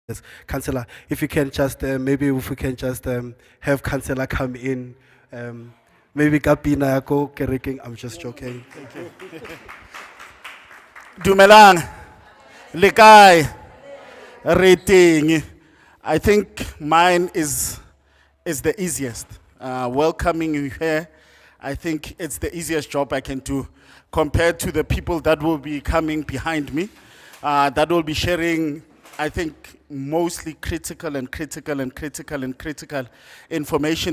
Yes, Councillor, if you can just, maybe if we can just have Councillor come in. Maybe Kapina go kereking. I'm just joking. Thank you. Dumelang, Likai, rating. I think mine is the easiest. Welcoming you here, I think it's the easiest job I can do compared to the people that will be coming behind me, that will be sharing, I think, mostly critical information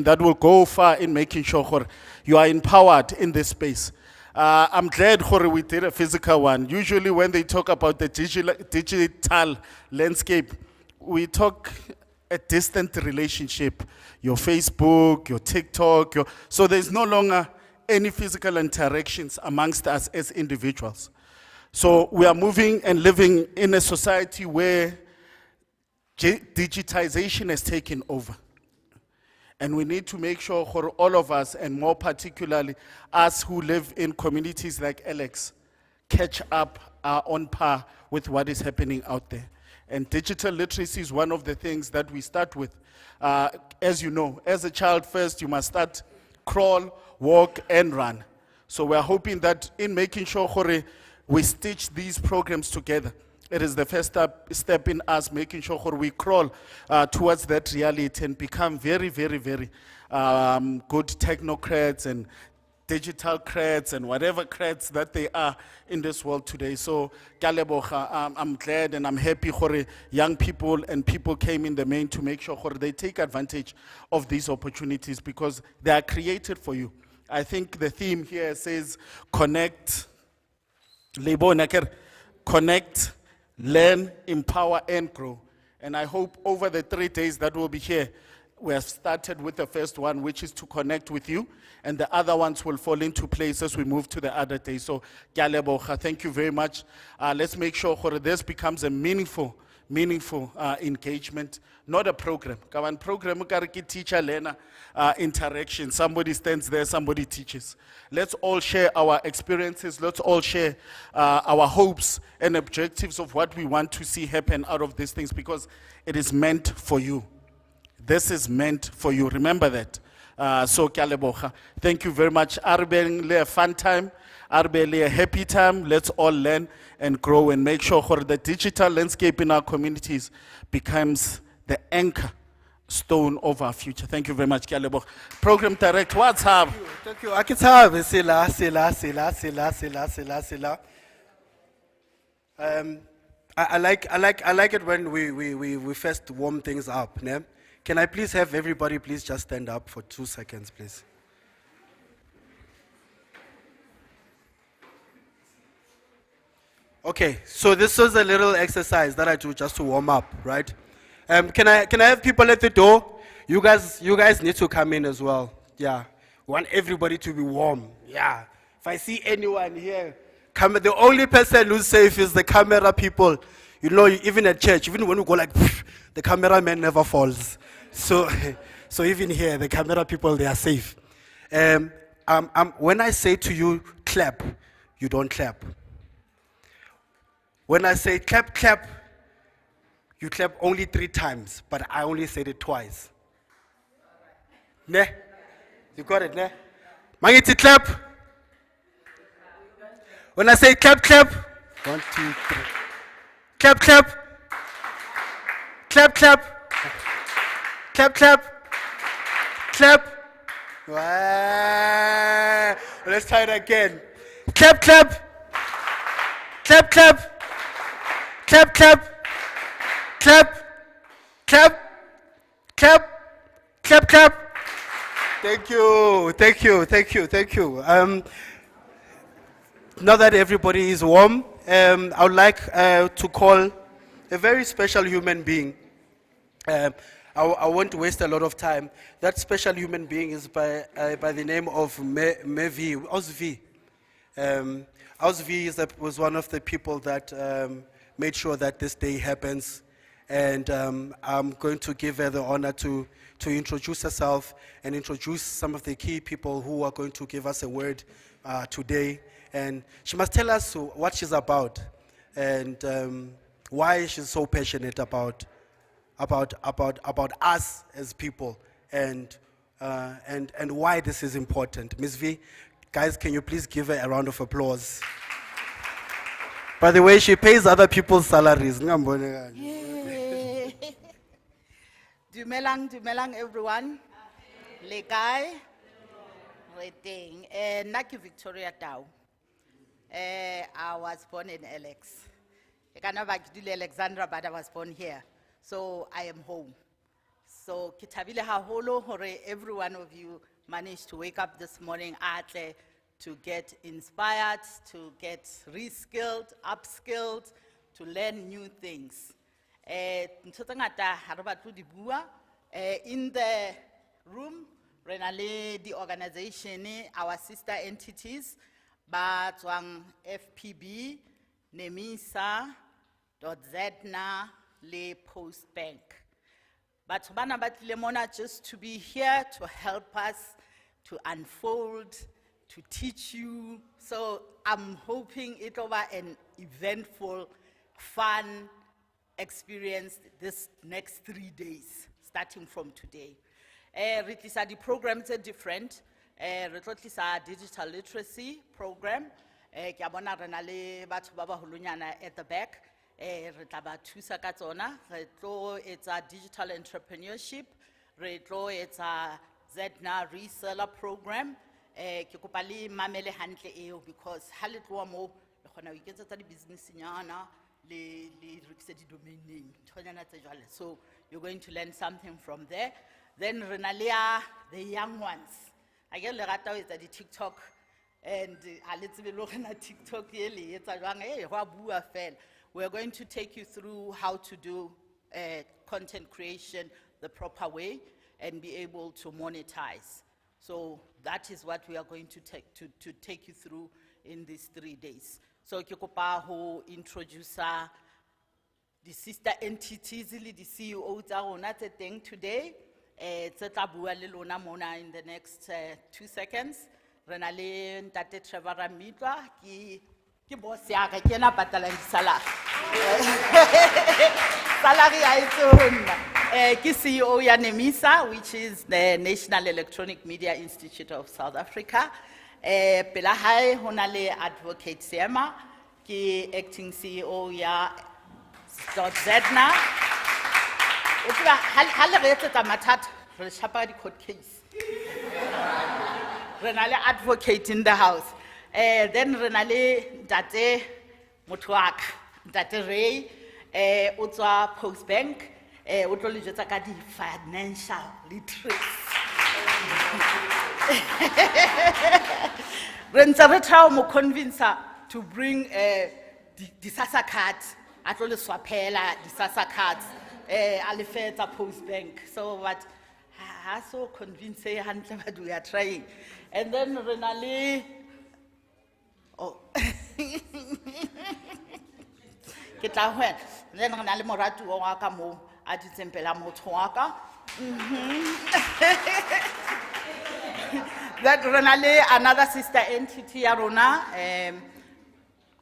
that will go far in making sure you are empowered in this space. I'm glad we did a physical one. Usually when they talk about the digital landscape, we talk a distant relationship, your Facebook, your TikTok, so there's no longer any physical interactions amongst us as individuals. So we are moving and living in a society where digitization has taken over. And we need to make sure for all of us, and more particularly us who live in communities like Alex, catch up, are on par with what is happening out there. And digital literacy is one of the things that we start with. As you know, as a child first, you must start crawl, walk, and run. So we're hoping that in making sure we stitch these programs together, it is the first step in us making sure we crawl towards that reality and become very, very, very good technocrats and digital creds and whatever creds that they are in this world today. So, I'm glad and I'm happy for young people and people came in the main to make sure they take advantage of these opportunities because they are created for you. I think the theme here says connect, connect, learn, empower, and grow. And I hope over the 3 days that we'll be here, we have started with the first one, which is to connect with you, and the other ones will fall into place as we move to the other day. So, thank you very much. Let's make sure this becomes a meaningful engagement, not a program. Kawan program ukariki teacher learner interaction. Somebody stands there, somebody teaches. Let's all share our experiences. Let's all share our hopes and objectives of what we want to see happen out of these things because it is meant for you. This is meant for you. Remember that. So, thank you very much. Arbele a fun time. Arbele a happy time. Let's all learn and grow and make sure the digital landscape in our communities becomes the anchor stone of our future. Thank you very much, Program Direct, what's up? Thank you. Akitav, sila. I like it when we first warm things up. Ne? Can I please have everybody please just stand up for 2 seconds, please? Okay, so this was a little exercise that I do just to warm up, right? Can I have people at the door? You guys need to come in as well. Yeah, want everybody to be warm. Yeah, if I see anyone here, the only person who's safe is the camera people. You know, even at church, even when we go like, the cameraman never falls. So even here, the camera people, they are safe. When I say to you, clap, you don't clap. When I say clap, clap, you clap only 3 times, but I only said it twice. Ne? You got it, ne? Mangiti clap. When I say clap, clap, 1, 2, 3. Clap, clap. Clap, clap. Clap, clap. Clap. Wow. Let's try it again. Clap, clap. Clap, clap. Clap, clap. Clap. Clap. Clap. Clap, clap. Thank you. Thank you. Thank you. Thank you. Now that everybody is warm, I would like to call a very special human being. I won't waste a lot of time. That special human being is by the name of Mevi, Osvi. Osvi was one of the people that made sure that this day happens. And I'm going to give her the honor to introduce herself and introduce some of the key people who are going to give us a word today. And she must tell us what she's about and why she's so passionate about about us as people and why this is important. Ms. V, guys, can you please give her a round of applause? By the way, she pays other people's salaries. Ngambone kanje. Dumelang everyone. Le kae? Re teng. Nna ke Victoria Tau. I was born in Alex. I kana ba ke dule Alexandra, but I was born here. So I am home. So ke thabile haholo hore every one of you managed to wake up this morning atle to get inspired, to get reskilled, upskilled, to learn new things. Ntho tse ngata ha re batle di bua. In the room, re na le the organization, our sister entities, ba tswang FPB, Nemisa, Zedna, le Postbank. But bana batlile mona just to be here to help us, to unfold, to teach you. So I'm hoping it will be an eventful, fun experience this next 3 days, starting from today. The programs are different. Our digital literacy program. Ke a bona re na le batho ba baholonyana at the back. Re tla ba thusa ka tsona. Re tlo etsa digital entrepreneurship. Re tlo etsa Zedna reseller program. Ke kopa le mamele hantle eo because ha le tloa mo le kgona ho iketsetsa di business nyana le rekise di domain name. Thonyana tse jwale. So you're going to learn something from there. Then re na le the young ones. I get le rata ho etsa di TikTok and ha le tsebe lo rena TikTok ye le etsa jwang ho a bua fela. We're going to take you through how to do content creation the proper way and be able to monetize. So that is what we are going to take you through in these 3 days. So ke kopa ho introduce the sister entities le the CEO tsa rona tse teng today. Tse tla bua le lona mona in the next 2 seconds. Re na le Ntate Trevor Ramitwa ke boss ya ka ke na patalang salary. Salary a itsona. Ke CEO ya Nemisa, which is the National Electronic Media Institute of South Africa. Pela hae hona le Advocate Sema, ke acting CEO ya Zedna. Utlwa hale re etsetsa mathata re shapa di court case. Re na le advocate in the house. Then re na le Ntate motho wa ka, Ntate Ray, o tswa Postbank, o tlo le jwetsa ka di financial literacy. Re ntse re try mo convince to bring the SASSA cards, a tlo le swapela di SASSA cards. Alifeta Postbank. So what I so convinced but we are trying. And then Renali oh Kita when then Renali Moratu Waka Mo Aditempela Motuaka. That Renali, another sister entity Arona,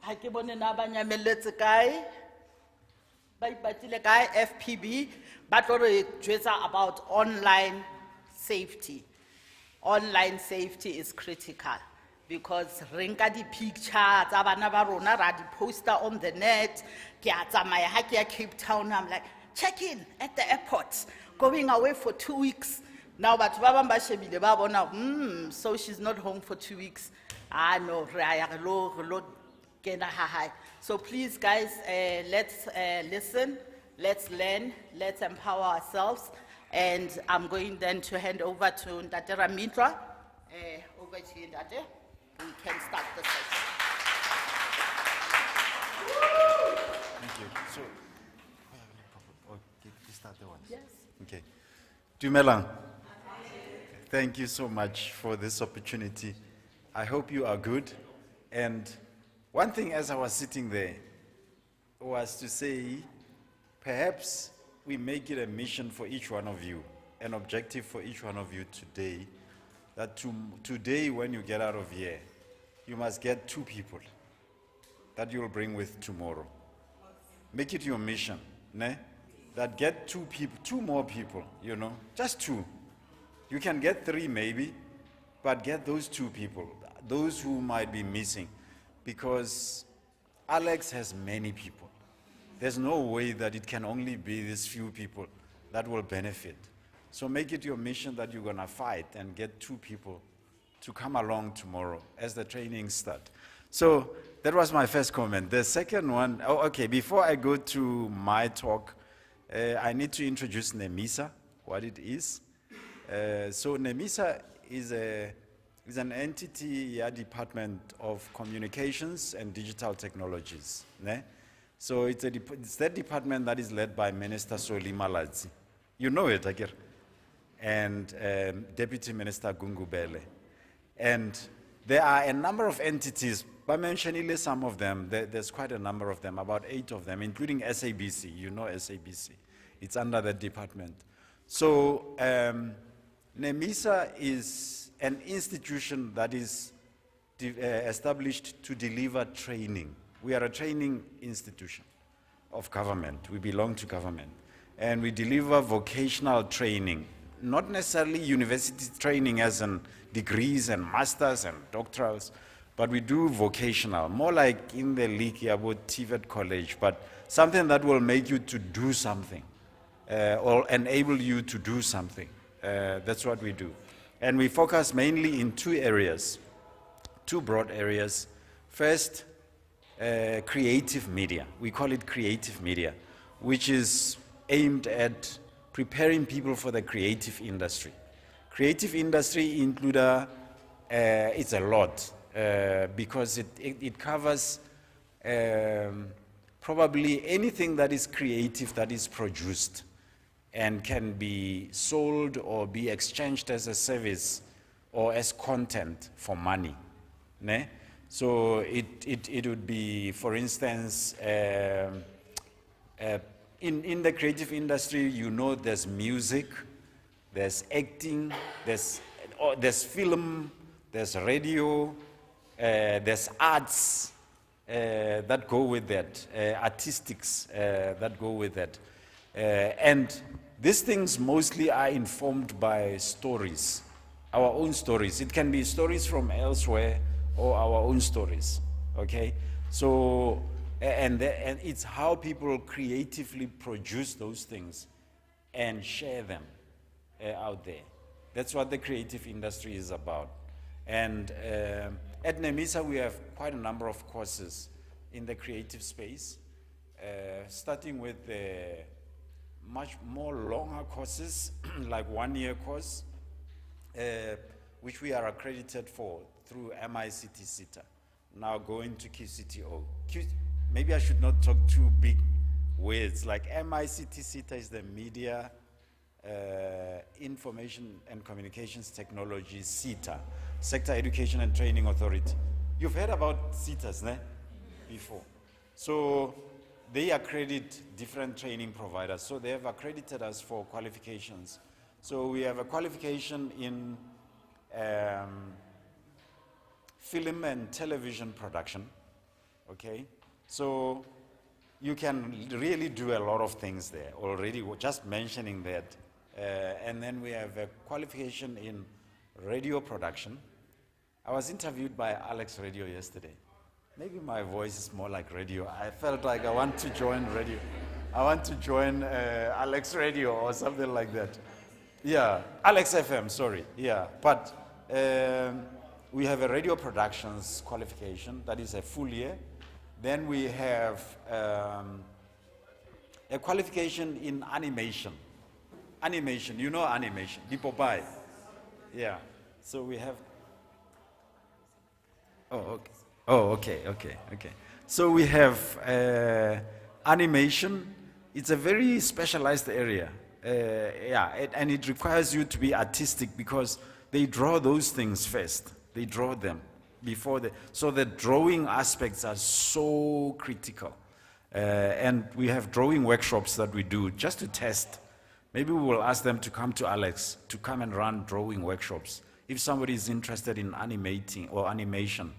Hakibone Nabanya Meletsukai. FPB, but about online safety. Online safety is critical because rinka di picture, abana ba rona ra di poster on the net. Ke a tsamaya ha ke ya Cape Town, I'm like, check in at the airport, going away for 2 weeks. Now, but ba bang ba shebile ba bona, so she's not home for 2 weeks. Ah no, re ya re lo kena ha hai. So please, guys, let's listen, let's learn, let's empower ourselves. And I'm going then to hand over to Ntate Ramitwa. Over to you, Ntate. We can start the session. Thank you. So, okay, start the one. Yes. Okay. Dumelang. Thank you so much for this opportunity. I hope you are good. And one thing as I was sitting there was to say, perhaps we make it a mission for each one of you, an objective for each one of you today, that today when you get out of here, you must get 2 people that you'll bring with tomorrow. Make it your mission, ne? that get two people, two more people, you know, just two. You can get three maybe, but get those two people, those who might be missing, because Alex has many people. There's no way that it can only be these few people that will benefit. So make it your mission that you're going to fight and get two people to come along tomorrow as the training start. So that was my first comment. The second one, okay, before I go to my talk, I need to introduce NEMISA, what it is. So NEMISA is an entity, Department of Communications and Digital Technologies. Ne? So it's that department that is led by Minister Soli Malatsi. You know it, Akir. And Deputy Minister Gungubele. And there are a number of entities, by mentioning some of them, there's quite a number of them, about 8 of them, including SABC. You know SABC. It's under that department. So NEMISA is an institution that is established to deliver training. We are a training institution of government. We belong to government. And we deliver vocational training, not necessarily university training as in degrees and masters and doctorals, but we do vocational, more like in the league about TVET college, but something that will make you to do something or enable you to do something. That's what we do. And we focus mainly in 2 areas, 2 broad areas. First, creative media. We call it creative media, which is aimed at preparing people for the creative industry. Creative industry include it's a lot because it covers probably anything that is creative that is produced and can be sold or be exchanged as a service or as content for money. Ne? So it would be, for instance, in the creative industry, you know, there's music, there's acting, there's film, there's radio, there's arts that go with that, artistics that go with that. And these things mostly are informed by stories, our own stories. It can be stories from elsewhere or our own stories, okay? So, and it's how people creatively produce those things and share them out there. That's what the creative industry is about. And at NEMISA, we have quite a number of courses in the creative space, starting with the much more longer courses, like 1-year course, which we are accredited for through MICT SETA, now going to QCTO. Maybe I should not talk too big words, like MICT SETA is the Media, Information and Communications Technology, SETA, Sector Education and Training Authority. You've heard about SETAs, ne? Before. So they accredit different training providers. So they have accredited us for qualifications. So we have a qualification in film and television production, okay? So you can really do a lot of things there already, just mentioning that. And then we have a qualification in radio production. I was interviewed by Alex Radio yesterday. Maybe my voice is more like radio. I felt like I want to join radio. I want to join Alex Radio or something like that. Yeah, Alex FM, sorry. Yeah, but we have a radio productions qualification that is a full year. Then we have a qualification in animation. Animation, you know animation, Dipopai. Yeah, so we have, okay. So we have animation. It's a very specialized area. And it requires you to be artistic because they draw those things first. They draw them before so the drawing aspects are so critical. And we have drawing workshops that we do just to test. Maybe we will ask them to come to Alex to come and run drawing workshops. If somebody is interested in animating or animation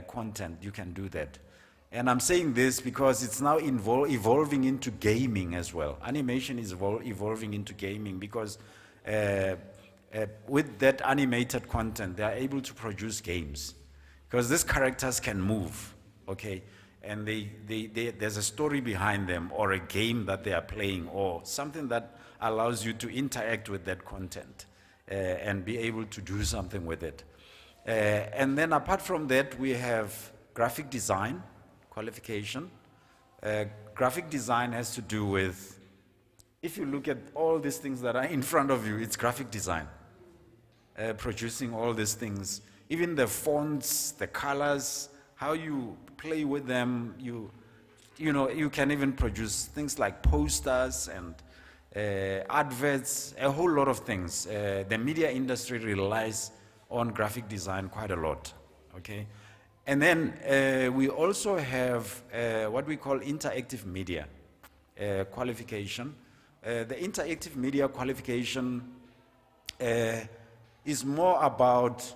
content, you can do that. And I'm saying this because it's now evolving into gaming as well. Animation is evolving into gaming because with that animated content, they are able to produce games. Because these characters can move, okay? And there's a story behind them, or a game that they are playing, or something that allows you to interact with that content and be able to do something with it. And then apart from that, we have graphic design qualification. Graphic design has to do with, if you look at all these things that are in front of you, it's graphic design. Producing all these things, even the fonts, the colors, how you play with them, you know, you can even produce things like posters and adverts, a whole lot of things. The media industry relies on graphic design quite a lot, okay? And then we also have what we call interactive media qualification. The interactive media qualification is more about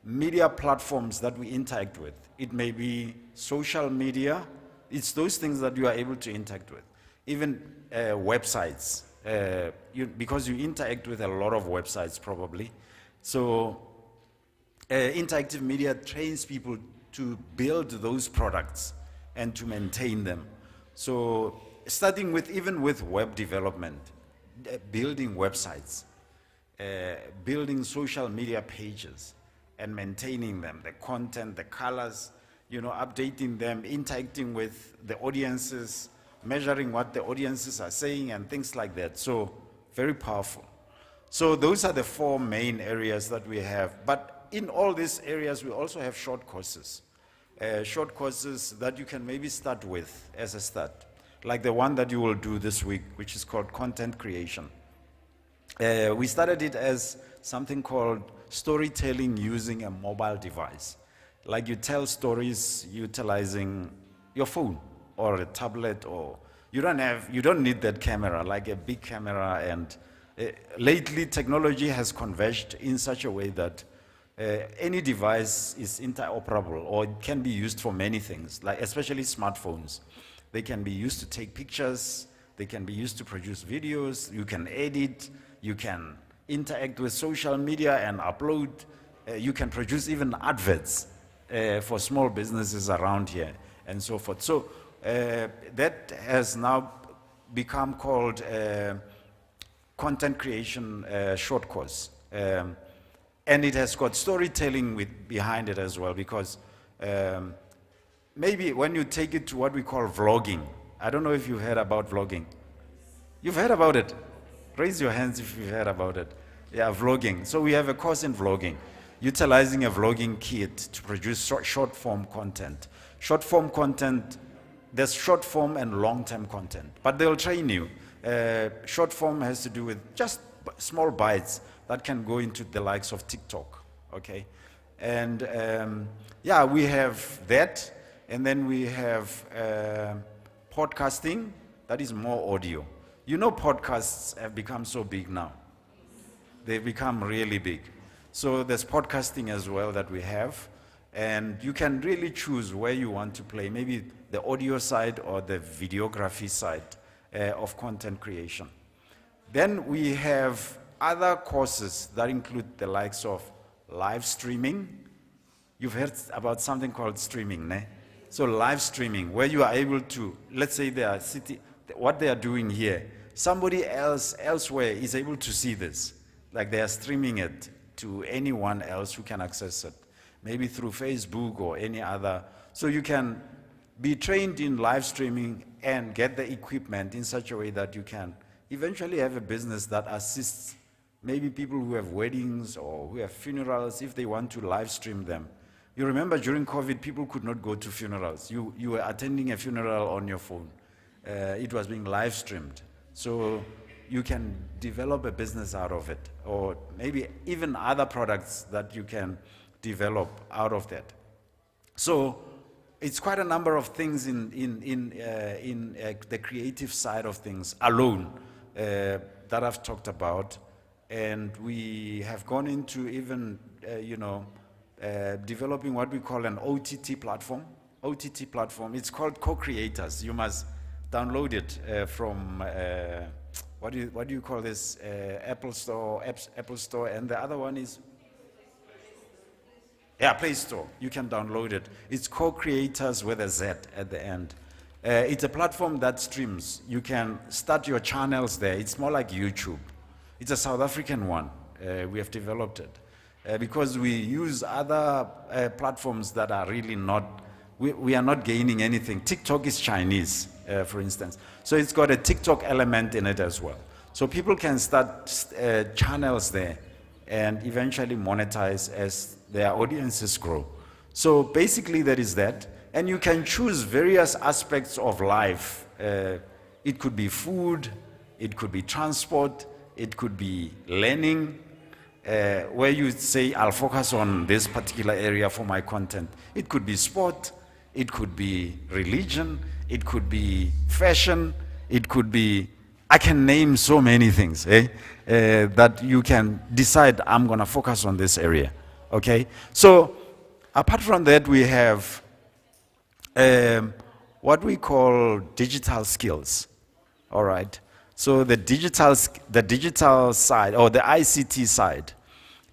media platforms that we interact with. It may be social media. It's those things that you are able to interact with. Even websites, because you interact with a lot of websites probably. So interactive media trains people to build those products and to maintain them. So starting with, even with web development, building websites, building social media pages and maintaining them, the content, the colors, you know, updating them, interacting with the audiences, measuring what the audiences are saying and things like that. So very powerful. So those are the 4 main areas that we have. But in all these areas, we also have short courses that you can maybe start with as a start, like the one that you will do this week, which is called content creation. We started it as something called storytelling using a mobile device. Like you tell stories utilizing your phone or a tablet, or you don't need that camera, like a big camera. And lately technology has converged in such a way that any device is interoperable, or it can be used for many things, like especially smartphones. They can be used to take pictures, they can be used to produce videos, you can edit, you can interact with social media and upload, you can produce even adverts for small businesses around here and so forth. So that has now become called content creation short course. And it has got storytelling behind it as well, because maybe when you take it to what we call vlogging, I don't know if you've heard about vlogging. You've heard about it? Raise your hands if you've heard about it. Yeah, vlogging. So we have a course in vlogging, utilizing a vlogging kit to produce short form content. Short form content, there's short form and long term content, but they'll train you. Short form has to do with just small bites that can go into the likes of TikTok, okay? And yeah, we have that, and then we have podcasting, that is more audio. You know, podcasts have become so big now. They've become really big. So there's podcasting as well that we have, and you can really choose where you want to play, maybe the audio side or the videography side of content creation. Then we have other courses that include the likes of live streaming. You've heard about something called streaming, ne? So live streaming, where you are able to, let's say they are what they are doing here, somebody else elsewhere is able to see this. Like they are streaming it to anyone else who can access it, maybe through Facebook or any other. So you can be trained in live streaming and get the equipment in such a way that you can eventually have a business that assists maybe people who have weddings or who have funerals, if they want to live stream them. You remember during COVID, people could not go to funerals. You were attending a funeral on your phone. It was being live streamed. So you can develop a business out of it, or maybe even other products that you can develop out of that. So it's quite a number of things in the creative side of things alone that I've talked about. And we have gone into even, developing what we call an OTT platform, OTT platform. It's called Co-Creators. You must download it from, what do you call this? Apple Store, Apple Store, and the other one is? Yeah, Play Store. You can download it. It's Co-Creators with a Z at the end. It's a platform that streams. You can start your channels there. It's more like YouTube. It's a South African one. We have developed it. Because we use other platforms that are really not, we are not gaining anything. TikTok is Chinese, for instance. So it's got a TikTok element in it as well. So people can start channels there and eventually monetize as their audiences grow. So basically that is that. And you can choose various aspects of life. It could be food, it could be transport, it could be learning, where you say, I'll focus on this particular area for my content. It could be sport, it could be religion, it could be fashion, it could be, I can name so many things, that you can decide, I'm gonna focus on this area, okay? So, apart from that, we have what we call digital skills, all right? So the digital side, or the ICT side,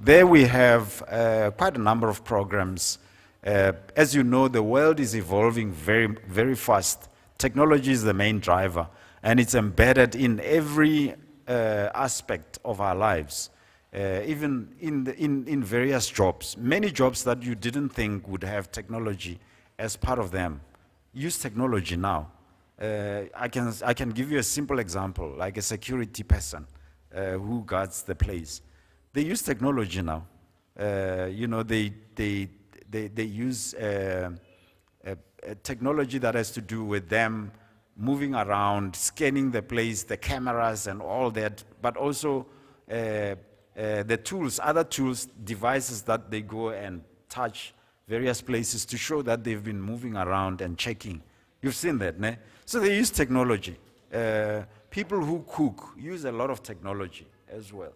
there we have quite a number of programs. As you know, the world is evolving very, very fast. Technology is the main driver, and it's embedded in every aspect of our lives, even in various jobs. Many jobs that you didn't think would have technology as part of them use technology now. I can give you a simple example, like a security person who guards the place. They use technology now. You know, they use technology that has to do with them moving around, scanning the place, the cameras and all that, but also the tools, other tools, devices that they go and touch various places to show that they've been moving around and checking. You've seen that, ne? So they use technology. People who cook use a lot of technology as well.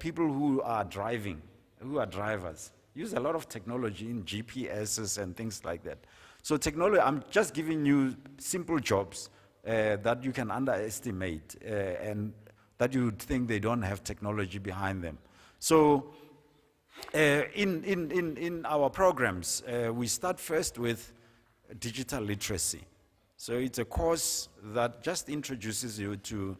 People who are driving, who are drivers, use a lot of technology in GPSs and things like that. So technology, I'm just giving you simple jobs that you can underestimate and that you would think they don't have technology behind them. So in our programs, we start first with digital literacy. So it's a course that just introduces you to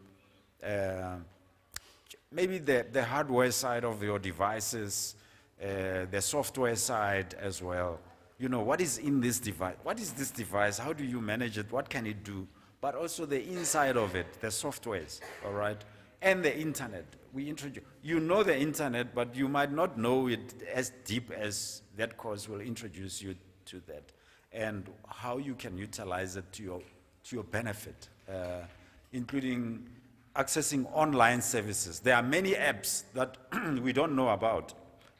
maybe the hardware side of your devices, the software side as well. You know, what is in this device? What is this device? How do you manage it? What can it do? But also the inside of it, the softwares, all right? And the internet. We introduce, you know the internet, but you might not know it as deep as that course will introduce you to that, and how you can utilize it to your benefit, including accessing online services. There are many apps that we don't know about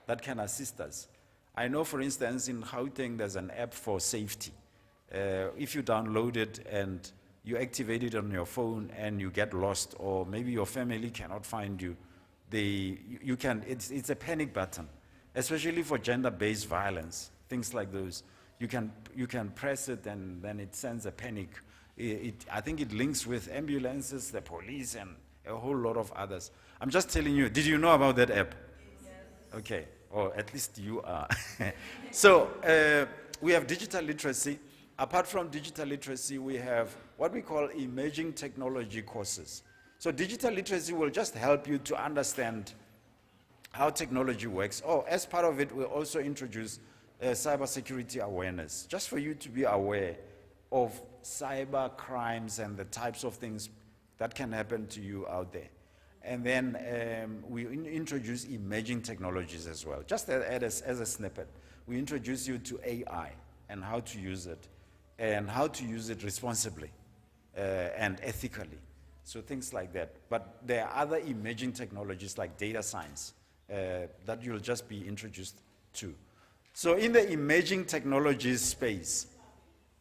that can assist us. I know, for instance, in Gauteng, there's an app for safety. If you download it and you activate it on your phone and you get lost, or maybe your family cannot find you, it's a panic button, especially for gender-based violence, things like those. You can press it and then it sends a panic. I think it links with ambulances, the police, and a whole lot of others. I'm just telling you, did you know about that app? Yes. Okay, or at least you are. So we have digital literacy. Apart from digital literacy, we have what we call emerging technology courses. So digital literacy will just help you to understand how technology works. Oh, as part of it, we'll also introduce cybersecurity awareness, just for you to be aware of cyber crimes and the types of things that can happen to you out there. And then we introduce emerging technologies as well. Just as a snippet, we introduce you to AI and how to use it, and how to use it responsibly and ethically. So things like that. But there are other emerging technologies like data science that you'll just be introduced to. So in the emerging technologies space,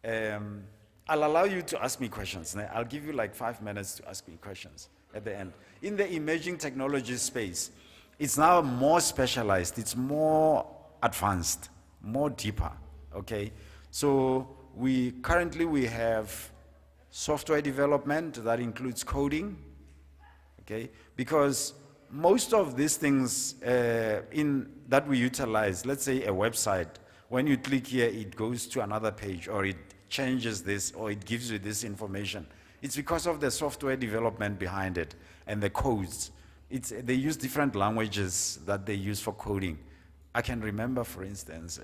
I'll allow you to ask me questions. I'll give you like 5 minutes to ask me questions at the end. In the emerging technologies space, it's now more specialized, it's more advanced, more deeper, okay? So currently we have software development that includes coding, okay? Because most of these things that we utilize, let's say a website, when you click here, it goes to another page, or it changes this, or it gives you this information. It's because of the software development behind it and the codes. They use different languages that they use for coding. I can remember, for instance,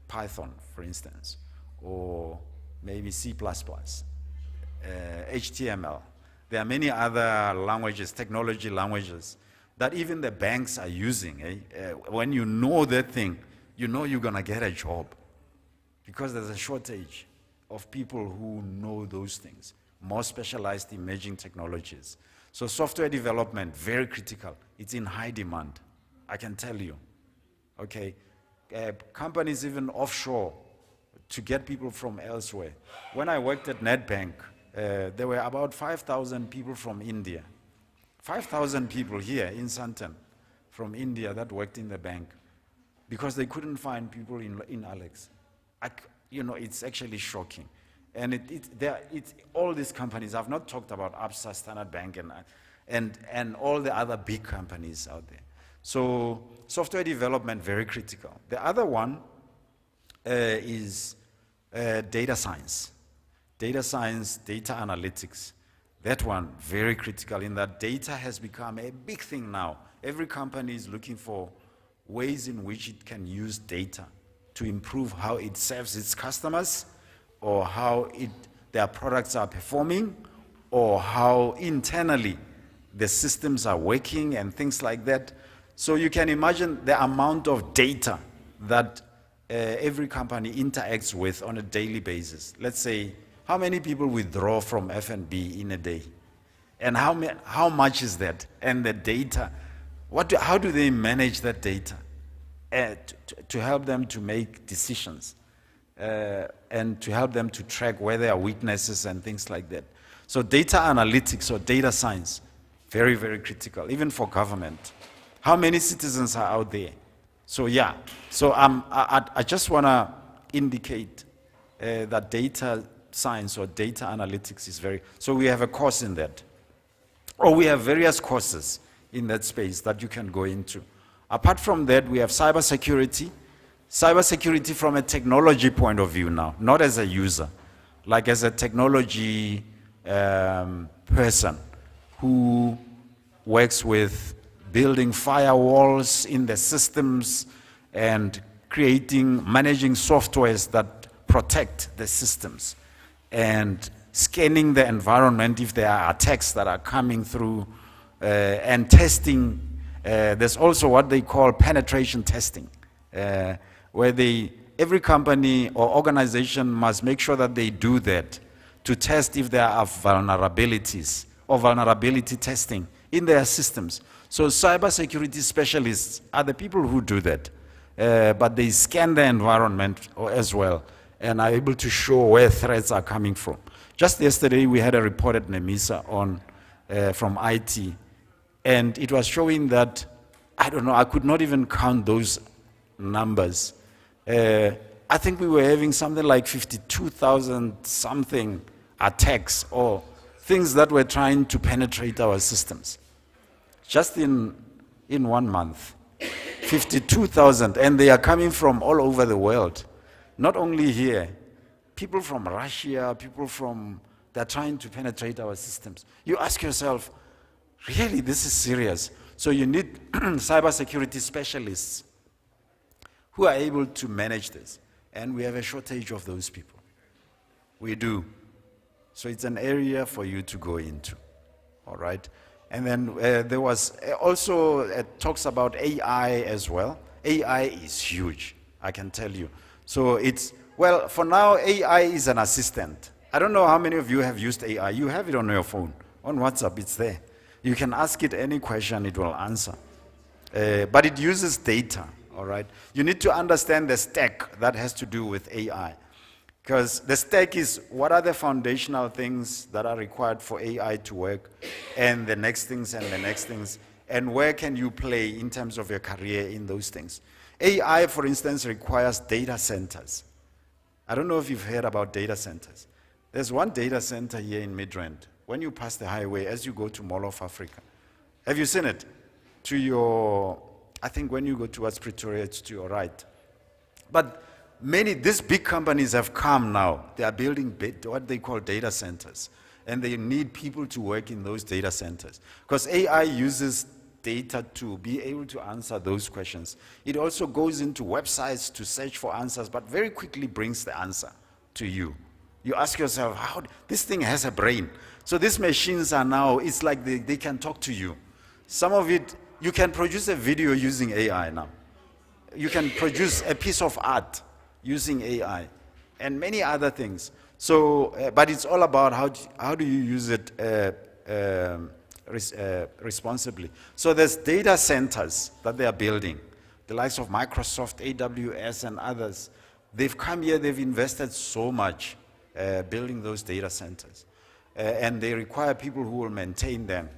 Python, for instance, or maybe C++, HTML. There are many other languages, technology languages, that even the banks are using. When you know that thing, you know you're gonna get a job, because there's a shortage of people who know those things, more specialized emerging technologies. So software development, very critical. It's in high demand, I can tell you, okay? Companies even offshore to get people from elsewhere. When I worked at Nedbank, there were about 5,000 people from India. 5,000 people here in Sandton from India that worked in the bank because they couldn't find people in Alex. It's actually shocking. And all these companies, I've not talked about Absa, Standard Bank, and all the other big companies out there. So software development, very critical. The other one is data science. Data science, data analytics. That one, very critical in that data has become a big thing now. Every company is looking for ways in which it can use data to improve how it serves its customers, or how their products are performing, or how internally the systems are working and things like that. So you can imagine the amount of data that every company interacts with on a daily basis. Let's say, how many people withdraw from FNB in a day? And how much is that? And the data, how do they manage that data to help them to make decisions and to help them to track where there are weaknesses and things like that? So data analytics or data science, very, very critical, even for government. How many citizens are out there? So yeah, so I just want to indicate that data science or data analytics is so we have a course in that. Or we have various courses in that space that you can go into. Apart from that, we have cybersecurity. Cybersecurity from a technology point of view now, not as a user, like as a technology person who works with building firewalls in the systems and managing softwares that protect the systems, and scanning the environment if there are attacks that are coming through, and testing. There's also what they call penetration testing, where every company or organization must make sure that they do that to test if there are vulnerabilities, or vulnerability testing in their systems. So cybersecurity specialists are the people who do that, but they scan the environment as well and are able to show where threats are coming from. Just yesterday, we had a report at NEMISA from IT, and it was showing that, I don't know, I could not even count those numbers. I think we were having something like 52,000 something attacks or things that were trying to penetrate our systems. Just in 1 month, 52,000, and they are coming from all over the world. Not only here, people from Russia, they're trying to penetrate our systems. You ask yourself, really, this is serious. So you need cybersecurity specialists who are able to manage this. And we have a shortage of those people. We do. So it's an area for you to go into, all right? And then there was also, it talks about AI as well. AI is huge, I can tell you. So for now, AI is an assistant. I don't know how many of you have used AI. You have it on your phone. On WhatsApp, it's there. You can ask it any question, it will answer. But it uses data, all right? You need to understand the stack that has to do with AI. Because the stack is, what are the foundational things that are required for AI to work, and the next things, and the next things, and where can you play in terms of your career in those things. AI, for instance, requires data centers. I don't know if you've heard about data centers. There's one data center here in Midrand. When you pass the highway, as you go to Mall of Africa, have you seen it? To your, I think when you go towards Pretoria, it's to your right. But these big companies have come now. They are building what they call data centers. And they need people to work in those data centers. Because AI uses data to be able to answer those questions. It also goes into websites to search for answers, but very quickly brings the answer to you. You ask yourself, how this thing has a brain. So these machines are now, it's like they can talk to you. Some of it, you can produce a video using AI now. You can produce a piece of art using AI and many other things. So, but it's all about how do you use it responsibly. So there's data centers that they are building, the likes of Microsoft, AWS, and others. They've come here, they've invested so much building those data centers. And they require people who will maintain them.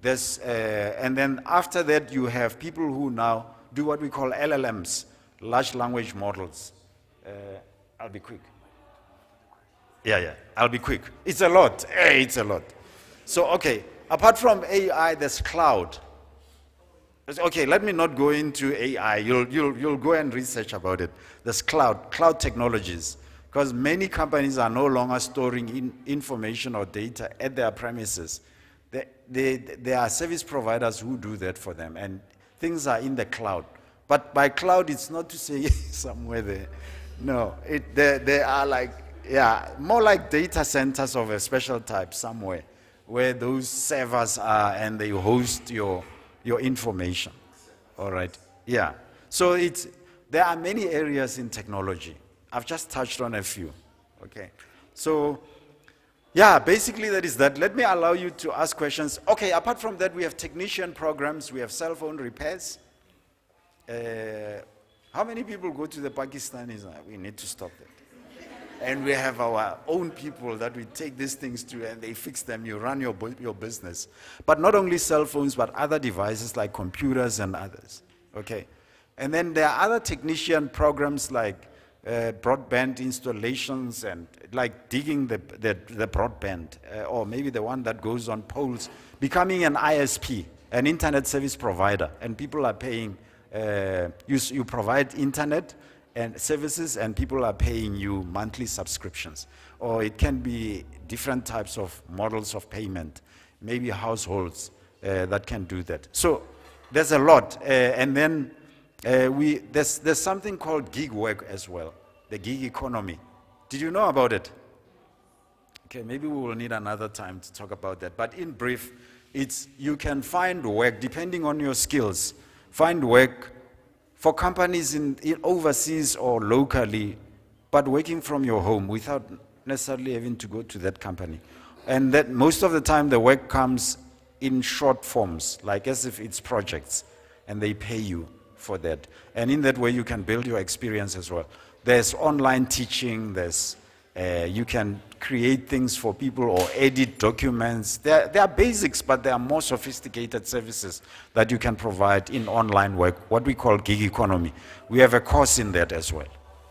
And then after that, you have people who now do what we call LLMs, large language models. I'll be quick. Yeah, I'll be quick. It's a lot. It's a lot. So, okay, apart from AI, there's cloud. Okay, let me not go into AI. You'll go and research about it. There's cloud technologies. Because many companies are no longer storing information or data at their premises. There are service providers who do that for them, and things are in the cloud. But by cloud, it's not to say somewhere there. No, they are like, more like data centers of a special type somewhere, where those servers are and they host your information. All right, yeah. So there are many areas in technology. I've just touched on a few, okay? So, yeah, basically that is that. Let me allow you to ask questions. Okay, apart from that, we have technician programs, we have cell phone repairs. How many people go to the Pakistanis? We need to stop that. And we have our own people that we take these things to and they fix them, you run your business. But not only cell phones, but other devices like computers and others, okay? And then there are other technician programs like broadband installations and like digging the broadband, or maybe the one that goes on poles, becoming an ISP, an internet service provider, and people are paying, you provide internet and services and people are paying you monthly subscriptions. Or it can be different types of models of payment, maybe households that can do that. So there's a lot, and then there's something called gig work as well, the gig economy. Did you know about it? Okay, maybe we will need another time to talk about that. But in brief, you can find work depending on your skills. Find work for companies in overseas or locally, but working from your home without necessarily having to go to that company. And that most of the time the work comes in short forms, like as if it's projects, and they pay you for that. And in that way, you can build your experience as well. There's online teaching, you can create things for people or edit documents. There are basics, but there are more sophisticated services that you can provide in online work, what we call gig economy. We have a course in that as well.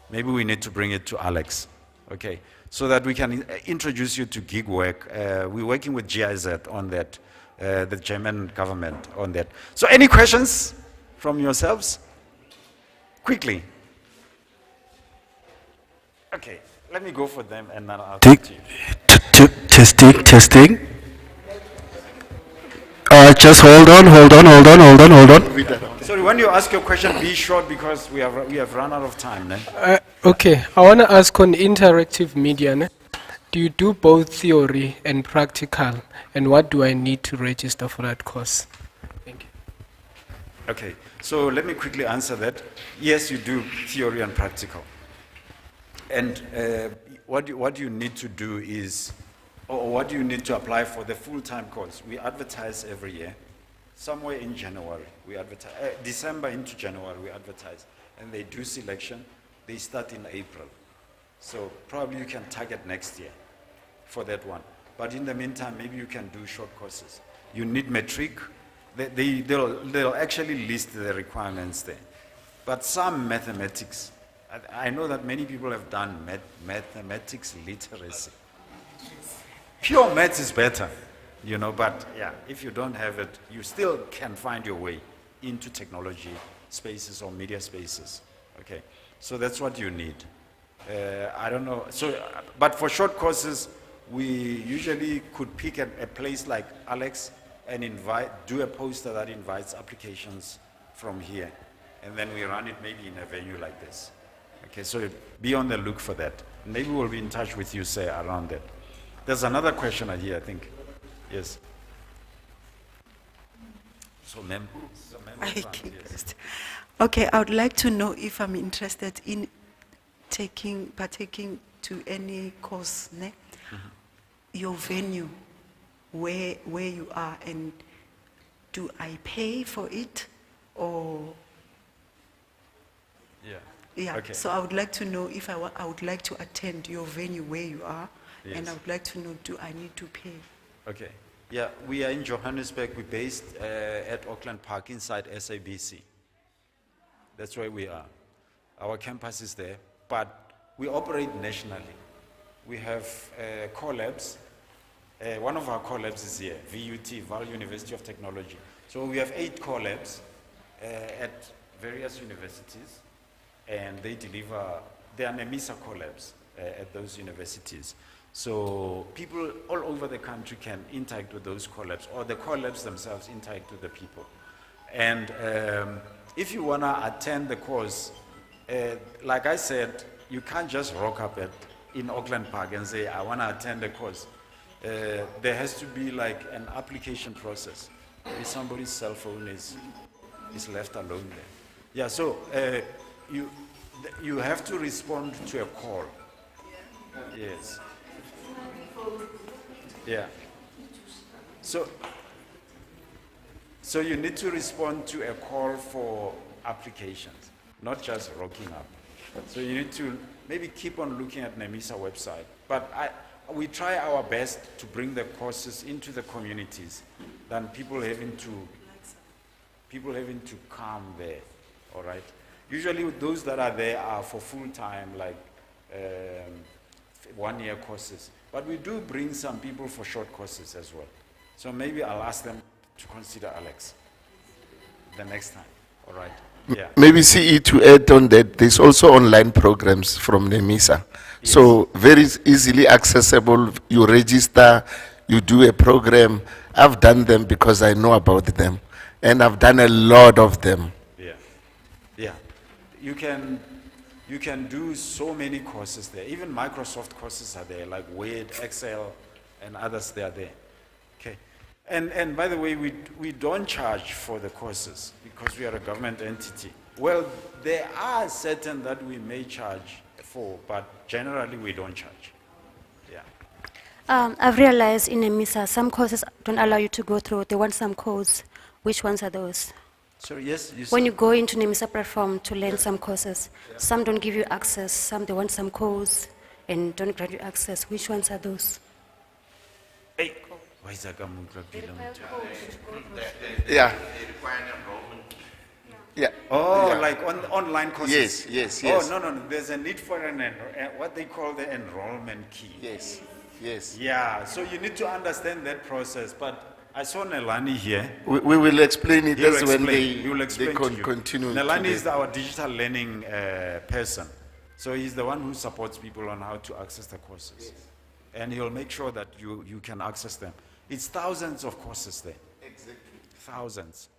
Maybe we need to bring it to Alex, okay, so that we can introduce you to gig work. We're working with GIZ on that, the German government on that. So any questions from yourselves? Quickly. Okay, let me go for them and then I'll talk to you. Testing. Just hold on. Sorry, when you ask your question, be short because we have run out of time. Okay, I want to ask on interactive media. Do you do both theory and practical? And what do I need to register for that course? Thank you. Okay, so let me quickly answer that. Yes, you do theory and practical. And what you need to do is, or what you need to apply for the full-time course. We advertise every year. Somewhere in January, we advertise. December into January, we advertise. And they do selection. They start in April. So probably you can target next year for that one. But in the meantime, maybe you can do short courses. You need metric. They'll actually list the requirements there. But some mathematics, I know that many people have done mathematics literacy. Pure maths is better, you know, but yeah, if you don't have it, you still can find your way into technology spaces or media spaces. Okay, so that's what you need. I don't know. So, but for short courses, we usually could pick a place like Alex and do a poster that invites applications from here. And then we run it maybe in a venue like this. Okay, so be on the look for that. Maybe we'll be in touch with you, say, around that. There's another question here, I think. Yes. So, ma'am. Yes. Okay, I would like to know if I'm interested in partaking to any course, ne? Your venue, where you are, and do I pay for it or? Yeah. Yeah. Okay. So I would like to know if I would like to attend your venue where you are, and I Yes. would like to know, do I need to pay? Okay. Yeah, we are in Johannesburg. We're based at Auckland Park inside SABC. That's where we are. Our campus is there, but we operate nationally. We have core labs. One of our core labs is here, VUT, Vaal University of Technology. So we have 8 core labs at various universities, and they are NEMISA core labs at those universities. So people all over the country can interact with those core labs, or the core labs themselves interact with the people. And if you want to attend the course, like I said, you can't just rock up in Auckland Park and say, I want to attend the course. There has to be like an application process. Maybe somebody's cell phone is left alone there. Yeah, so you have to respond to a call. Yes. Yeah. So you need to respond to a call for applications, not just rocking up. So you need to maybe keep on looking at NEMISA website. But we try our best to bring the courses into the communities than people having to come there, all right? Usually those that are there are for full-time, like 1-year courses. But we do bring some people for short courses as well. So maybe I'll ask them to consider Alex the next time, all right? Yeah. Maybe CE to add on that, there's also online programs from NEMISA. So very easily accessible, you register, you do a program. I've done them because I know about them. And I've done a lot of them. Yeah, yeah. You can do so many courses there. Even Microsoft courses are there, like Word, Excel, and others. They are there. Okay. And by the way, we don't charge for the courses because we are a government entity. Well, there are certain that we may charge for, but generally we don't charge. Yeah. I've realized in NEMISA, some courses don't allow you to go through. They want some codes. Which ones are those? So yes, When you go into NEMISA platform to learn some courses, some don't give you access, some they want some codes and don't grant you access. Which ones are those? Hey, why is that coming from Yeah. Yeah. Oh, Yeah. like online courses? Yes, yes. Oh, no. There's a need for what they call the enrollment key. Yes, yes. Yeah, so you need to understand that process. But I saw Nelani here. We will explain it He will as when he will explain to you. continue. Nelani today. is our digital learning person. So he's the one who supports people on how to access the courses. And he'll make sure that you can access them. It's thousands of courses there. Exactly. Thousands.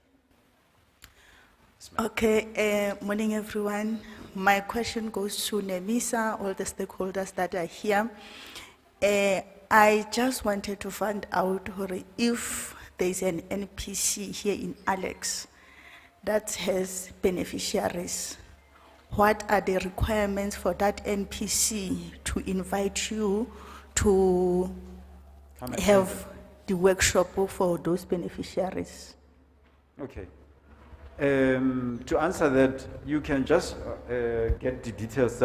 Okay, morning everyone. My question goes to NEMISA, all the stakeholders that are here. I just wanted to find out if there's an NPC here in Alex that has beneficiaries. What are the requirements for that NPC to invite you to Come and have the workshop for those beneficiaries? Okay. To answer that, you can just get the details,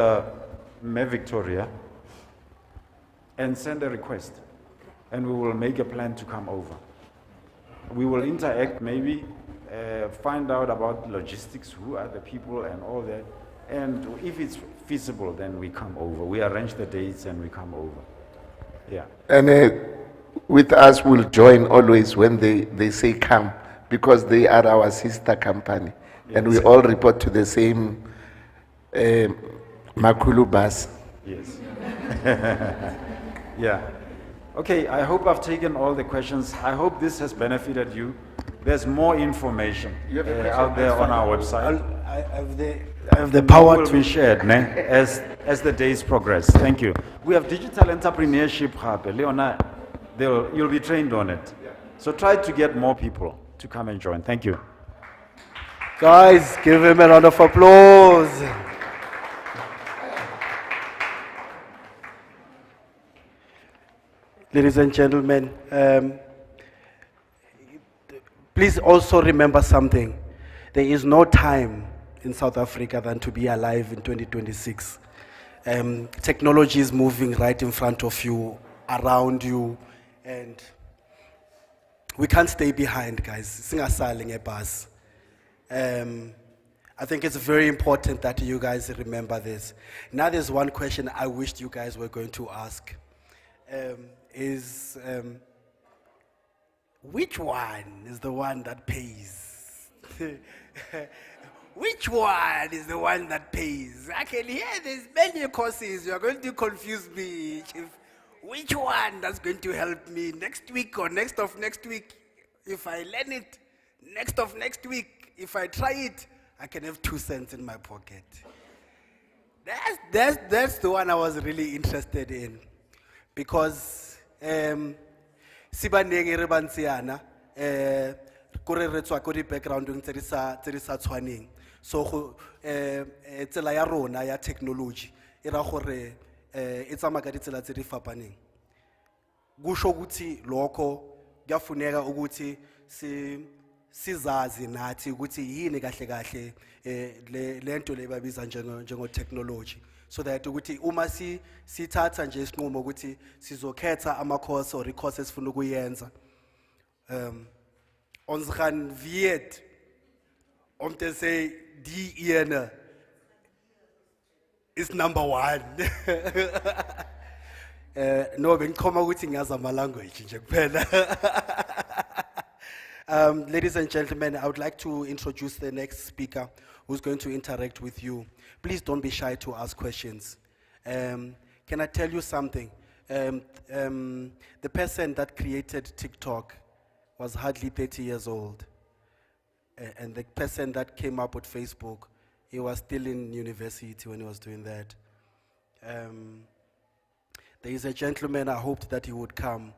Mayor Victoria, and send a request, and we will make a plan to come over. We will interact, maybe find out about logistics, who are the people and all that, And if it's feasible, then we come over. We arrange the dates and we come over. Yeah. And with us will join always when they say come, because they are our sister company. And we all report to the same Makulu bus. Yes. Yeah. Okay, I hope I've taken all the questions. I hope this has benefited you. There's more information out there on our website. I have the power Will to. be shared as the days progress. Thank you. We have digital entrepreneurship hub. Leona, you'll be trained on it. So try to get more people to come and join. Thank you. Guys, give him a round of applause. Ladies and gentlemen, please also remember something. There is no time in South Africa than to be alive in 2026. Technology is moving right in front of you, around you, and we can't stay behind, guys. Singasali ngebhasi. I think it's very important that you guys remember this. Now there's one question I wished you guys were going to ask. Which one is the one that pays? Which one is the one that pays? I can hear there's many courses. You're going to confuse me. Which one that's going to help me next week or next of next week? If I learn it next of next week, if I try it, I can have 2 cents in my pocket. That's the one I was really interested in. Because sibanenge re bantsiana kore re tswa ko di backgrounding tse di sa tshwaneng, so go tsela ya rona ya technology e ra gore e tsama ka ditsela tse di fapaneng. Kusho ukuthi lokho kuyafuneka ukuthi sizazi nathi ukuthi yini kahle kahle lento le babiza njengo technology, so that ukuthi uma sithatha nje isinqumo ukuthi sizokhetha ama course or courses esifuna ukuyenza ons gaan weet om te sê die ene is number 1. No, bengikhoma ukuthi ngiyazi ama language nje kuphela. Ladies and gentlemen, I would like to introduce the next speaker who's going to interact with you. Please don't be shy to ask questions. Can I tell you something? The person that created TikTok was hardly 30 years old. And the person that came up with Facebook, he was still in university when he was doing that. There is a gentleman, I hoped that he would come.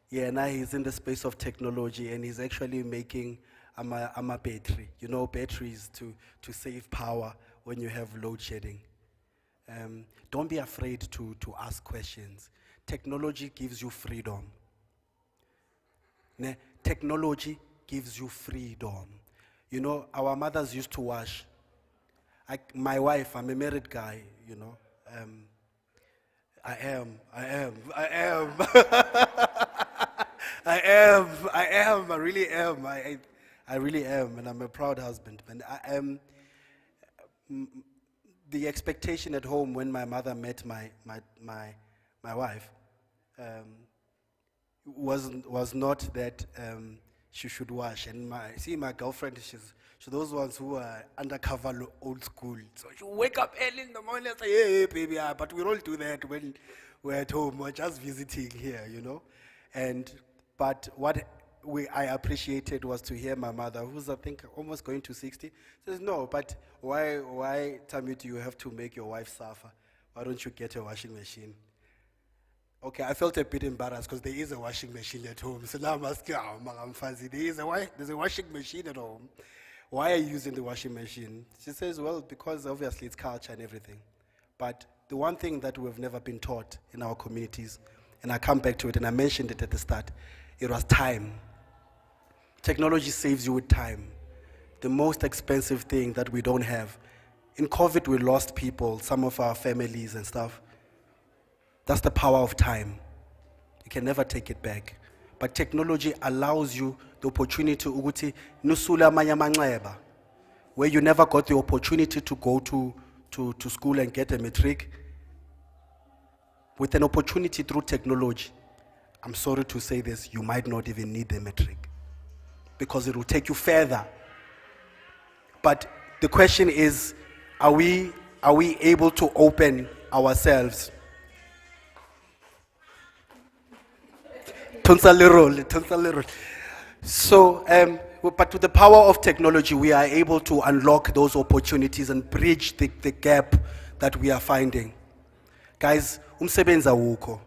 Yeah, now he's in the space of technology and he's actually making a battery. You know, batteries to save power when you have load shedding. Don't be afraid to ask questions. Technology gives you freedom. Technology gives you freedom. You know, our mothers used to wash. My wife, I'm a married guy, you know. I am. I really am. I really am, and I'm a proud husband. And I am. The expectation at home when my mother met my wife was not that she should wash. And my girlfriend, she's those ones who are undercover old school. So she wake up early in the morning and say, hey baby, but we all do that when we're at home or just visiting here, you know. But what I appreciated was to hear my mother, who's I think almost going to 60, says, no, but why, Tammy, do you have to make your wife suffer? Why don't you get a washing machine? Okay, I felt a bit embarrassed because there is a washing machine at home. So now I'm asking, I'm fuzzy. There's a washing machine at home. Why are you using the washing machine? She says, well, because obviously it's culture and everything. But the one thing that we've never been taught in our communities, and I come back to it, and I mentioned it at the start, it was time. Technology saves you with time. The most expensive thing that we don't have. In COVID, we lost people, some of our families and stuff. That's the power of time. You can never take it back. But technology allows you the opportunity where you never got the opportunity to go to to school and get a matric, with an opportunity through technology, I'm sorry to say this, you might not even need the matric because it will take you further. But the question is, are we able to open ourselves? Tonsalero. So, but with the power of technology, we are able to unlock those opportunities and bridge the gap that we are finding. Guys, umsebenzi awukho.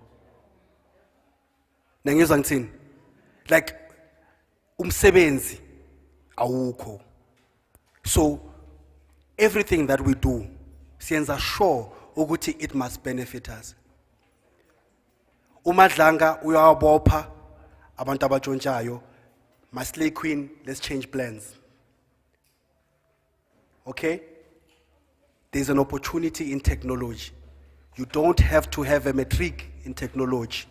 Nangizwa ngithini? Like, umsebenzi awukho. So, everything that we do, siyenza sure ukuthi it must benefit us. Umadlanga uyawabopha abantu abatshontshayo, Maslay Queen, let's change plans. Okay? There's an opportunity in technology. You don't have to have a matric in technology.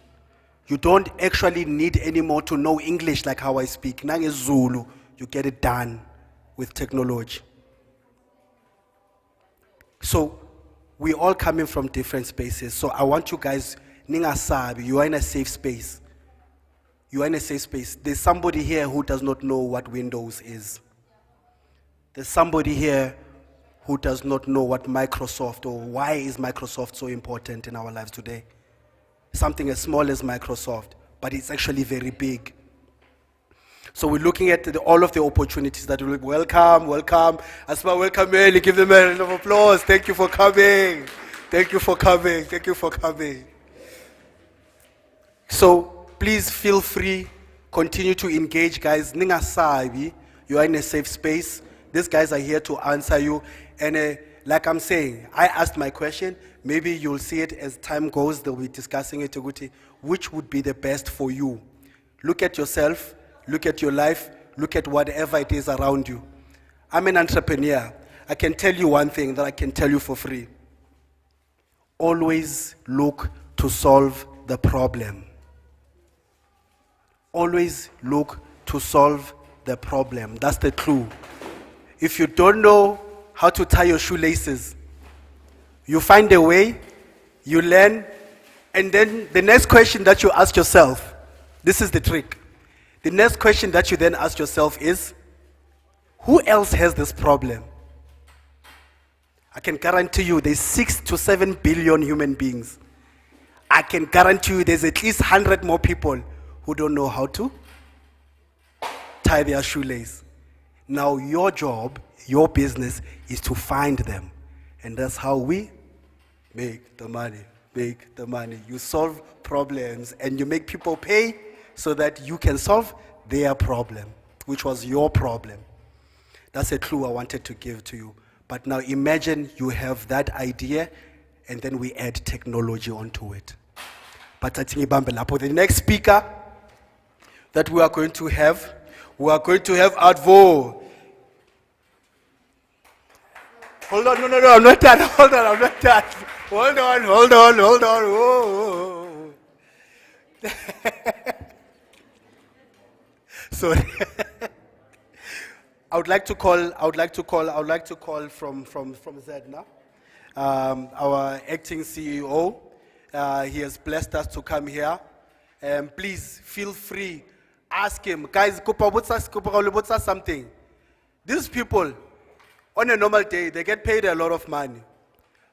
You don't actually need anymore to know English like how I speak. NangeZulu, you get it done with technology. So, we're all coming from different spaces. So I want you guys, ningasabi, you are in a safe space. You are in a safe space. There's somebody here who does not know what Windows is. There's somebody here who does not know what Microsoft, or why is Microsoft so important in our lives today. Something as small as Microsoft, but it's actually very big. So we're looking at all of the opportunities that will welcome. Asma, welcome early. Give them a round of applause. Thank you for coming. Thank you for coming. Thank you for coming. So please feel free. Continue to engage, guys. Ninga sabi, you are in a safe space. These guys are here to answer you. And like I'm saying, I asked my question. Maybe you'll see it as time goes. They'll be discussing it. Which would be the best for you? Look at yourself. Look at your life, look at whatever it is around you. I'm an entrepreneur. I can tell you one thing that I can tell you for free. Always look to solve the problem. Always look to solve the problem. That's the clue. If you don't know how to tie your shoelaces, you find a way, you learn, and then the next question that you ask yourself, this is the trick. The next question that you then ask yourself is, who else has this problem? I can guarantee you there's 6 to 7 billion human beings. I can guarantee you there's at least 100 more people who don't know how to tie their shoelace. Now your job, your business is to find them. And that's how we make the money. Make the money. You solve problems and you make people pay so that you can solve their problem, which was your problem. That's a clue I wanted to give to you. But now imagine you have that idea and then we add technology onto it. But the next speaker that we are going to have Advo. Hold on, no, I'm not done. Hold on, I'm not done. Hold on. Whoa. Sorry. I would like to call from Zedna, our acting CEO. He has blessed us to come here. Please feel free, ask him. Guys, kupa something. These people, on a normal day, they get paid a lot of money,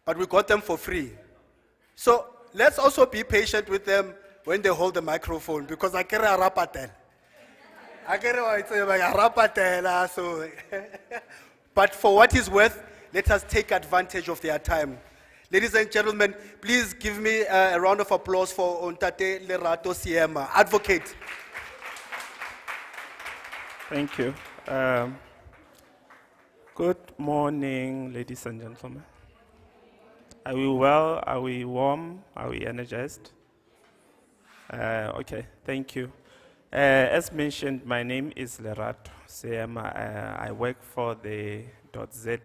but we got them for free. So let's also be patient with them when they hold the microphone, because I carry a rapatel. So but for what is worth, let us take advantage of their time. Ladies and gentlemen, please give me a round of applause for Ontate Lerato Siema, advocate. Thank you. Good morning, ladies and gentlemen. Are we well? Are we warm? Are we energized? Okay, thank you. As mentioned, my name is Lerato Siema. I work for the .za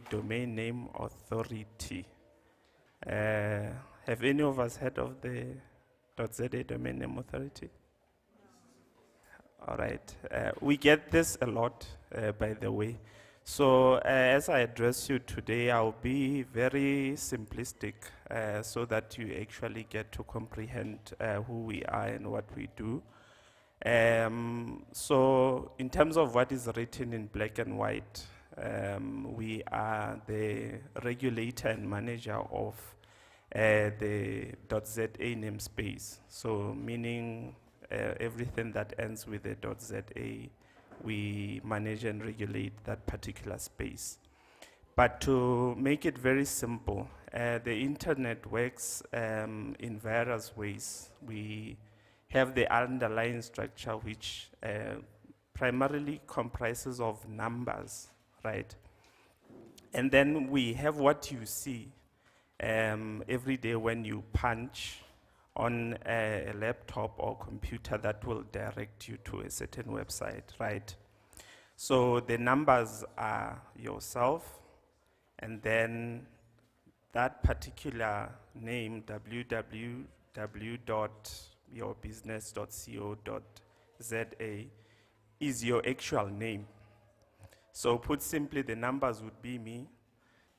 Domain Name Authority. Have any of us heard of the .za Domain Name Authority? All right. We get this a lot, by the way. So as I address you today, I'll be very simplistic so that you actually get to comprehend who we are and what we do. So in terms of what is written in black and white, we are the regulator and manager of the .za namespace. So meaning everything that ends with a .za, we manage and regulate that particular space. But to make it very simple, the internet works in various ways. We have the underlying structure which primarily comprises of numbers, right? And then we have what you see every day when you punch on a laptop or computer that will direct you to a certain website, right? So the numbers are yourself, and then that particular name, www.yourbusiness.co.za, is your actual name. So put simply, the numbers would be me,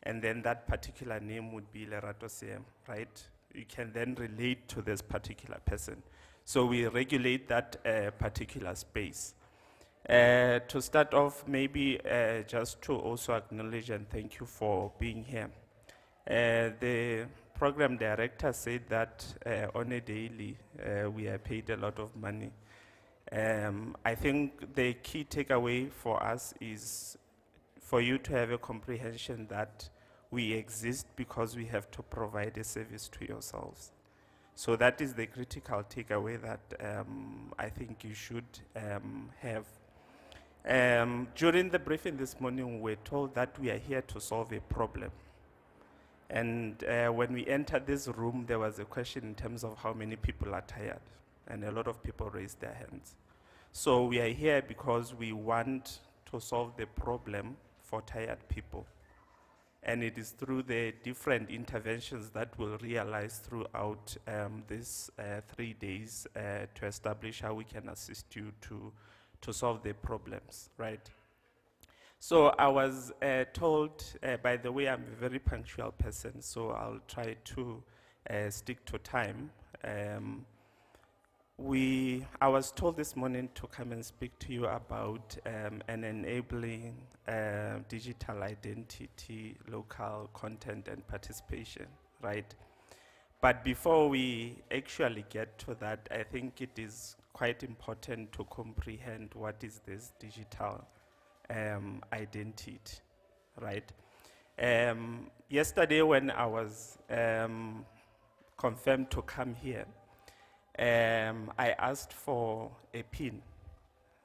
and then that particular name would be Lerato CM, right? You can then relate to this particular person. So we regulate that particular space. To start off, maybe just to also acknowledge and thank you for being here. The program director said that on a daily, we are paid a lot of money. I think the key takeaway for us is for you to have a comprehension that we exist because we have to provide a service to yourselves. So that is the critical takeaway that I think you should have. During the briefing this morning, we were told that we are here to solve a problem. And when we entered this room, there was a question in terms of how many people are tired. And a lot of people raised their hands. So we are here because we want to solve the problem for tired people. And it is through the different interventions that we'll realize throughout these 3 days to establish how we can assist you to solve the problems, right? So I was told, by the way, I'm a very punctual person, so I'll try to stick to time. I was told this morning to come and speak to you about an enabling digital identity, local content and participation, right? But before we actually get to that, I think it is quite important to comprehend what is this digital identity, right? Yesterday when I was confirmed to come here, I asked for a PIN,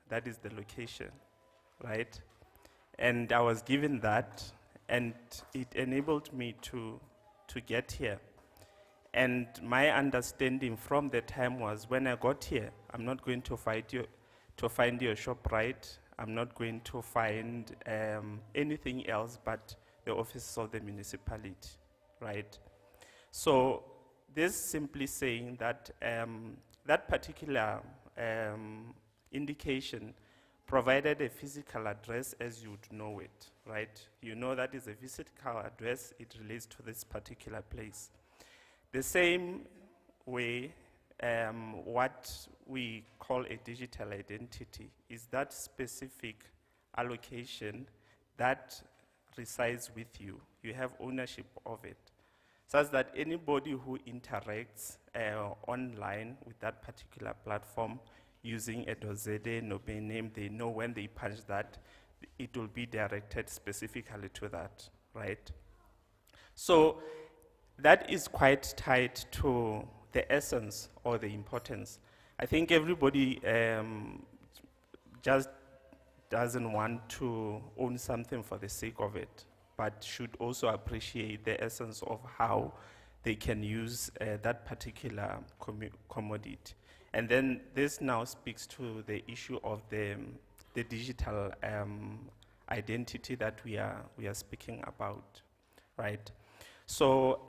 that is the location, right? And I was given that, and it enabled me to get here. And my understanding from the time was, when I got here, I'm not going to find your shop, right? I'm not going to find anything else but the offices of the municipality, right? So this simply saying that that particular indication provided a physical address as you would know it, right? You know that is a physical address, it relates to this particular place. The same way, what we call a digital identity is that specific allocation that resides with you. You have ownership of it, such that anybody who interacts online with that particular platform using a .za domain name, they know when they punch that, it will be directed specifically to that, right? So that is quite tied to the essence or the importance. I think everybody just doesn't want to own something for the sake of it, but should also appreciate the essence of how they can use that particular commodity. And then this now speaks to the issue of the digital identity that we are speaking about, right? So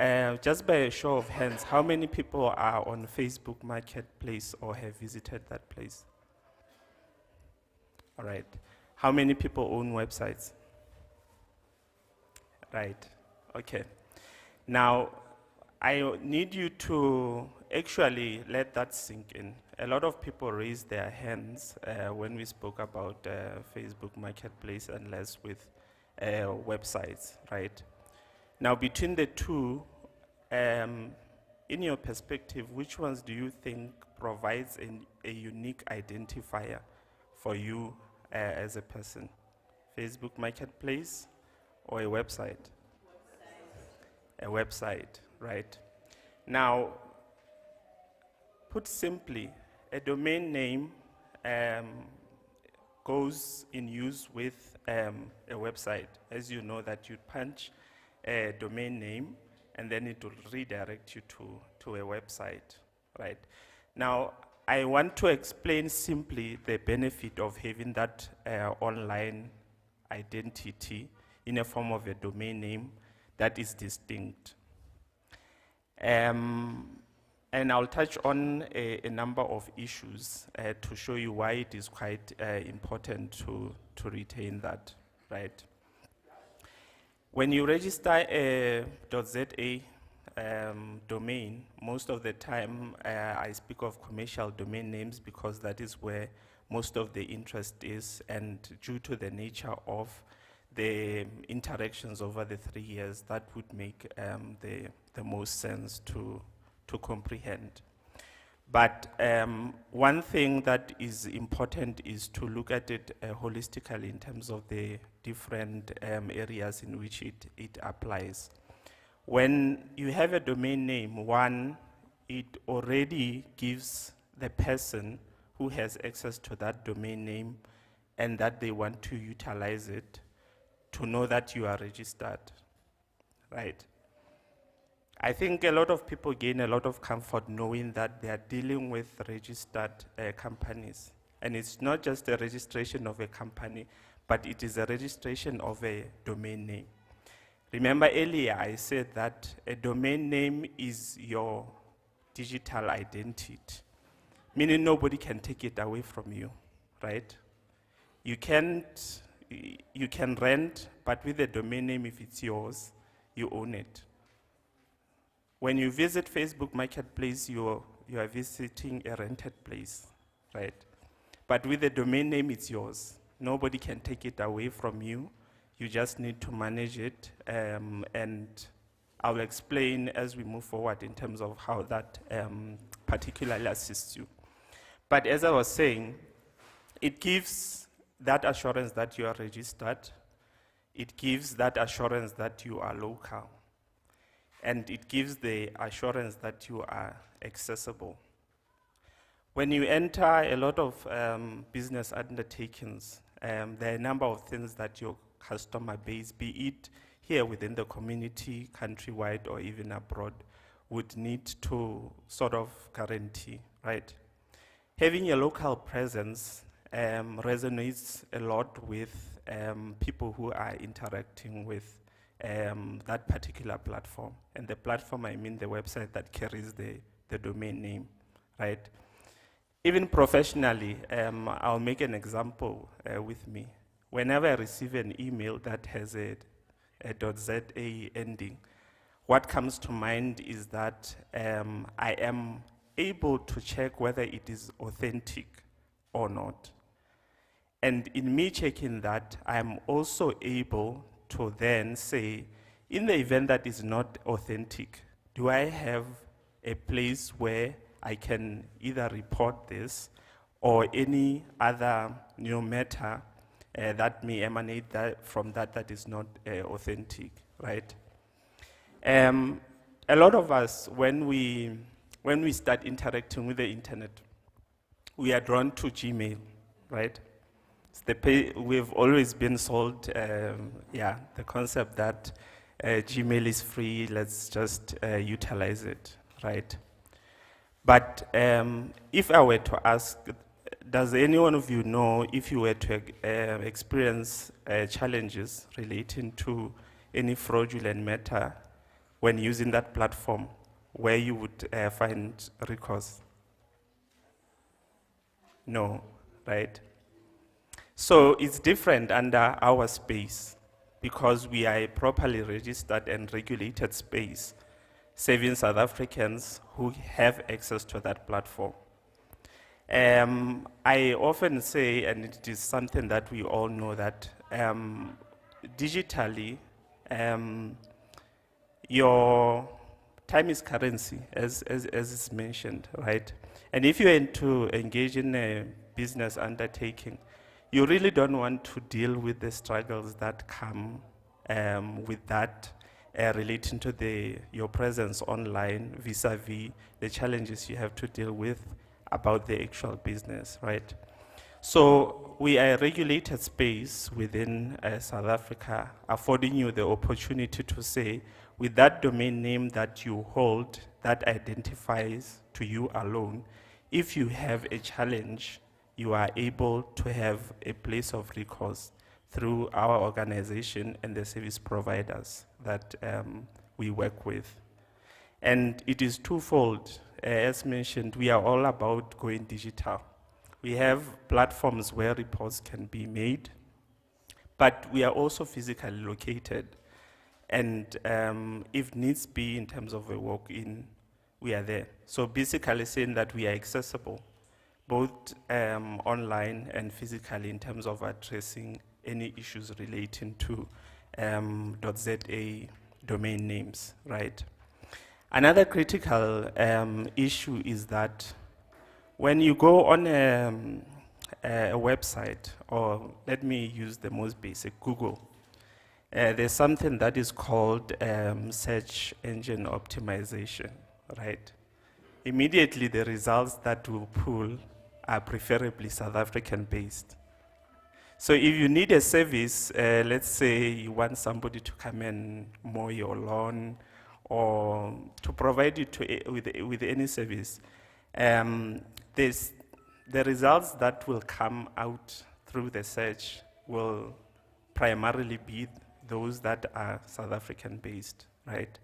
just by a show of hands, how many people are on Facebook Marketplace or have visited that place? All right. How many people own websites? Right, okay. Now, I need you to actually let that sink in. A lot of people raised their hands when we spoke about Facebook Marketplace and less with websites, right? Now, between the two, in your perspective, which ones do you think provides a unique identifier for you as a person? Facebook Marketplace or a website? A website, right? Now, put simply, a domain name goes in use with a website. As you know that you punch a domain name and then it will redirect you to a website, right? Now, I want to explain simply the benefit of having that online identity in a form of a domain name that is distinct. And I'll touch on a number of issues to show you why it is quite important to retain that, right? When you register a .za domain, most of the time I speak of commercial domain names because that is where most of the interest is, and due to the nature of the interactions over the 3 years, that would make the most sense to comprehend. But one thing that is important is to look at it holistically in terms of the different areas in which it applies. When you have a domain name, one, it already gives the person who has access to that domain name and that they want to utilize it to know that you are registered, right? I think a lot of people gain a lot of comfort knowing that they are dealing with registered companies. And it's not just a registration of a company, but it is a registration of a domain name. Remember earlier I said that a domain name is your digital identity, meaning nobody can take it away from you, right? You can rent, but with a domain name, if it's yours, you own it. When you visit Facebook Marketplace, you are visiting a rented place, right? But with the domain name, it's yours. Nobody can take it away from you. You just need to manage it, and I'll explain as we move forward in terms of how that particularly assists you. But as I was saying, it gives that assurance that you are registered. It gives that assurance that you are local. And it gives the assurance that you are accessible. When you enter a lot of business undertakings, there are a number of things that your customer base, be it here within the community, countrywide, or even abroad, would need to sort of guarantee, right? Having a local presence resonates a lot with people who are interacting with that particular platform. And the platform, I mean the website that carries the domain name, right? Even professionally, I'll make an example with me. Whenever I receive an email that has a .za ending, what comes to mind is that I am able to check whether it is authentic or not. And in me checking that, I'm also able to then say, in the event that is not authentic, do I have a place where I can either report this or any other matter that may emanate from that is not authentic, right? A lot of us, when we start interacting with the internet, we are drawn to Gmail, right? We've always been sold, the concept that Gmail is free, let's just utilize it, right? But if I were to ask, does any one of you know if you were to experience challenges relating to any fraudulent matter when using that platform, where you would find recourse? No, right? So it's different under our space. because we are a properly registered and regulated space, serving South Africans who have access to that platform. I often say, and it is something that we all know, that digitally, your time is currency, as is mentioned, right? And if you're to engage in a business undertaking, you really don't want to deal with the struggles that come with that relating to your presence online vis-a-vis the challenges you have to deal with about the actual business, right? So we are a regulated space within South Africa, affording you the opportunity to say, with that domain name that you hold, that identifies to you alone, if you have a challenge, you are able to have a place of recourse through our organization and the service providers that we work with. And it is twofold. As mentioned, we are all about going digital. We have platforms where reports can be made, but we are also physically located. And if needs be in terms of a walk-in, we are there. So basically saying that we are accessible, both online and physically, in terms of addressing any issues relating to .za domain names, right? Another critical issue is that when you go on a website, or let me use the most basic, Google, there's something that is called search engine optimization, right? Immediately the results that will pull are preferably South African based. So if you need a service, let's say you want somebody to come and mow your lawn, or to provide you with any service, the results that will come out through the search will primarily be those that are South African based, right?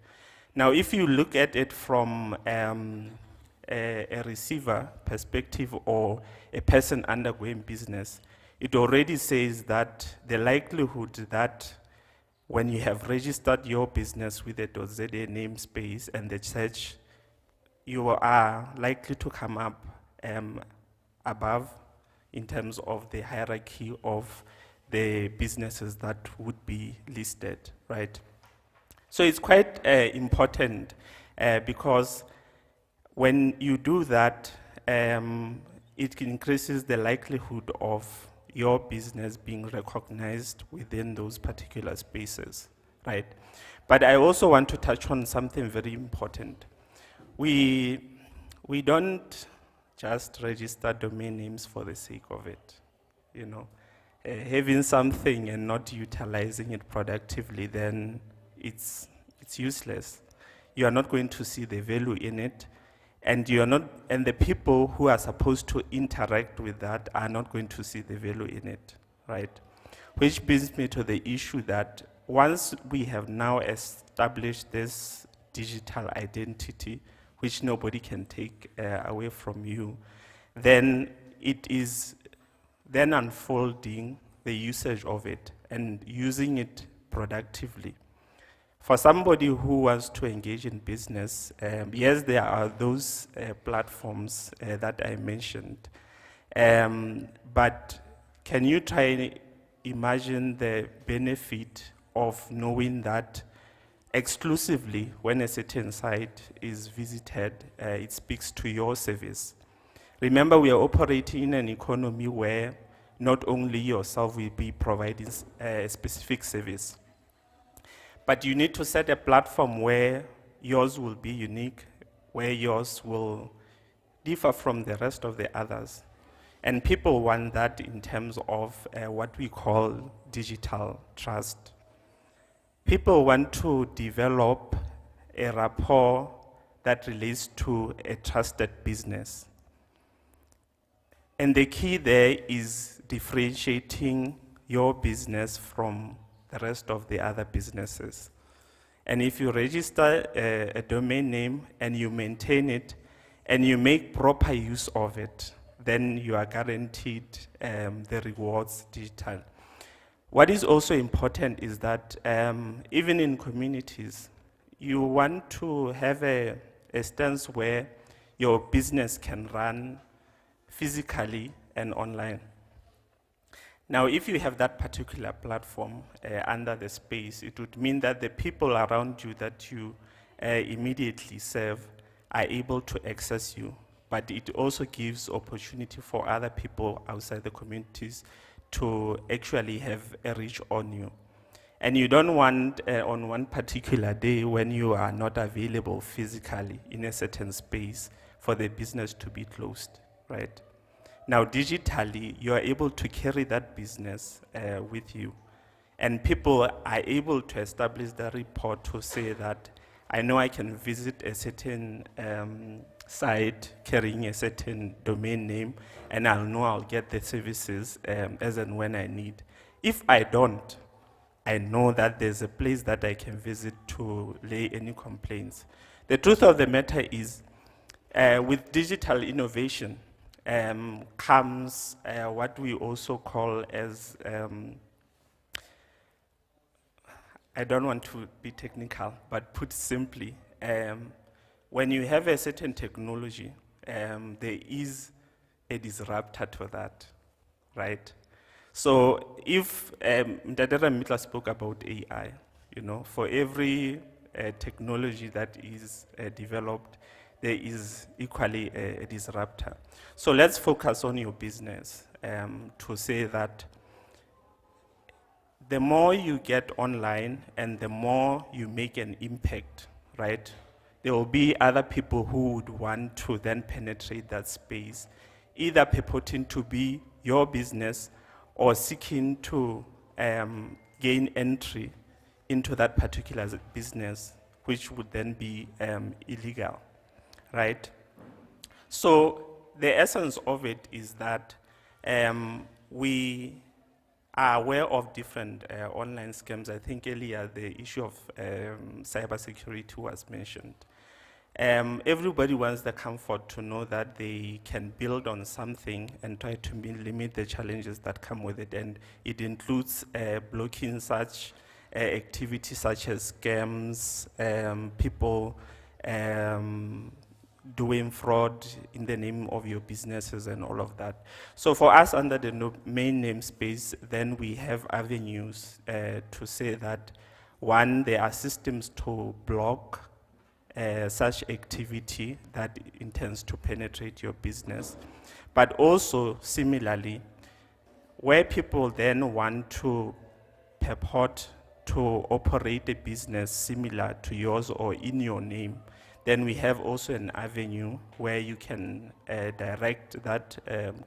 Now, if you look at it from a receiver perspective or a person undergoing business, it already says that the likelihood that when you have registered your business with a .za namespace and the search, you are likely to come up above in terms of the hierarchy of the businesses that would be listed, right? So it's quite important because when you do that, it increases the likelihood of your business being recognized within those particular spaces, right? But I also want to touch on something very important. We don't just register domain names for the sake of it, you know. Having something and not utilizing it productively, then it's useless. You are not going to see the value in it, and and the people who are supposed to interact with that are not going to see the value in it, right? Which brings me to the issue that once we have now established this digital identity, which nobody can take away from you, then it is then unfolding the usage of it and using it productively. For somebody who wants to engage in business, yes, there are those platforms that I mentioned, but can you try and imagine the benefit of knowing that exclusively when a certain site is visited, it speaks to your service? Remember, we are operating in an economy where not only yourself will be providing a specific service, but you need to set a platform where yours will be unique, where yours will differ from the rest of the others. And people want that in terms of what we call digital trust. People want to develop a rapport that relates to a trusted business. And the key there is differentiating your business from the rest of the other businesses. And if you register a domain name and you maintain it and you make proper use of it, then you are guaranteed the rewards digital. What is also important is that even in communities, you want to have a stance where your business can run physically and online. Now, if you have that particular platform under the space, it would mean that the people around you that you immediately serve are able to access you, but it also gives opportunity for other people outside the communities to actually have a reach on you. And you don't want on one particular day when you are not available physically in a certain space for the business to be closed, right? Now, digitally, you are able to carry that business with you. And people are able to establish the report to say that, I know I can visit a certain site carrying a certain domain name, and I'll know I'll get the services as and when I need. If I don't, I know that there's a place that I can visit to lay any complaints. The truth of the matter is, with digital innovation, comes what we also call as, I don't want to be technical, but put simply, when you have a certain technology, there is a disruptor to that, right? So if, Mdadera Mitla spoke about AI, you know, for every technology that is developed, there is equally a disruptor. So let's focus on your business to say that the more you get online and the more you make an impact, right? There will be other people who would want to then penetrate that space, either purporting to be your business or seeking to gain entry into that particular business, which would then be illegal. Right? So the essence of it is that we are aware of different online scams. I think earlier the issue of cybersecurity was mentioned. Everybody wants the comfort to know that they can build on something and try to limit the challenges that come with it, and it includes blocking such activities such as scams, people doing fraud in the name of your businesses and all of that. So for us under the main namespace, then we have avenues to say that, one, there are systems to block such activity that intends to penetrate your business. But also, similarly, where people then want to purport to operate a business similar to yours or in your name, then we have also an avenue where you can direct that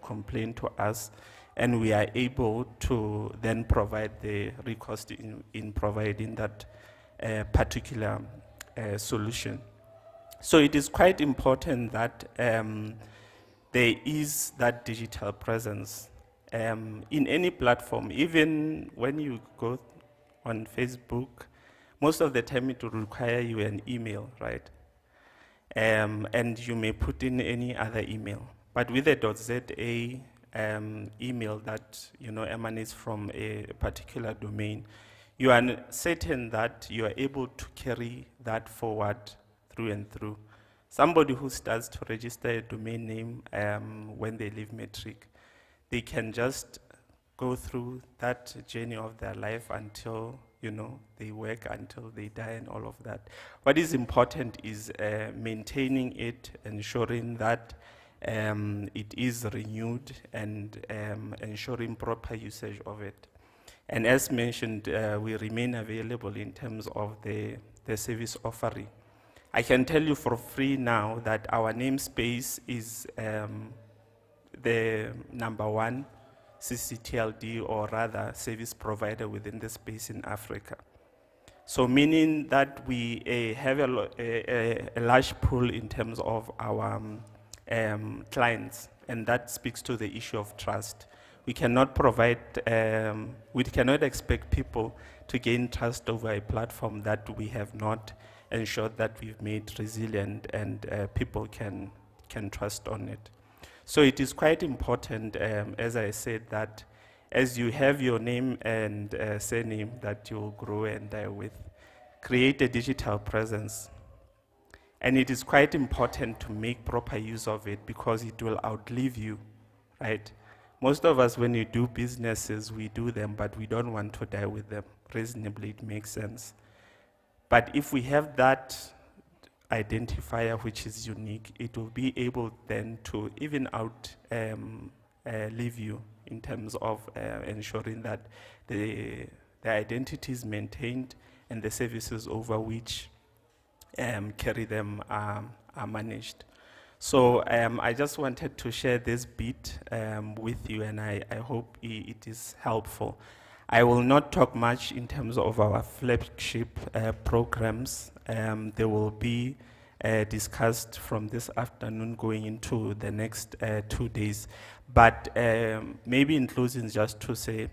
complaint to us, and we are able to then provide the recourse in providing that particular solution. So it is quite important that there is that digital presence in any platform. Even when you go on Facebook, most of the time it will require you an email, right? And you may put in any other email. But with a .za email that emanates from a particular domain, you are certain that you are able to carry that forward through and through. Somebody who starts to register a domain name when they leave matric, they can just go through that journey of their life until they work until they die and all of that. What is important is maintaining it, ensuring that it is renewed, and ensuring proper usage of it. And as mentioned, we remain available in terms of the service offering. I can tell you for free now that our namespace is the #1 CCTLD, or rather service provider within the space in Africa. So meaning that we have a large pool in terms of our clients, and that speaks to the issue of trust. We cannot we cannot expect people to gain trust over a platform that we have not ensured that we've made resilient and people can trust on it. So it is quite important, as I said, that as you have your name and surname that you'll grow and die with, create a digital presence. And it is quite important to make proper use of it because it will outlive you, right? Most of us, when you do businesses, we do them, but we don't want to die with them. Reasonably, it makes sense. But if we have that identifier which is unique, it will be able then to even outlive you in terms of ensuring that the identity is maintained and the services over which carry them are managed. So I just wanted to share this bit with you, and I hope it is helpful. I will not talk much in terms of our flagship programs. They will be discussed from this afternoon going into the next 2 days. But maybe in closing, just to say,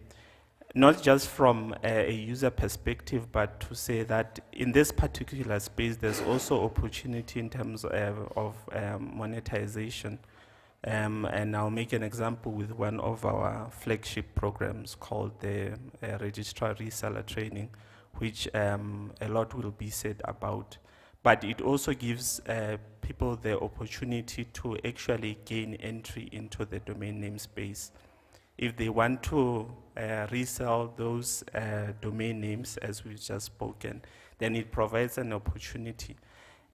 not just from a user perspective, but to say that in this particular space, there's also opportunity in terms of monetization. And I'll make an example with one of our flagship programs called the Registrar Reseller Training, which a lot will be said about. But it also gives people the opportunity to actually gain entry into the domain name space. If they want to resell those domain names, as we've just spoken, then it provides an opportunity.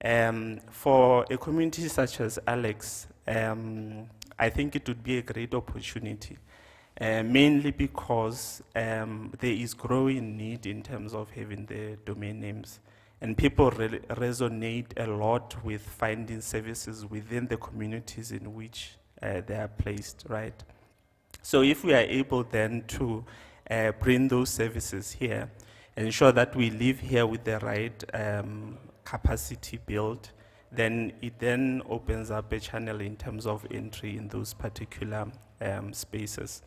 For a community such as Alex, I think it would be a great opportunity, mainly because there is growing need in terms of having the domain names. And people resonate a lot with finding services within the communities in which they are placed, right? So if we are able then to bring those services here, ensure that we live here with the right capacity built, then it then opens up a channel in terms of entry in those particular spaces.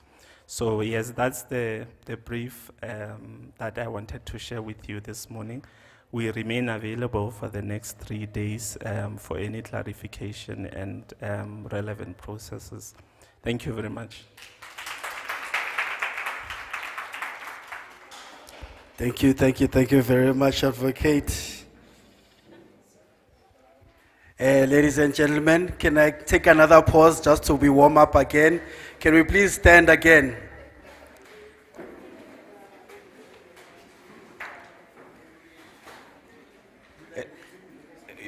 So yes, that's the brief that I wanted to share with you this morning. We remain available for the next 3 days for any clarification and relevant processes. Thank you very much. Thank you very much, Advocate. Ladies and gentlemen, can I take another pause just to be warm up again? Can we please stand again?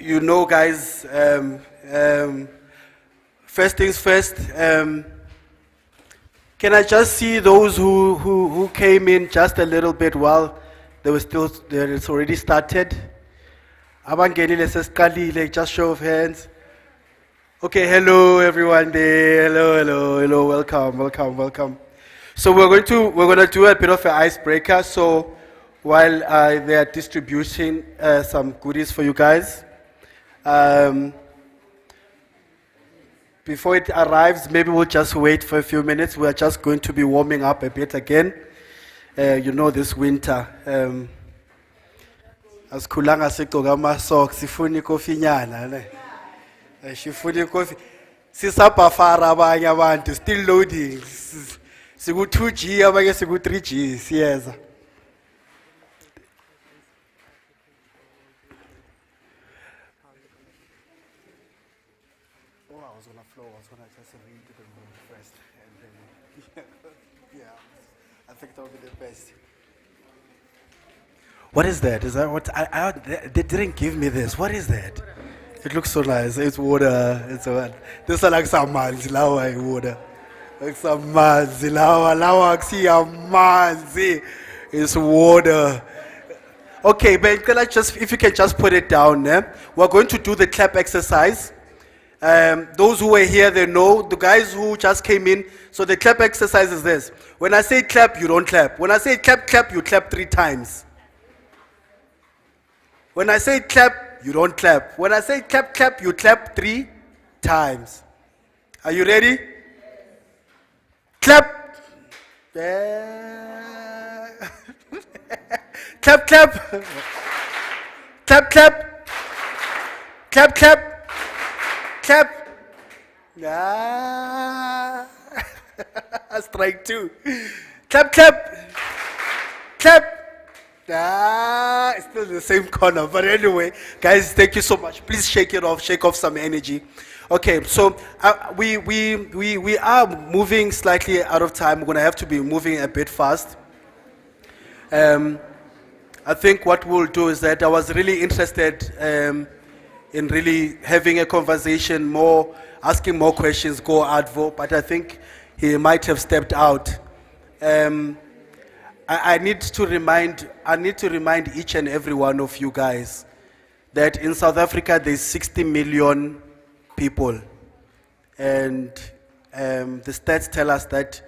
You know, guys, first things first, can I just see those who came in just a little bit while they were still there? It's already started. Abangenile sesiqalile, just show of hands. Okay, hello everyone there. Hello. Welcome. So we're gonna do a bit of an icebreaker. So while they are distributing some goodies for you guys, before it arrives, maybe we'll just wait for a few minutes. We are just going to be warming up a bit again. You know, this winter. As kulanga sigqoka ama-socks, sifuna ikofi nyana ne. Sifuna ikofi. Sisabhafara abanye abantu, still loading. Siku 2G abanye siku 3G siyeza. I was gonna just read the mood first, and then, yeah, I think that would be the best. What is that? Is that what, they didn't give me this. What is that? It looks so nice. It's water. It's what? This is like some manzi, lawa water. Like some manzi, lawa manzi. It's water. Okay, but can I just, if you can just put it down there. We're going to do the clap exercise. Those who were here, they know. The guys who just came in, so the clap exercise is this. When I say clap, you don't clap. When I say clap, you clap 3 times. When I say clap, you don't clap. When I say clap, you clap 3 times. Are you ready? Clap. Clap. Clap. Ah. Strike 2. Clap, clap. Clap. Ah, it's still in the same corner. But anyway, guys, thank you so much. Please shake it off, shake off some energy. Okay, so we are moving slightly out of time. We're going to have to be moving a bit fast. I think what we'll do is that I was really interested in really having a conversation more, asking more questions, go Advo, but I think he might have stepped out. I need to remind each and every one of you guys that in South Africa there's 60 million people, and the stats tell us that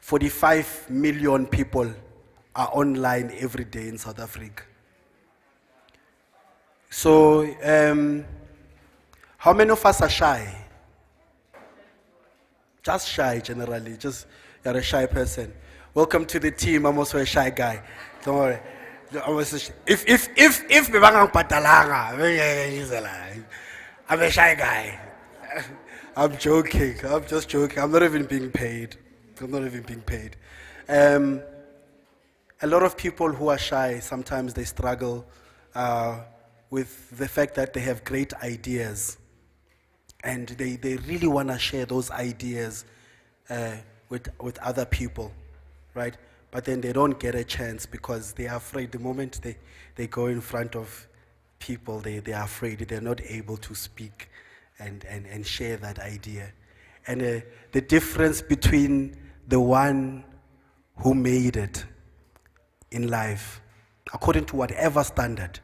45 million people are online every day in South Africa. So, how many of us are shy? Just shy generally, just you're a shy person. Welcome to the team. I'm also a shy guy. Don't worry. If bebangang patalanga, I'm a shy guy. I'm joking. I'm just joking. I'm not even being paid. A lot of people who are shy, sometimes they struggle with the fact that they have great ideas and they really want to share those ideas with other people, right? But then they don't get a chance because they are afraid. The moment they go in front of people, they are afraid. They're not able to speak and share that idea. And the difference between the one who made it in life, according to whatever standard,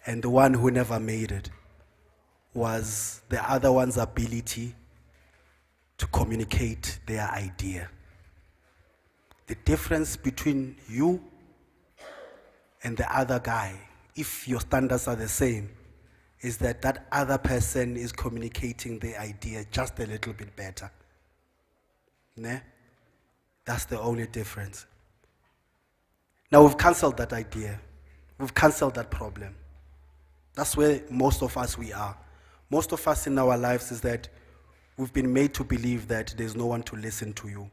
and the one who never made it, was the other one's ability to communicate their idea. The difference between you and the other guy, if your standards are the same, is that that other person is communicating their idea just a little bit better. Ne? That's the only difference. Now we've cancelled that idea. We've cancelled that problem. That's where most of us we are. Most of us in our lives is that we've been made to believe that there's no one to listen to you.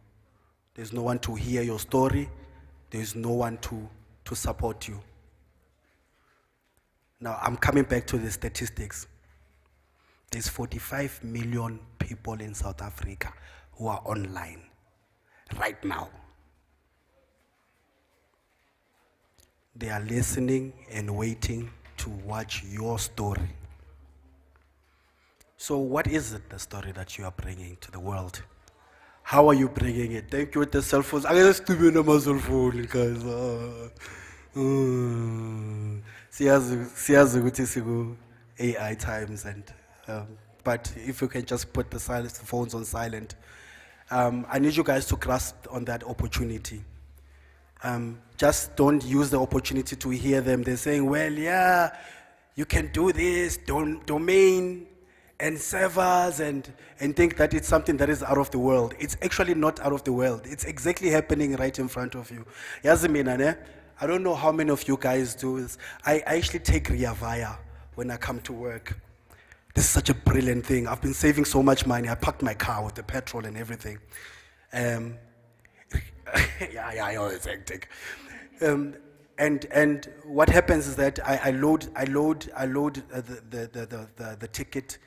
There's no one to hear your story. There's no one to support you. Now I'm coming back to the statistics. There's 45 million people in South Africa who are online right now. They are listening and waiting to watch your story. So what is it, the story that you are bringing to the world? How are you bringing it? Thank you with the cell phones. I just do it on my cell phone, guys. Siyazi AI times, and but if you can just put the phones on silent. I need you guys to grasp on that opportunity. Just don't use the opportunity to hear them. They're saying, well, yeah, you can do this, domain and servers, and think that it's something that is out of the world. It's actually not out of the world. It's exactly happening right in front of you. I don't know how many of you guys do this. I actually take Ria Vaya when I come to work. This is such a brilliant thing. I've been saving so much money. I parked my car with the petrol and everything. It's hectic. And what happens is that I load the ticket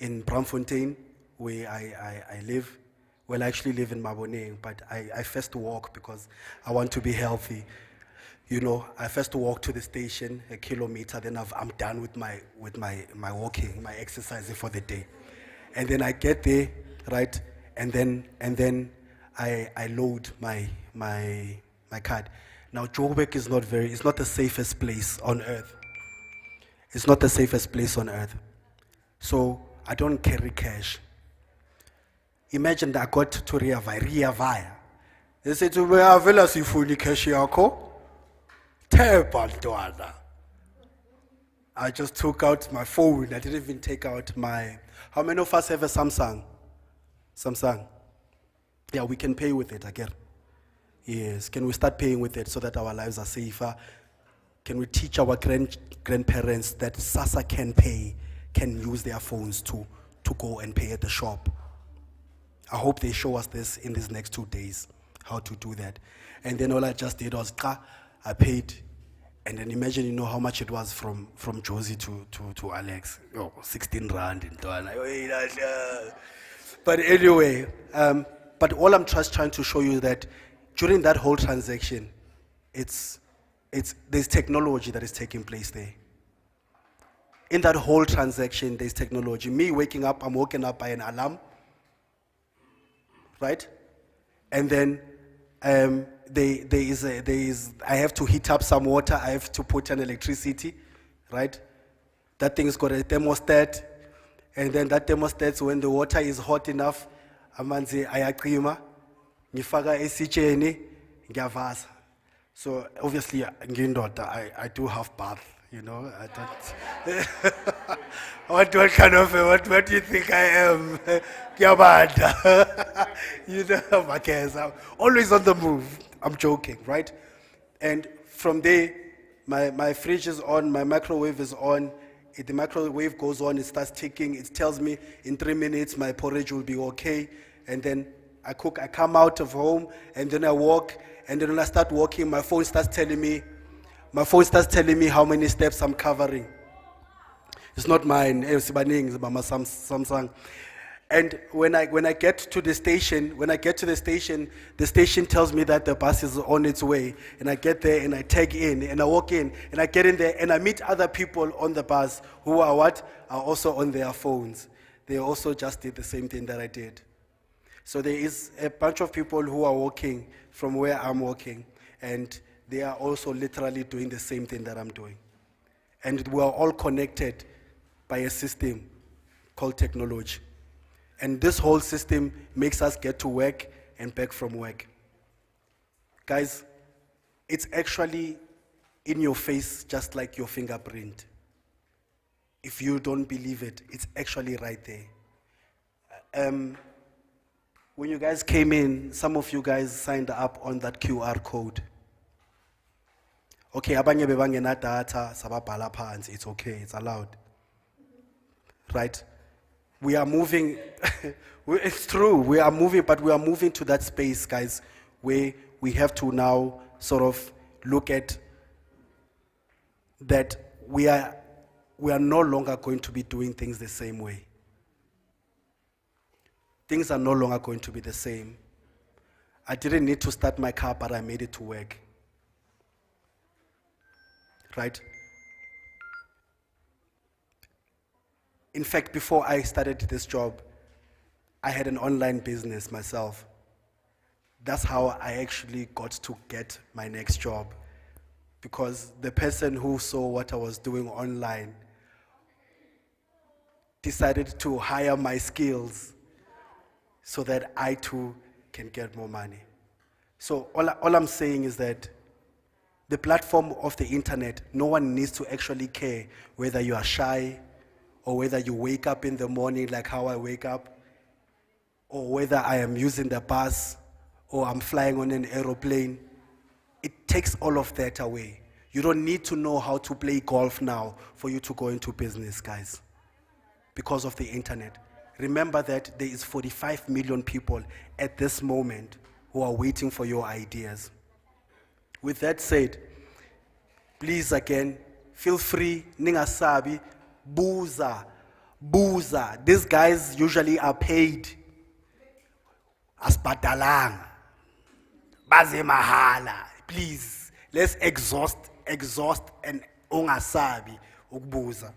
in Braamfontein, where I live. Well, I actually live in Maboneng, but I first walk because I want to be healthy. You know, I first walk to the station, 1 kilometer, then I'm done with my walking, my exercising for the day. And then I get there, right? And then I load my card. Now, Joburg is it's not the safest place on earth. It's not the safest place on earth. So I don't carry cash. Imagine that I got to Ria Vaya. They said to me, "Avela sifuni cash yako." I just took out my phone. I didn't even take out my. How many of us have a Samsung? Samsung. Yeah, we can pay with it again. Yes, can we start paying with it so that our lives are safer? Can we teach our grandparents that SASSA can use their phones to go and pay at the shop? I hope they show us this in these next 2 days, how to do that. And then all I just did was, I paid. And then imagine, you know, how much it was from Josie to Alex. Oh, 16 rand in Ghana. But anyway, but all I'm just trying to show you that during that whole transaction, there's technology that is taking place there. In that whole transaction, there's technology. Me waking up, I'm woken up by an alarm, right? And then I have to heat up some water, I have to put on electricity, right? That thing's got a thermostat, and then that thermostat, when the water is hot enough, amanzi ayaqima, ngifaka esitsheni, ngiyavasa. So obviously, I do have bath, you know. I don't. What kind of what do you think I am? Ngiyabanda. You know, my case. I'm always on the move. I'm joking, right? And from there, my fridge is on, my microwave is on. If the microwave goes on, it starts ticking. It tells me in 3 minutes my porridge will be okay. And then I cook, I come out of home, and then I walk. And then when I start walking, my phone starts telling me how many steps I'm covering. It's not mine, it's my Samsung. And when I get to the station, the station tells me that the bus is on its way. And I get there and I tag in and I walk in and I get in there and I meet other people on the bus who are also on their phones. They also just did the same thing that I did. So there is a bunch of people who are walking from where I'm walking, and they are also literally doing the same thing that I'm doing. And we are all connected by a system called technology. And this whole system makes us get to work and back from work. Guys, it's actually in your face just like your fingerprint. If you don't believe it, it's actually right there. When you guys came in, some of you guys signed up on that QR code. Okay, abanye bebangena data, sababhala phansi, it's okay, it's allowed. Right? We are moving, it's true, we are moving, but we are moving to that space, guys, where we have to now sort of look at that we are no longer going to be doing things the same way. Things are no longer going to be the same. I didn't need to start my car, but I made it to work. Right? In fact, before I started this job, I had an online business myself. That's how I actually got to get my next job. Because the person who saw what I was doing online decided to hire my skills so that I too can get more money. So all I'm saying is that the platform of the internet, no one needs to actually care whether you are shy or whether you wake up in the morning like how I wake up, or whether I am using the bus or I'm flying on an aeroplane. It takes all of that away. You don't need to know how to play golf now for you to go into business, guys, because of the internet. Remember that there is 45 million people at this moment who are waiting for your ideas. With that said, please again, feel free, ningasabi, buza. These guys usually are paid as batalang, baze mahala. Please, let's exhaust and ungasabi ukubuza.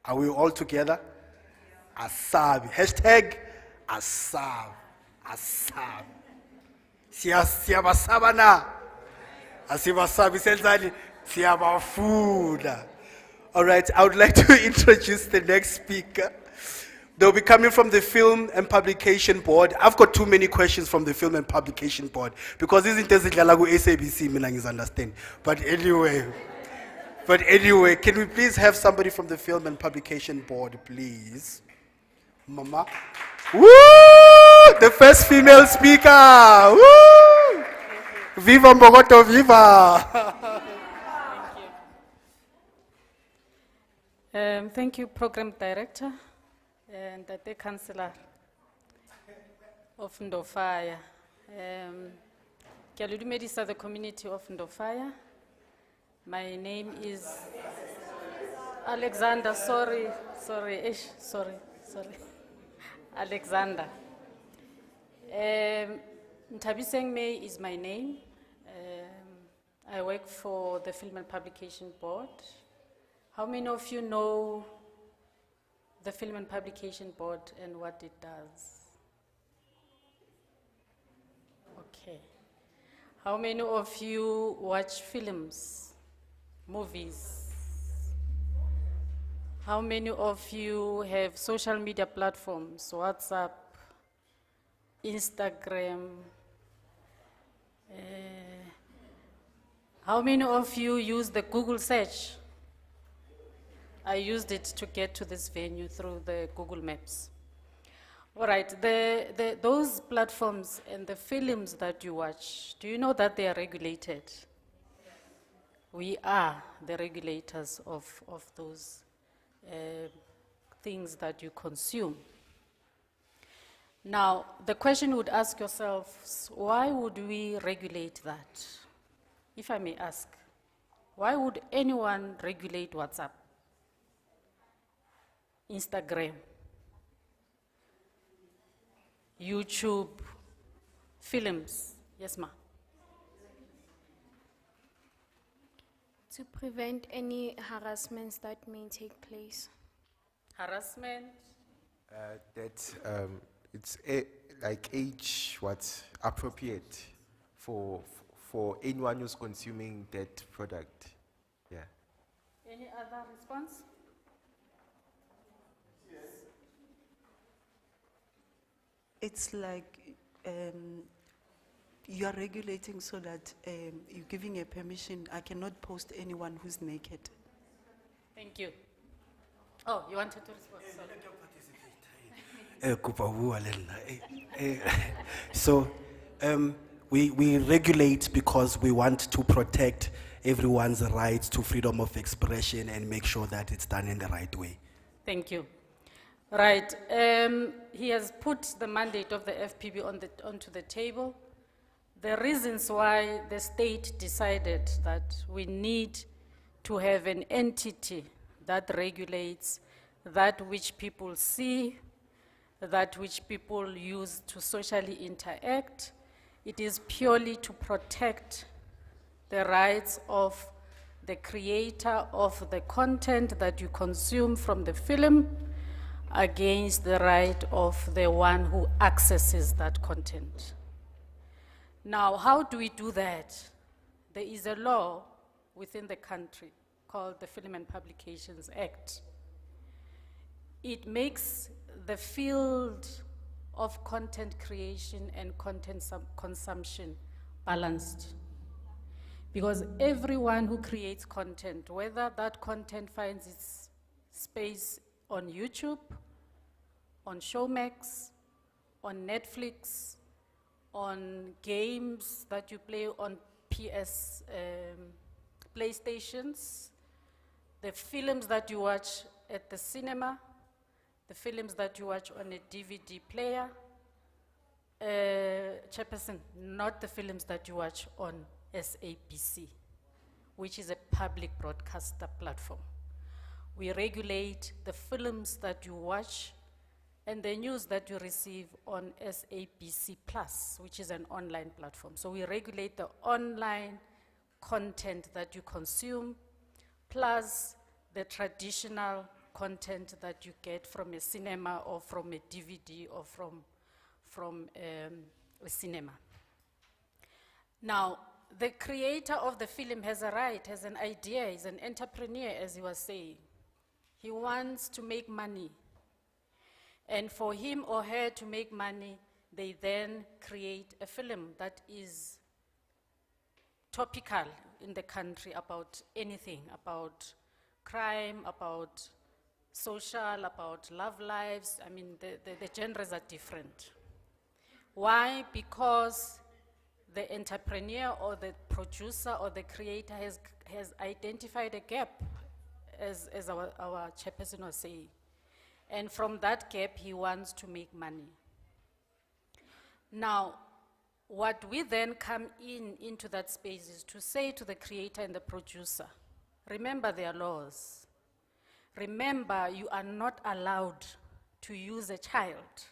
Are we all together? Asabi. Hashtag Asabi. Asabi. Siyabasaba na. Asibasabi senzani. Siyabafuna. All right, I would like to introduce the next speaker. They'll be coming from the Film and Publication Board. I've got too many questions from the Film and Publication Board because this is SABC, mina understand. But anyway, can we please have somebody from the Film and Publication Board, please? Mama. Woo! The first female speaker. Woo! Viva Mbogoto, viva! Thank you, Program Director and the Councillor of Ndofaya Ke a le dumedisa the community of Ndofaya. My name is Alexander, sorry, Alexander. Ntabiseng May is my name. I work for the Film and Publication Board. How many of you know the Film and Publication Board and what it does? Okay. How many of you watch films, movies? How many of you have social media platforms, WhatsApp, Instagram? How many of you use the Google search? I used it to get to this venue through the Google Maps. All right, those platforms and the films that you watch, do you know that they are regulated? We are the regulators of those things that you consume. Now, the question you would ask yourselves, why would we regulate that? If I may ask, why would anyone regulate WhatsApp, Instagram, YouTube, films? Yes, ma. To prevent any harassments that may take place. Harassment? That it's like age what's appropriate for anyone who's consuming that product. Yeah. Any other response? It's like you are regulating so that you're giving a permission. I cannot post anyone who's naked. Thank you. Oh, you wanted to respond? So, we regulate because we want to protect everyone's rights to freedom of expression and make sure that it's done in the right way. Thank you. Right, he has put the mandate of the FPB onto the table. The reasons why the state decided that we need to have an entity that regulates that which people see, that which people use to socially interact. It is purely to protect the rights of the creator of the content that you consume from the film against the right of the one who accesses that content. Now, how do we do that? There is a law within the country called the Film and Publications Act. It makes the field of content creation and content consumption balanced. Because everyone who creates content, whether that content finds its space on YouTube, on Showmax, on Netflix, on games that you play on PlayStations, the films that you watch at the cinema, the films that you watch on a DVD player, Chairperson, not the films that you watch on SABC, which is a public broadcaster platform. We regulate the films that you watch and the news that you receive on SABC Plus, which is an online platform. So we regulate the online content that you consume, plus the traditional content that you get from a cinema or from a DVD or from a cinema. Now, the creator of the film has a right, has an idea, he's an entrepreneur, as he was saying. He wants to make money. And for him or her to make money, they then create a film that is topical in the country about anything, about crime, about social, about love lives. I mean, the genres are different. Why? Because the entrepreneur or the producer or the creator has identified a gap, as our chairperson was saying. And from that gap, he wants to make money. Now, What we then come into that space is to say to the creator and the producer, remember their laws. Remember, you are not allowed to use a child.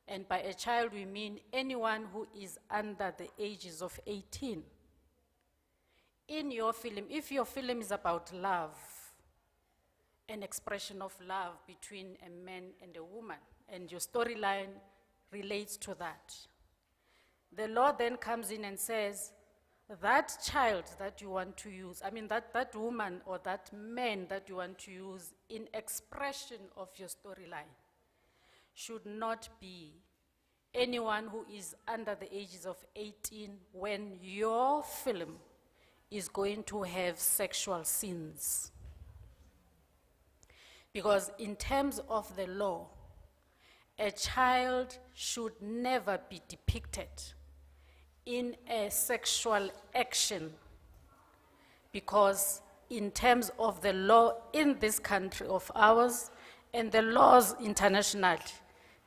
And by a child, we mean anyone who is under the ages of 18. In your film, if your film is about love, an expression of love between a man and a woman, and your storyline relates to that, the law then comes in and says, that child that you want to use, I mean that woman or that man that you want to use in expression of your storyline should not be anyone who is under the ages of 18 when your film is going to have sexual scenes. Because in terms of the law, a child should never be depicted in a sexual action, because in terms of the law in this country of ours and the laws internationally,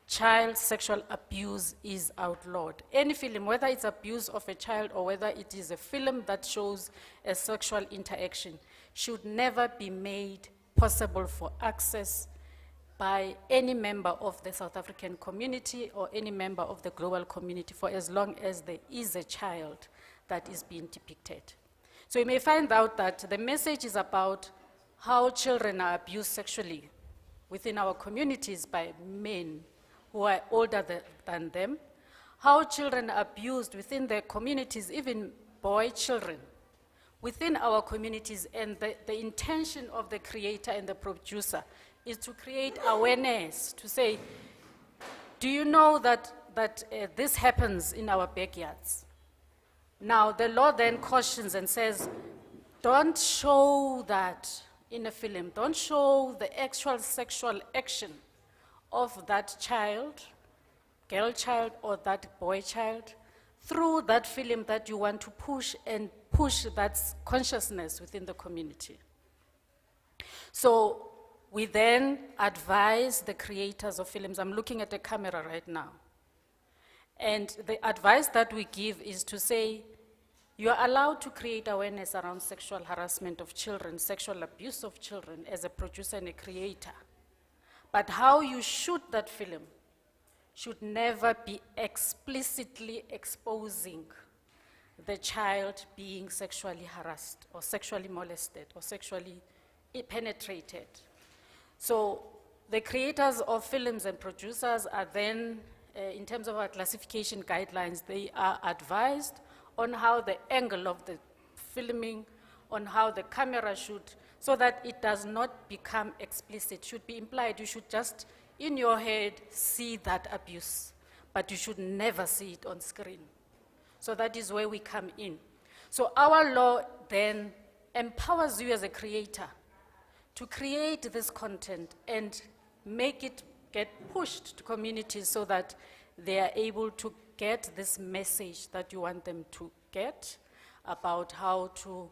child sexual abuse is outlawed. Any film, whether it's abuse of a child or whether it is a film that shows a sexual interaction, should never be made possible for access by any member of the South African community or any member of the global community for as long as there is a child that is being depicted. So you may find out that the message is about how children are abused sexually within our communities by men who are older than them, how children are abused within their communities, even boy children, within our communities, and the intention of the creator and the producer is to create awareness, to say, do you know that this happens in our backyards? Now, the law then cautions and says, don't show that in a film. Don't show the actual sexual action of that child, girl child, or that boy child through that film that you want to push and push that consciousness within the community. So we then advise the creators of films. I'm looking at the camera right now. And the advice that we give is to say, you are allowed to create awareness around sexual harassment of children, sexual abuse of children as a producer and a creator. But how you shoot that film should never be explicitly exposing the child being sexually harassed or sexually molested or sexually penetrated. So the creators of films and producers are then, in terms of our classification guidelines, they are advised on how the angle of the filming, on how the camera should, so that it does not become explicit, should be implied. You should just, in your head, see that abuse, but you should never see it on screen. So that is where we come in. So our law then empowers you as a creator to create this content and make it get pushed to communities so that they are able to get this message that you want them to get about how to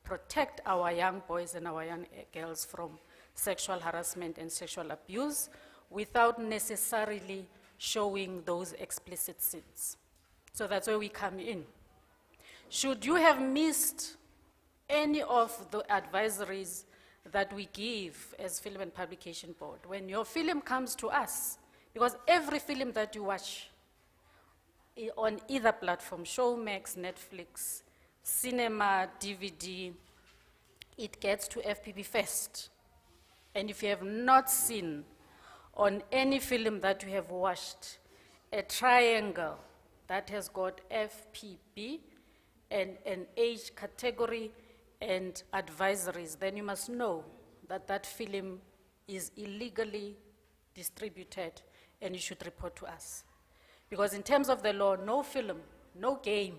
protect our young boys and our young girls from sexual harassment and sexual abuse without necessarily showing those explicit scenes. So that's where we come in. Should you have missed any of the advisories that we give as Film and Publication Board, when your film comes to us, because every film that you watch on either platform, Showmax, Netflix, cinema, DVD, it gets to FPB first. And if you have not seen on any film that you have watched a triangle that has got FPB and an age category and advisories, then you must know that that film is illegally distributed and you should report to us. Because in terms of the law, no film, no game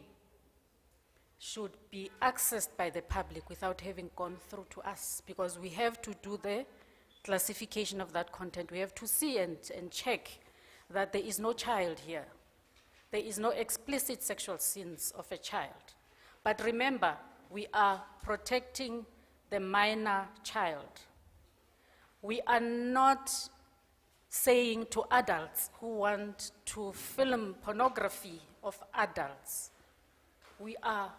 should be accessed by the public without having gone through to us, because we have to do the classification of that content. We have to see and check that there is no child here. There is no explicit sexual scenes of a child. But remember, we are protecting the minor child. We are not saying to adults who want to film pornography of adults, we are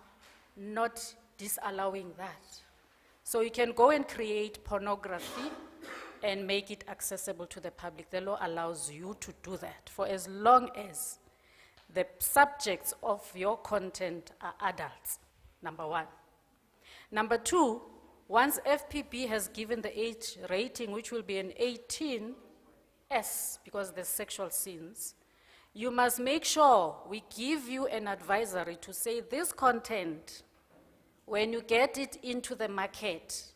not disallowing that. So you can go and create pornography and make it accessible to the public. The law allows you to do that for as long as the subjects of your content are adults, number one. Number two, once FPB has given the age rating, which will be an 18S, because there's sexual sins, you must make sure we give you an advisory to say this content, when you get it into the market,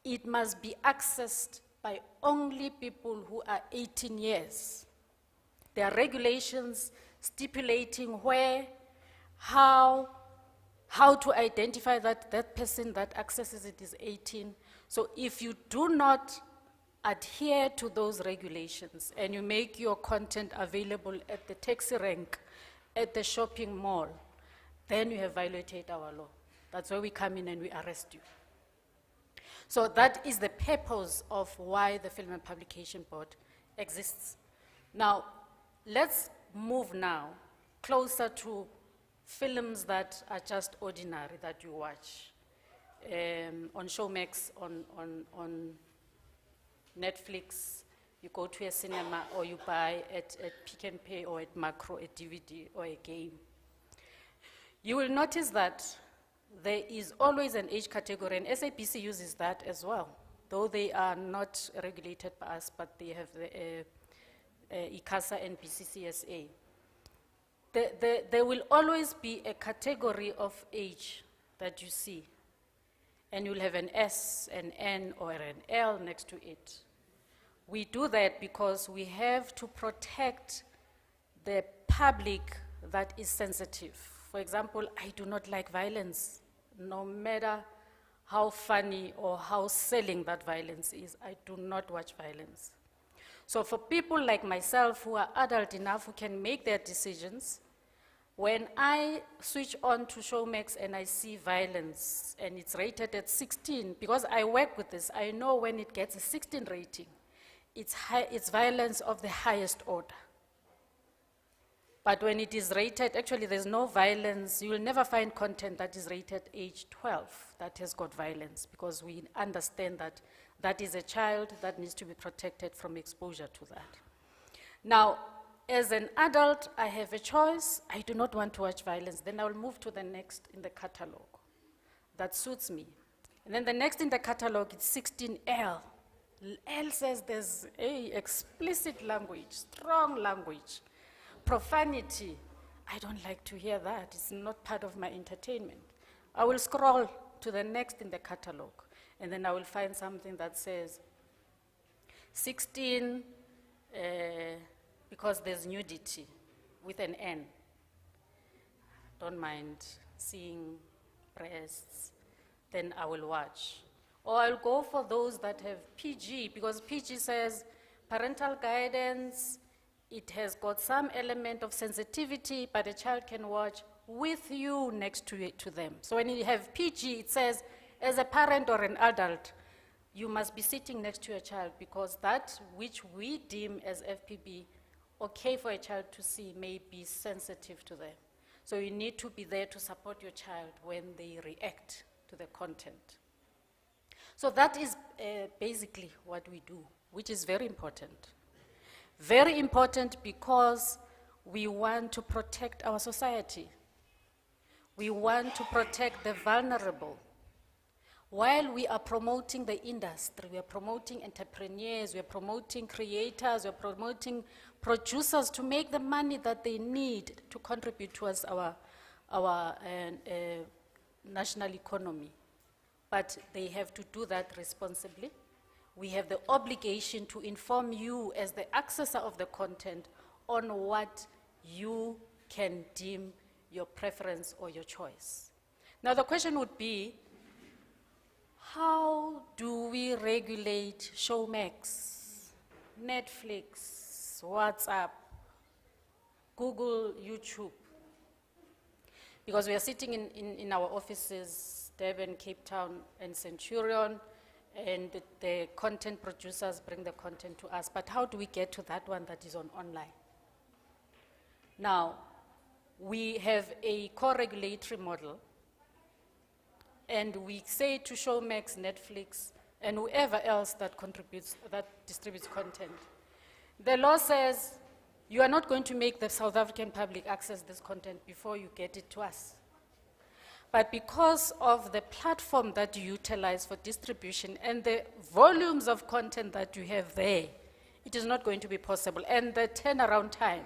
it must be accessed by only people who are 18 years. There are regulations stipulating where, how to identify that that person that accesses it is 18. So if you do not adhere to those regulations and you make your content available at the taxi rank, at the shopping mall, then you have violated our law. That's where we come in and we arrest you. So that is the purpose of why the Film and Publication Board exists. Now, let's move now closer to films that are just ordinary that you watch on Showmax, on Netflix. You go to a cinema or you buy at Pick n Pay or at Macro a DVD or a game. You will notice that there is always an age category, and SABC uses that as well, though they are not regulated by us, but they have the ICASA and BCCSA. There will always be a category of age that you see, and you'll have an S, an N, or an L next to it. We do that because we have to protect the public that is sensitive. For example, I do not like violence, no matter how funny or how selling that violence is. I do not watch violence. So for people like myself who are adult enough, who can make their decisions, when I switch on to Showmax and I see violence and it's rated at 16, because I work with this, I know when it gets a 16 rating, it's violence of the highest order. But when it is rated, actually there's no violence. You will never find content that is rated age 12 that has got violence, because we understand that that is a child that needs to be protected from exposure to that. Now, as an adult, I have a choice. I do not want to watch violence. Then I will move to the next in the catalog that suits me. And then the next in the catalog is 16L. L says there's explicit language, strong language. Profanity, I don't like to hear that. It's not part of my entertainment. I will scroll to the next in the catalog, and then I will find something that says 16, because there's nudity with an N. Don't mind seeing breasts, then I will watch. Or I'll go for those that have PG, because PG says parental guidance. It has got some element of sensitivity, but a child can watch with you next to them. So when you have PG, it says, as a parent or an adult, you must be sitting next to your child, because that which we deem as FPB okay for a child to see may be sensitive to them. So you need to be there to support your child when they react to the content. So that is basically what we do, which is very important. Very important because we want to protect our society. We want to protect the vulnerable. While we are promoting the industry, we are promoting entrepreneurs, we are promoting creators, we are promoting producers to make the money that they need to contribute towards our national economy. But they have to do that responsibly. We have the obligation to inform you as the accessor of the content on what you can deem your preference or your choice. Now the question would be, how do we regulate Showmax, Netflix, WhatsApp, Google, YouTube? Because we are sitting in our offices, Durban, Cape Town, and Centurion, and the content producers bring the content to us. But how do we get to that one that is on online? Now, we have a co-regulatory model, and we say to Showmax, Netflix, and whoever else that contributes, that distributes content. The law says you are not going to make the South African public access this content before you get it to us. But because of the platform that you utilize for distribution and the volumes of content that you have there, it is not going to be possible. And the turnaround time,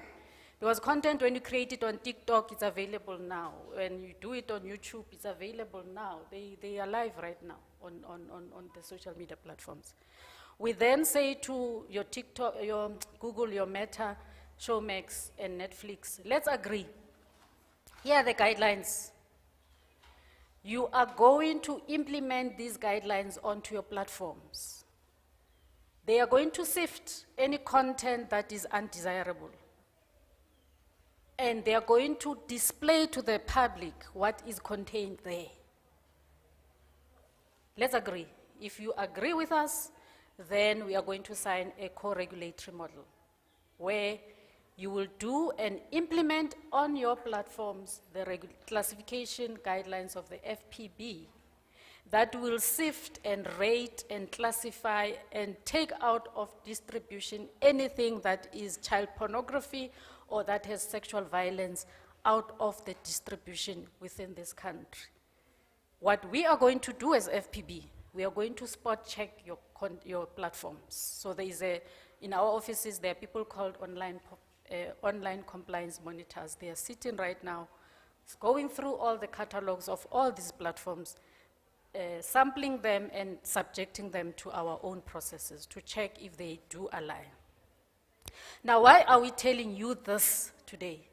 because content, when you create it on TikTok, it's available now. When you do it on YouTube, it's available now. They are live right now on the social media platforms. We then say to your TikTok, your Google, your Meta, Showmax, and Netflix, let's agree. Here are the guidelines. You are going to implement these guidelines onto your platforms. They are going to sift any content that is undesirable. And they are going to display to the public what is contained there. Let's agree. If you agree with us, then we are going to sign a co-regulatory model where you will do and implement on your platforms the classification guidelines of the FPB that will sift and rate and classify and take out of distribution anything that is child pornography or that has sexual violence out of the distribution within this country. What we are going to do as FPB, we are going to spot check your platforms. So there is in our offices, there are people called online compliance monitors. They are sitting right now, going through all the catalogs of all these platforms, sampling them and subjecting them to our own processes to check if they do align. Now, why are we telling you this today?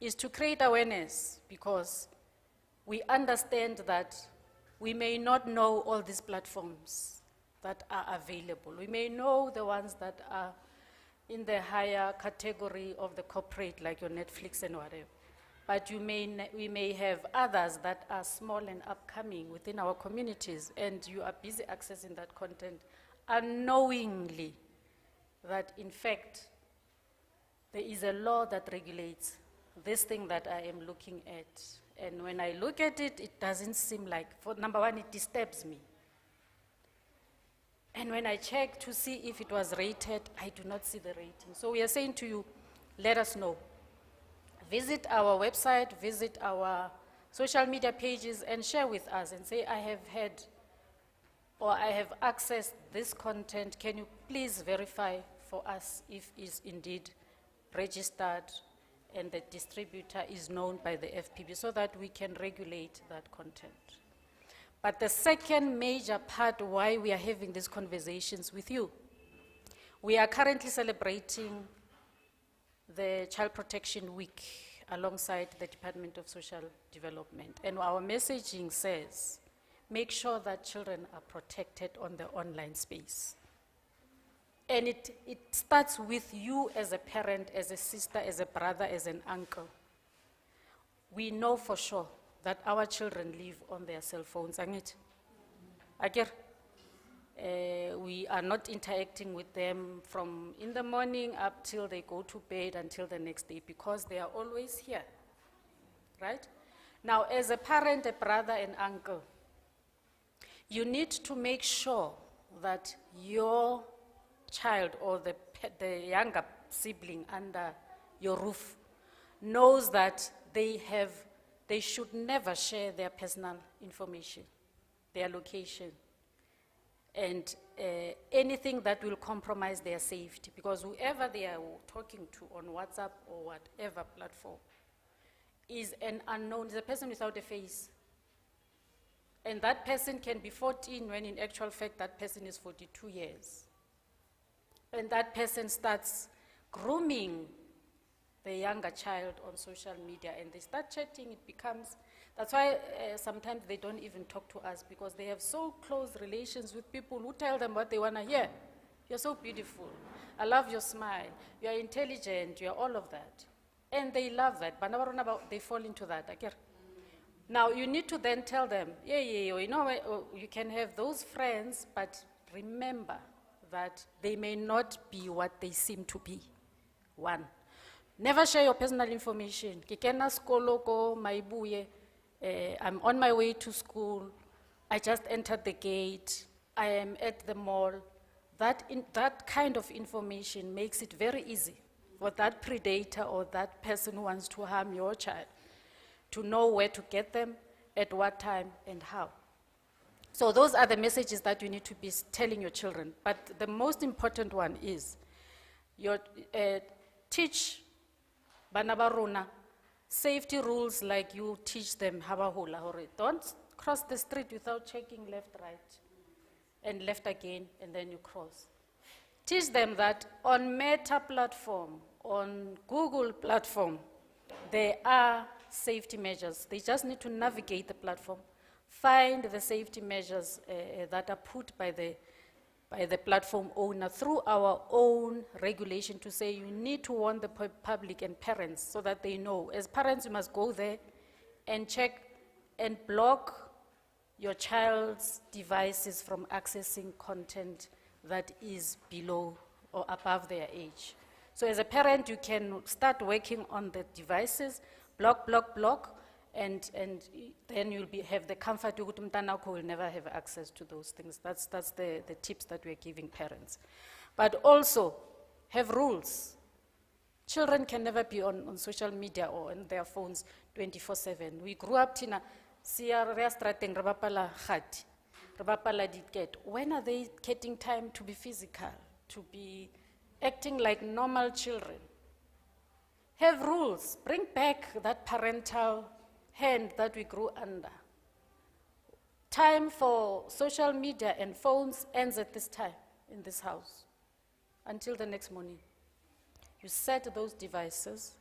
Is to create awareness, because we understand that we may not know all these platforms that are available. We may know the ones that are in the higher category of the corporate, like your Netflix and whatever. But we may have others that are small and upcoming within our communities, and you are busy accessing that content unknowingly that, in fact, there is a law that regulates this thing that I am looking at. And when I look at it, it doesn't seem like, number one, it disturbs me. And when I check to see if it was rated, I do not see the rating. So we are saying to you, let us know. Visit our website, visit our social media pages, and share with us and say, I have had or I have accessed this content. Can you please verify for us if it's indeed registered and the distributor is known by the FPB, so that we can regulate that content. But the second major part why we are having these conversations with you, we are currently celebrating the Child Protection Week alongside the Department of Social Development. And our messaging says, make sure that children are protected on the online space. And it starts with you as a parent, as a sister, as a brother, as an uncle. We know for sure that our children live on their cell phones. We are not interacting with them from in the morning up till they go to bed until the next day, because they are always here, right? Now, as a parent, a brother, and uncle, you need to make sure that your child or the younger sibling under your roof knows that they should never share their personal information, their location, and anything that will compromise their safety, because whoever they are talking to on WhatsApp or whatever platform is an unknown, is a person without a face. And that person can be 14 when in actual fact that person is 42 years. And that person starts grooming the younger child on social media, and they start chatting, it becomes, that's why sometimes they don't even talk to us, because they have so close relations with people who tell them what they want to hear. You're so beautiful. I love your smile. You're intelligent. You're all of that. And they love that. But they fall into that. Now, you need to then tell them, yeah, you know, you can have those friends, but remember that they may not be what they seem to be. One, never share your personal information. Ke kena sekolo ko maibuye, I'm on my way to school, I just entered the gate, I am at the mall. That kind of information makes it very easy for that predator or that person who wants to harm your child to know where to get them, at what time, and how. So those are the messages that you need to be telling your children. But the most important one is teach bana ba rona safety rules like you teach them habahola hore don't cross the street without checking left, right, and left again, and then you cross. Teach them that on Meta platform, on Google platform, there are safety measures. They just need to navigate the platform, find the safety measures that are put by the platform owner through our own regulation to say you need to warn the public and parents so that they know. As parents, you must go there and check and block your child's devices from accessing content that is below or above their age. So as a parent, you can start working on the devices, block, and then you'll have the comfort you will never have access to those things. That's the tips that we're giving parents. But also, have rules. Children can never be on social media or on their phones 24/7. We grew up, Tina, when are they getting time to be physical, to be acting like normal children? Have rules. Bring back that parental hand that we grew under. Time for social media and phones ends at this time in this house until the next morning. You set those devices.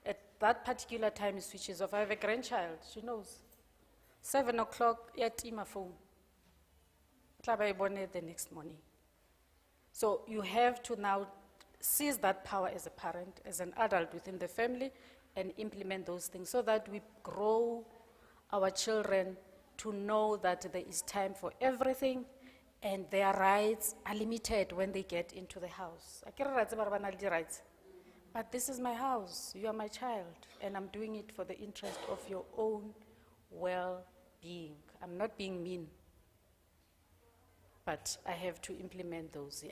At that particular time, it switches off. I have a grandchild, she knows. 7 o'clock, my phone. The next morning. So you have to now seize that power as a parent, as an adult within the family, and implement those things so that we grow our children to know that there is time for everything and their rights are limited when they get into the house. But this is my house, you are my child, and I'm doing it for the interest of your own well-being. I'm not being mean, but I have to implement those,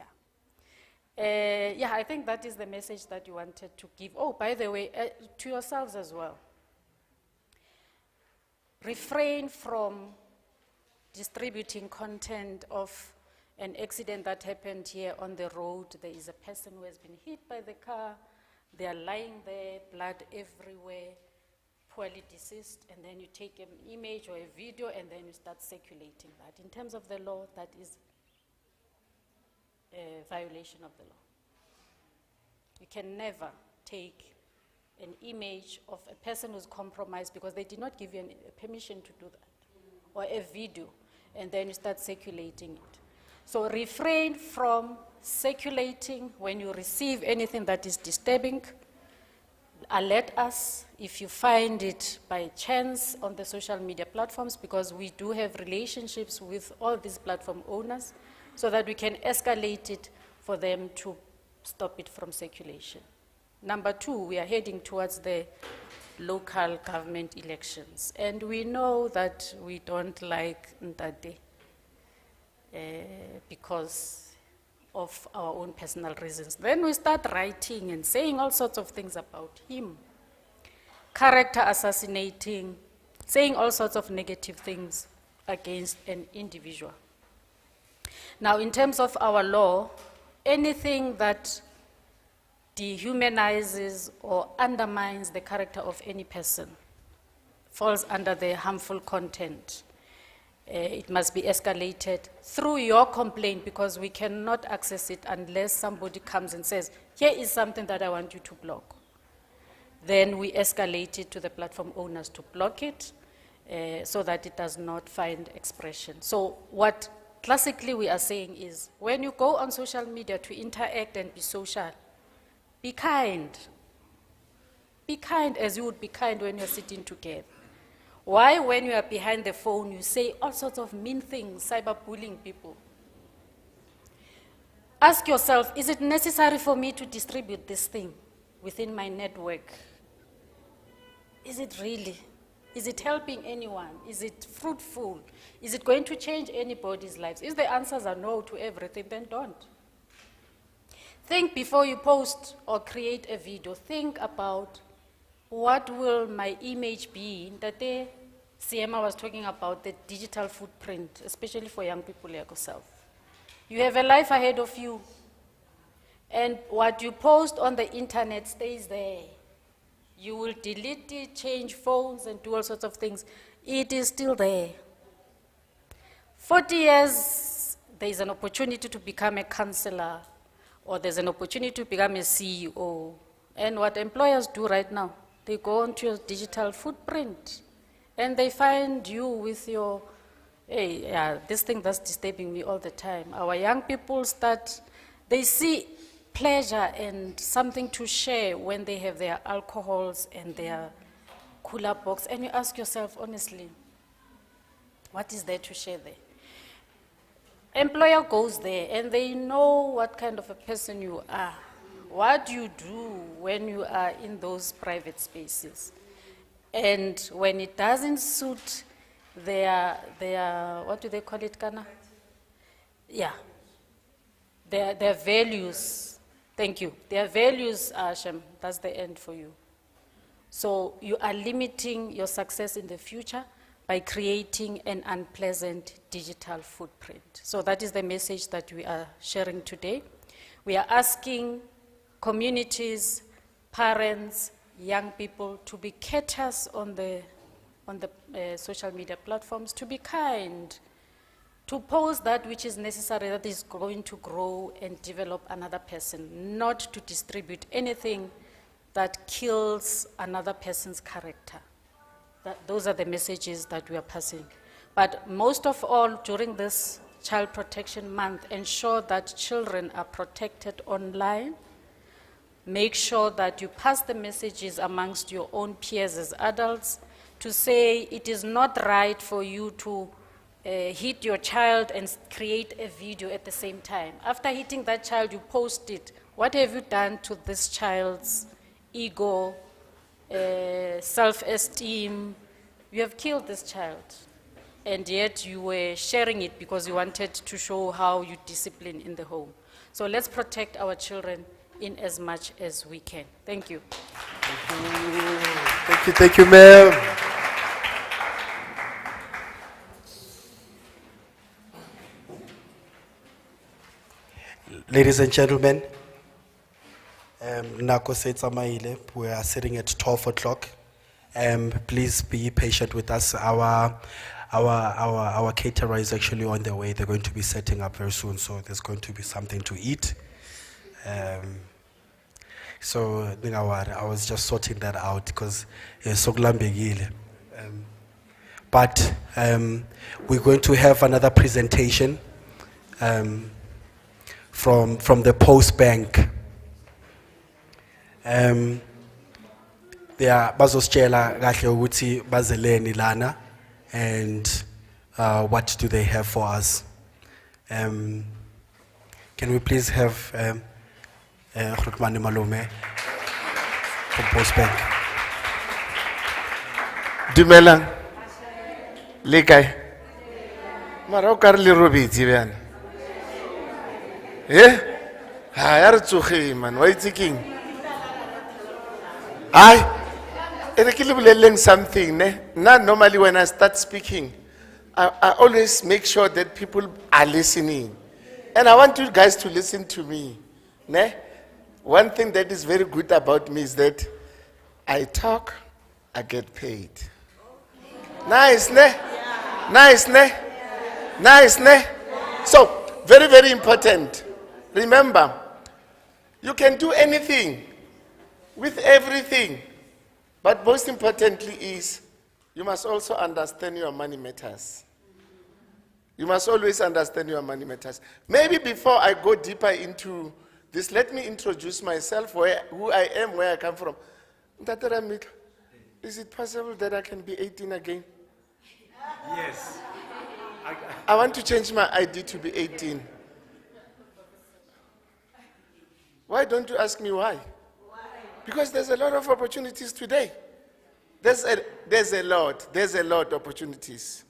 I think that is the message that you wanted to give. Oh, by the way, to yourselves as well. Refrain from distributing content of an accident that happened here on the road. There is a person who has been hit by the car. They are lying there, blood everywhere, poorly deceased, and then you take an image or a video and then you start circulating that. In terms of the law, that is a violation of the law. You can never take an image of a person who's compromised because they did not give you permission to do that, or a video, and then you start circulating it. So refrain from circulating when you receive anything that is disturbing. Alert us if you find it by chance on the social media platforms, because we do have relationships with all these platform owners so that we can escalate it for them to stop it from circulation. Number 2, we are heading towards the local government elections. And we know that we don't like Ndade because of our own personal reasons. Then we start writing and saying all sorts of things about him, character assassinating, saying all sorts of negative things against an individual. Now, in terms of our law, anything that dehumanizes or undermines the character of any person falls under the harmful content. It must be escalated through your complaint, because we cannot access it unless somebody comes and says, here is something that I want you to block. Then we escalate it to the platform owners to block it so that it does not find expression. So what classically we are saying is, when you go on social media to interact and be social, be kind. Be kind as you would be kind when you're sitting together. Why, when you are behind the phone, you say all sorts of mean things, cyberbullying people? Ask yourself, is it necessary for me to distribute this thing within my network? Is it really? Is it helping anyone? Is it fruitful? Is it going to change anybody's lives? If the answers are no to everything, then don't. Think before you post or create a video. Think about what will my image be. That day, Siema was talking about the digital footprint, especially for young people like yourself. You have a life ahead of you, and what you post on the internet stays there. You will delete it, change phones, and do all sorts of things. It is still there. 40 years, there is an opportunity to become a counselor, or there's an opportunity to become a CEO. And what employers do right now, they go onto your digital footprint, and they find you with your, hey, yeah, this thing that's disturbing me all the time. Our young people they see pleasure and something to share when they have their alcohols and their cooler box, and you ask yourself, honestly, what is there to share there? Employer goes there, and they know what kind of a person you are, what you do when you are in those private spaces. And when it doesn't suit their what do they call it, Kana? Yeah, their values. Thank you. Their values, Shem, that's the end for you. So you are limiting your success in the future by creating an unpleasant digital footprint. So that is the message that we are sharing today. We are asking communities, parents, young people to be courteous on the social media platforms, to be kind, to post that which is necessary, that is going to grow and develop another person, not to distribute anything that kills another person's character. Those are the messages that we are passing. But most of all, during this Child Protection Month, ensure that children are protected online. Make sure that you pass the messages amongst your own peers as adults to say it is not right for you to hit your child and create a video at the same time. After hitting that child, you post it. What have you done to this child's ego, self-esteem? You have killed this child, and yet you were sharing it because you wanted to show how you discipline in the home. So let's protect our children in as much as we can. Thank you. Thank you, ma'am. Ladies and gentlemen, Nako Setsamaile, we are sitting at 12 o'clock. Please be patient with us. Our caterer is actually on their way. They're going to be setting up very soon, so there's going to be something to eat. So I was just sorting that out because but we're going to have another presentation from the Post Bank. They are bazositshela kahle ukuthi bazeleni lana, and what do they have for us? Can we please have Rukmani Malume from Post Bank? Dumelang. Le kae? Mara o ka re le robetse bjana. Ha ya re tsoge man, why thinking? I something. Now, normally when I start speaking, I always make sure that people are listening. And I want you guys to listen to me. Ne? One thing that is very good about me is that I talk, I get paid. Nice, ne? Nice, ne? Nice, ne? So, very, very important. Remember, you can do anything with everything. But most importantly is, you must also understand your money matters. You must always understand your money matters. Maybe before I go deeper into this, let me introduce myself, who I am, where I come from. Is it possible that I can be 18 again? Yes. I want to change my ID to be 18. Why don't you ask me why? Because there's a lot of opportunities today. There's a lot opportunities.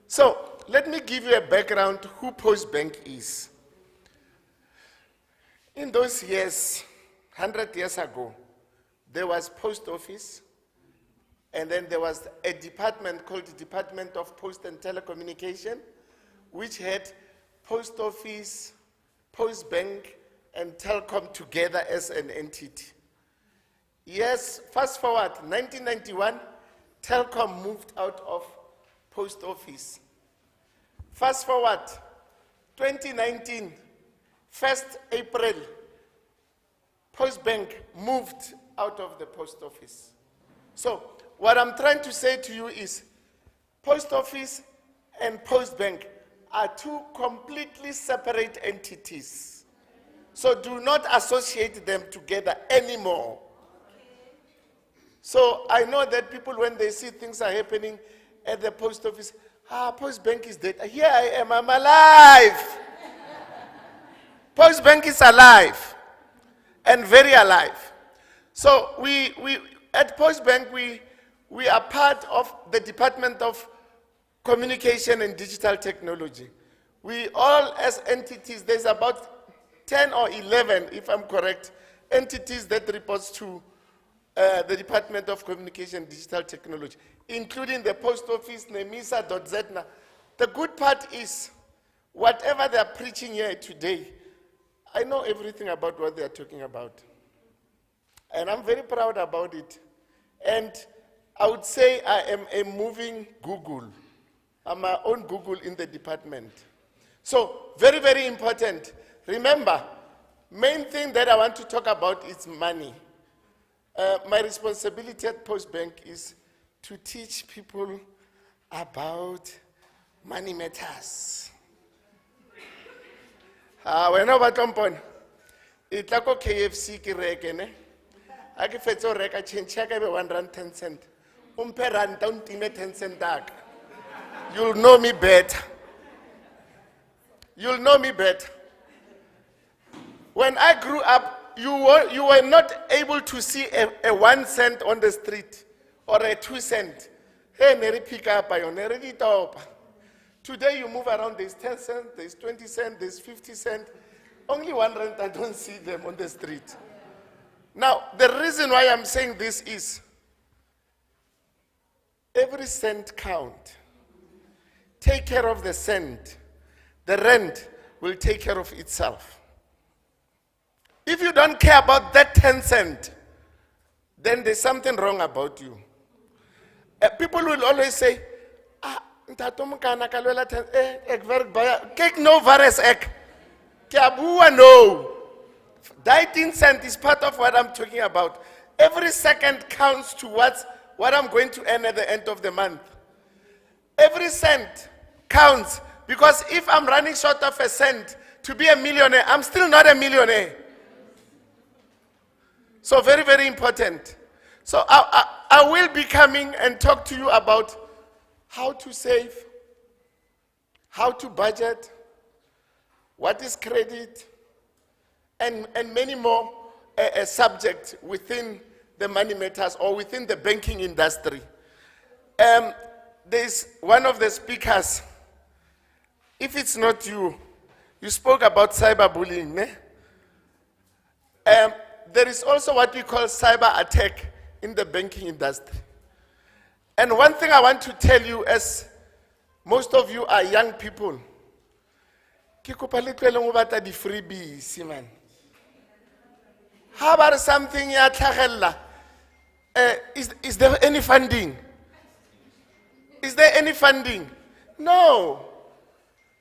So let me give you a background who Postbank is. In those years, 100 years ago, there was post office, and then there was a department called the Department of Post and Telecommunication, which had post office, Postbank, and Telkom together as an entity. Yes, fast forward, 1991, Telkom moved out of post office. Fast forward, 2019, 1st April, Postbank moved out of the post office. So what I'm trying to say to you is, post office and Postbank are two completely separate entities. So do not associate them together anymore. So I know that people, when they see things are happening at the post office, Postbank is dead. Here I am, I'm alive. Postbank is alive and very alive. So we at Postbank, we are part of the Department of Communication and Digital Technology. We all as entities, there's about 10 or 11, if I'm correct, entities that reports to the Department of Communication and Digital Technology, including the Post Office, NEMISA.ZNA. The good part is, whatever they're preaching here today, I know everything about what they're talking about. And I'm very proud about it. And I would say I am a moving Google. I'm my own Google in the department. So, very, very important. Remember, main thing that I want to talk about is money. My responsibility at Postbank is to teach people about money matters. When I was on it's like KFC ki reke ne. I ke fetso reka change ka be 1 rand 10 cent. Umpe rand down time 10 cent tag. You'll know me better. You'll know me better. When I grew up, you were not able to see a 1 cent on the street or a 2 cent. Hey, neri pick up, neri di top. Today you move around, there's 10 cents, there's 20 cents, there's 50 cents. Only 1 rand, I don't see them on the street. Now, the reason why I'm saying this is, every cent count. Take care of the cent. The rent will take care of itself. If you don't care about that 10 cents, then there's something wrong about you. People will always say, cake no virus egg. No. 19 cents is part of what I'm talking about. Every second counts towards what I'm going to earn at the end of the month. Every cent counts, because if I'm running short of a cent to be a millionaire, I'm still not a millionaire. So very, very important. So I will be coming and talk to you about how to save, how to budget, what is credit, and many more subjects within the money matters or within the banking industry. There's one of the speakers, if it's not you, you spoke about cyberbullying. Ne? There is also what we call cyber attack in the banking industry. And one thing I want to tell you, as most of you are young people, ke kopa le tlohele go batla di freebies, man. How about something ya tlhagella? Is there any funding? Is there any funding? No.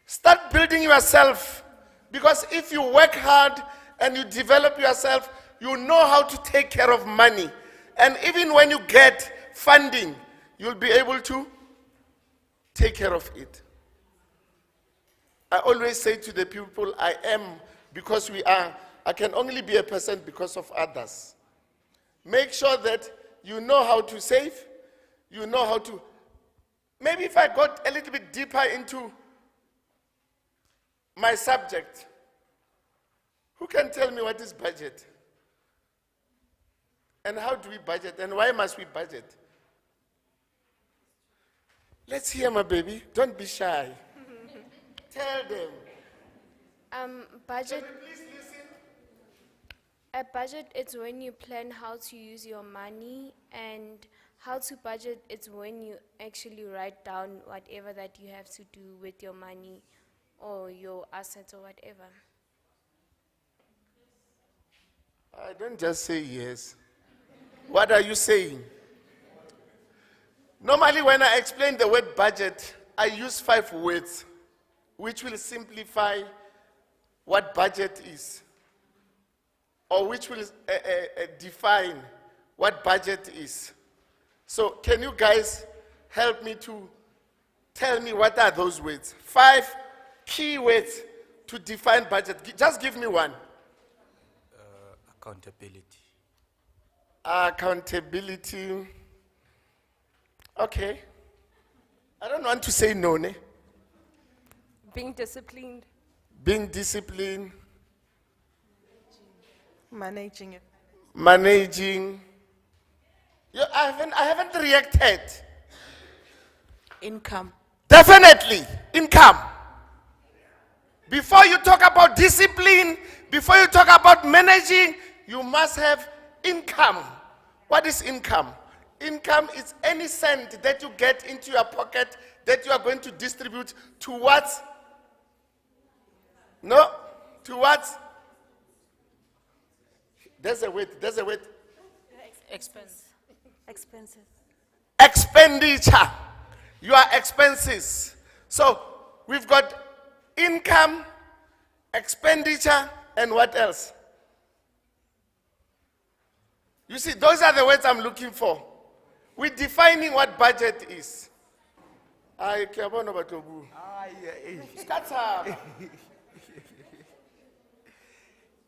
Start building yourself, because if you work hard and you develop yourself, you know how to take care of money. And even when you get funding, you'll be able to take care of it. I always say to the people, I am because we are. I can only be a person because of others. Make sure that you know how to save, you know how to. maybe if I got a little bit deeper into my subject, who can tell me what is budget? And how do we budget? And why must we budget? Let's hear, my baby. Don't be shy. Tell them. Budget. Please listen. A budget is when you plan how to use your money, and how to budget is when you actually write down whatever that you have to do with your money or your assets or whatever. I don't just say yes. What are you saying? Normally, when I explain the word budget, I use 5 words, which will simplify what budget is, or which will define what budget is. So, can you guys help me to tell me what are those words? 5 key words to define budget. Just give me one. Accountability. Accountability. Okay. I don't want to say no, ne? Being disciplined. Being disciplined. Managing it. Managing. I haven't reacted. Income. Definitely, income. Before you talk about discipline, before you talk about managing, you must have income. What is income? Income is any cent that you get into your pocket that you are going to distribute towards. No? Towards. There's a word. Expense. Expenses. Expenditure. Your expenses. So we've got income, expenditure, and what else? You see, those are the words I'm looking for. We're defining what budget is. I care about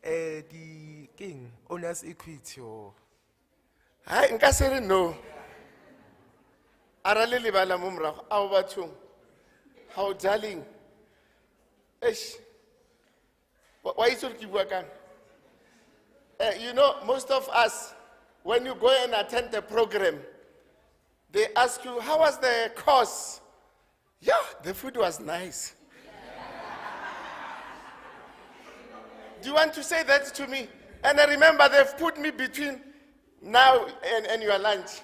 The king, owner's equity or Hi, nkasere no. Arale libala mumra, au bathong. How darling. Eish. Why is it keep working? You know, most of us, when you go and attend the program, they ask you, how was the course? Yeah, the food was nice. Do you want to say that to me? And I remember they've put me between now and your lunch.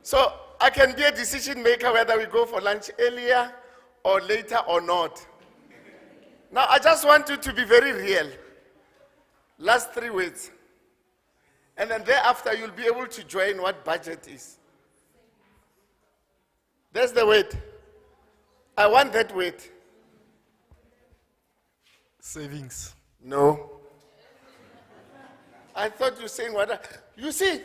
So I can be a decision maker whether we go for lunch earlier or later or not. Now I just want you to be very real. Last 3 words. And then thereafter you'll be able to join what budget is. That's the word. I want that word. savings. No. I thought you were saying what? You see,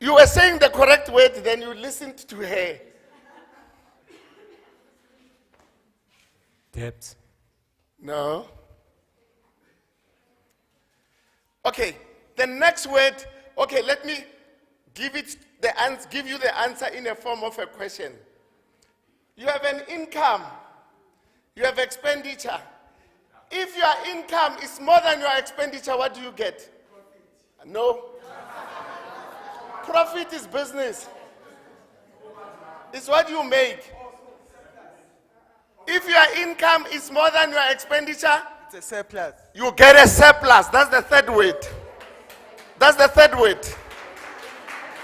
you were saying the correct word, then you listened to her. Debt. No. Okay, the next word, okay, let me give you the answer in a form of a question. You have an income, you have expenditure. If your income is more than your expenditure, what do you get? No. Profit is business. It's what you make. If your income is more than your expenditure, It's a surplus. you get a surplus. That's the third word. That's the third word.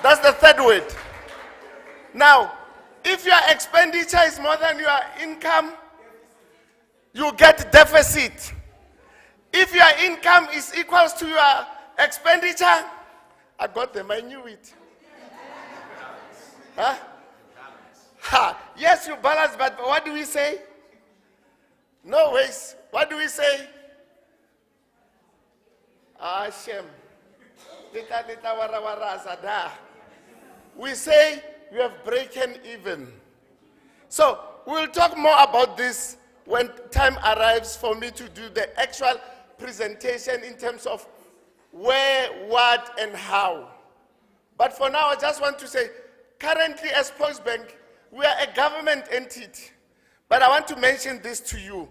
That's the third word. Now, if your expenditure is more than your income, you get deficit. If your income is equals to your expenditure, I got them, I knew it. Huh? Ha. Yes, you balance, but what do we say? No ways. What do we say? Shem. We say you have broken even. So we'll talk more about this when time arrives for me to do the actual presentation in terms of where, what, and how. But for now, I just want to say, currently as Postbank, We are a government entity, but I want to mention this to you.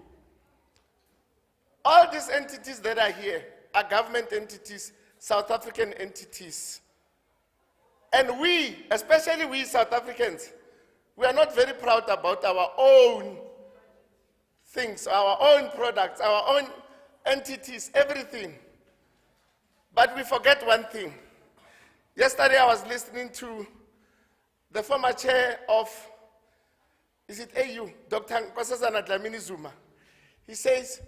All these entities that are here are government entities, South African entities. And we, especially we South Africans, we are not very proud about our own things, our own products, our own entities, everything. But we forget one thing. Yesterday I was listening to the former chair of, is it AU, Dr. Nkosazana Dlamini Zuma. He says,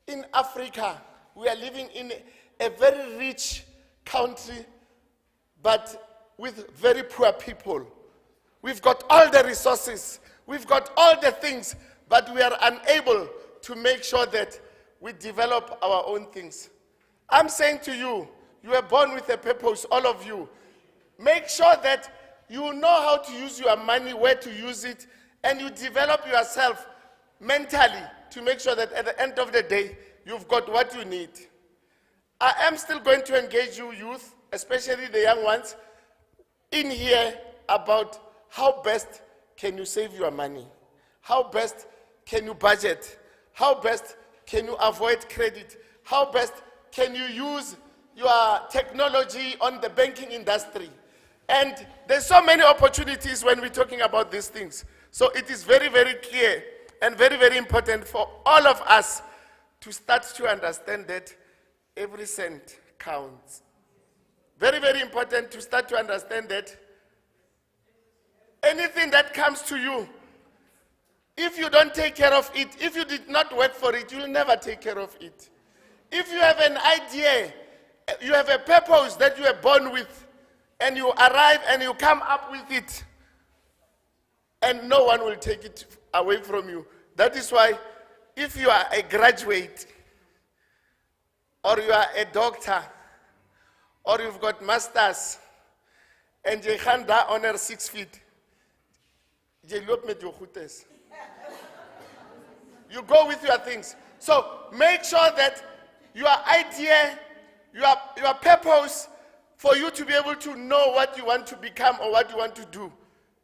in Africa, we are living in a very rich country, but with very poor people. We've got all the resources, we've got all the things, but we are unable to make sure that we develop our own things. I'm saying to you, you were born with a purpose, all of you. Make sure that you know how to use your money, where to use it, and you develop yourself mentally to make sure that at the end of the day, you've got what you need. I am still going to engage you youth, especially the young ones, in here about how best can you save your money? How best can you budget? How best can you avoid credit? How best can you use your technology on the banking industry? And there's so many opportunities when we're talking about these things. So it is very, very clear and very, very important for all of us to start to understand that every cent counts. Very, very important to start to understand that anything that comes to you, if you don't take care of it, if you did not work for it, you'll never take care of it. If you have an idea, you have a purpose that you are born with, and you arrive and you come up with it, and no one will take it away from you. That is why if you are a graduate, or you are a doctor, or you've got masters, and you can't die on 6 feet, you go with your things. So make sure that your idea, your purpose, for you to be able to know what you want to become or what you want to do,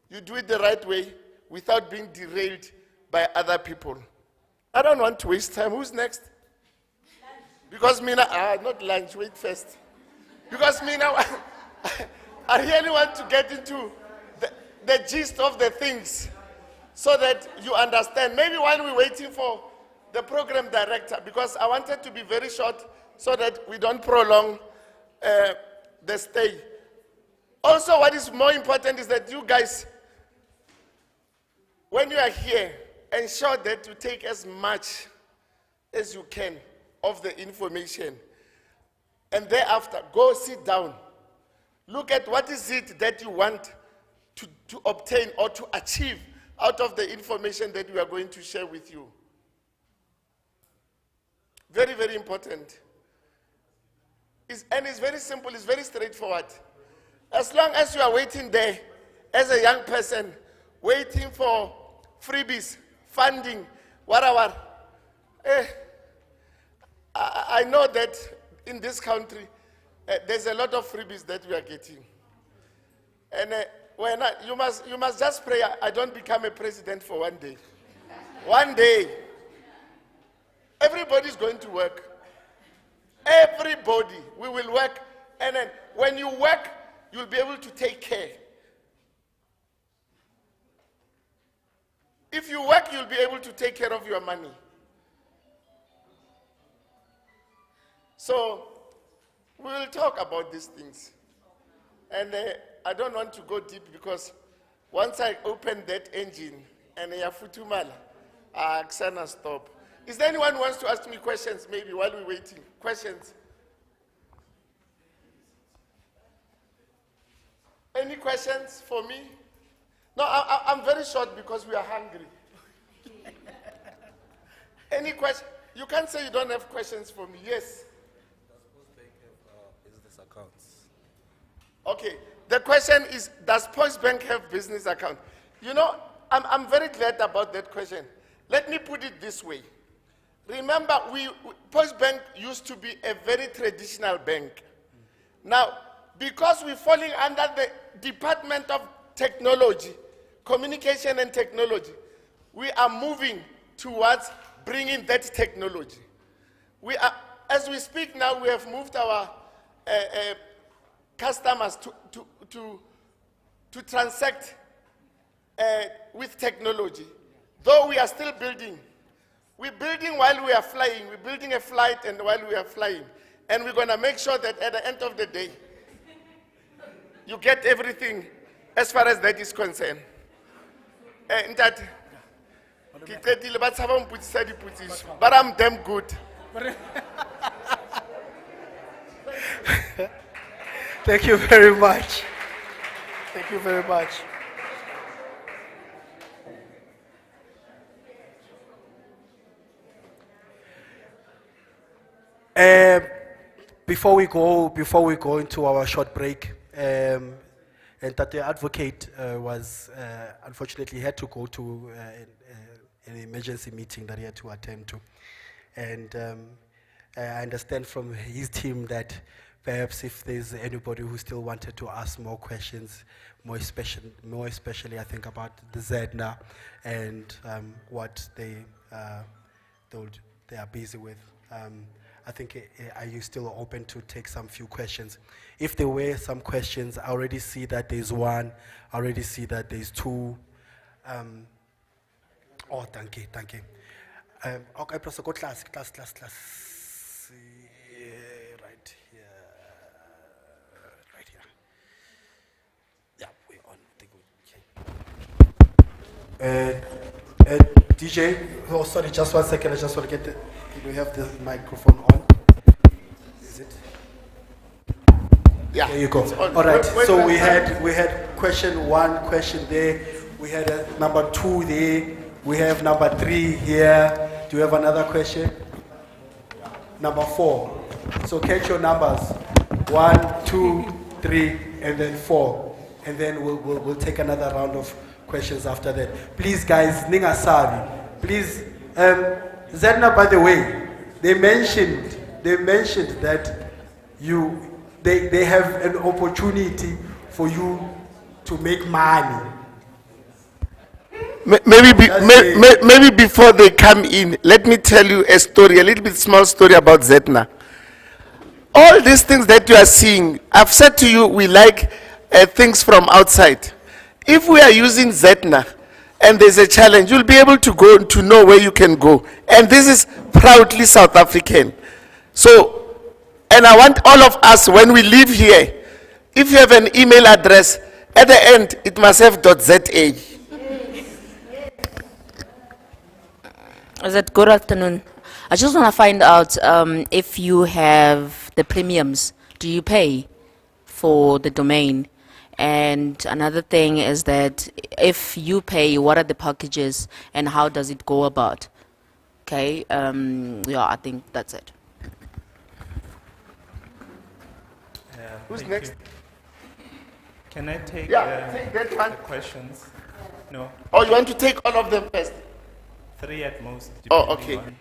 you do it the right way without being derailed by other people. I don't want to waste time. Who's next? Because me now, not lunch, wait first. Because me now, I really want to get into the gist of the things so that you understand. Maybe while we're waiting for the program director, because I wanted to be very short so that we don't prolong the stay. Also, what is more important is that you guys, when you are here, ensure that you take as much as you can of the information. And thereafter, go sit down. Look at what is it that you want to obtain or to achieve out of the information that we are going to share with you. Very, very important. And it's very simple, it's very straightforward. As long as you are waiting there, as a young person, waiting for freebies, funding, whatever, I know that in this country, there's a lot of freebies that we are getting. And you must just pray I don't become a president for one day. One day, everybody's going to work. Everybody, we will work. And then when you work, you'll be able to take care. If you work, you'll be able to take care of your money. So, we will talk about these things. And I don't want to go deep because once I open that engine and Yafutumala, Aksana stop. Is there anyone who wants to ask me questions maybe while we're waiting? Questions? Any questions for me? No, I'm very short because we are hungry. Any question? You can't say you don't have questions for me. Yes? Does Postbank have business accounts? Okay. The question is, does Postbank have business account? You know, I'm very glad about that question. Let me put it this way. Remember, Postbank used to be a very traditional bank. Now, because we're falling under the Department of Technology, communication and technology, we are moving towards bringing that technology. We are, as we speak now, we have moved our customers to transact with technology. Though we are still building. We're building while we are flying. We're building a flight and while we are flying. And we're going to make sure that at the end of the day, you get everything as far as that is concerned. Ntate, ke qetile, ba tshaba ho mputsisa dipotšišo, but I'm damn good. Thank you very much. Thank you very much. Before we go into our short break, and that the advocate was unfortunately had to go to an emergency meeting that he had to attend to, and I understand from his team that perhaps if there's anybody who still wanted to ask more questions, more especially I think about the ZEDNA and what they are busy with. I think, are you still open to take some few questions? If there were some questions, I already see that there's one, I already see that there's two. Oh, thank you. Okay, plus go class. Right here. Yeah, we're on. DJ, oh sorry, just 1 second, I just want to get do we have the microphone on? Is it? Yeah. There you go. On. All right. Wait, So we had question 1, question there. We had number 2 there. We have number 3 here. Do you have another question? Number 4. So catch your numbers. 1, 2, 3, and then 4. And then we'll take another round of questions after that. Please, guys, ninga sabi. Please, ZEDNA, by the way, they mentioned that they have an opportunity for you to make money. Maybe before they come in, let me tell you a story, a little bit small story about ZEDNA. All these things that you are seeing, I've said to you, we like things from outside. If we are using ZEDNA and there's a challenge, you'll be able to go to know where you can go. And this is proudly South African. So, and I want all of us, when we leave here, if you have an email address, at the end, it must have .za. Is it good afternoon? I just want to find out if you have the premiums, do you pay for the domain? And another thing is that if you pay, what are the packages and how does it go about? Okay, yeah, I think that's it. Who's Thank next? you. Can I take, take that one. the questions? No, Oh, you want to take all of them first? 3 at most. Oh, depending okay. on-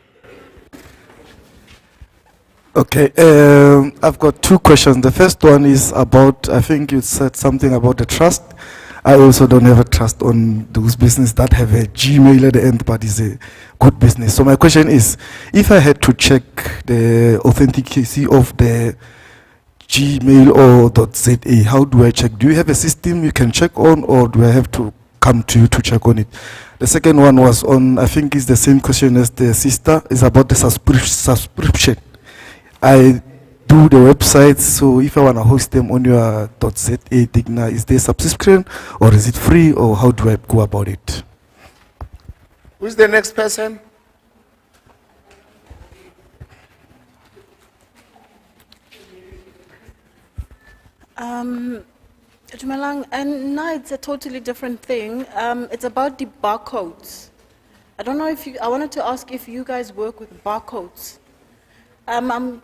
Okay, I've got 2 questions. The first one is about, I think you said something about the trust. I also don't have a trust on those businesses that have a Gmail at the end, but is a good business. So my question is, if I had to check the authenticity of the Gmail or .za, how do I check? Do you have a system you can check on, or do I have to come to you to check on it? The second one was on, I think it's the same question as the sister, is about the subscription. I do the websites, so if I want to host them on your .za Digna, is there subscription or is it free, or how do I go about it? Who's the next person? Dumelang, and now it's a totally different thing. It's about the barcodes. I don't know if you, I wanted to ask if you guys work with barcodes. I'm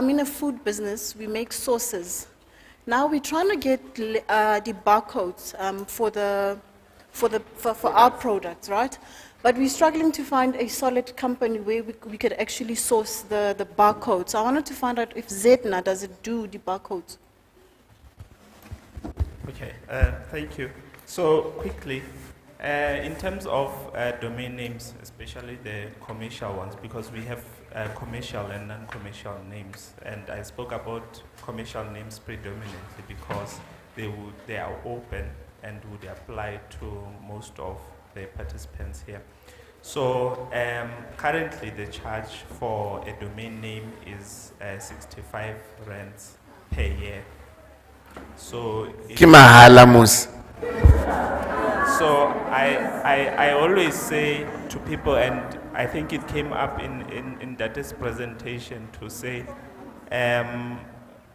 in a food business, we make sauces. Now we're trying to get the barcodes for our products, right? But we're struggling to find a solid company where we could actually source the barcodes. So I wanted to find out if ZEDNA, does it do the barcodes? Okay, thank you. So quickly, In terms of domain names, especially the commercial ones, because we have commercial and non-commercial names, and I spoke about commercial names predominantly because they are open and would apply to most of the participants here. So currently the charge for a domain name is 65 rands per year. So Ki mahala mos. so I always say to people, and I think it came up in Date's presentation to say,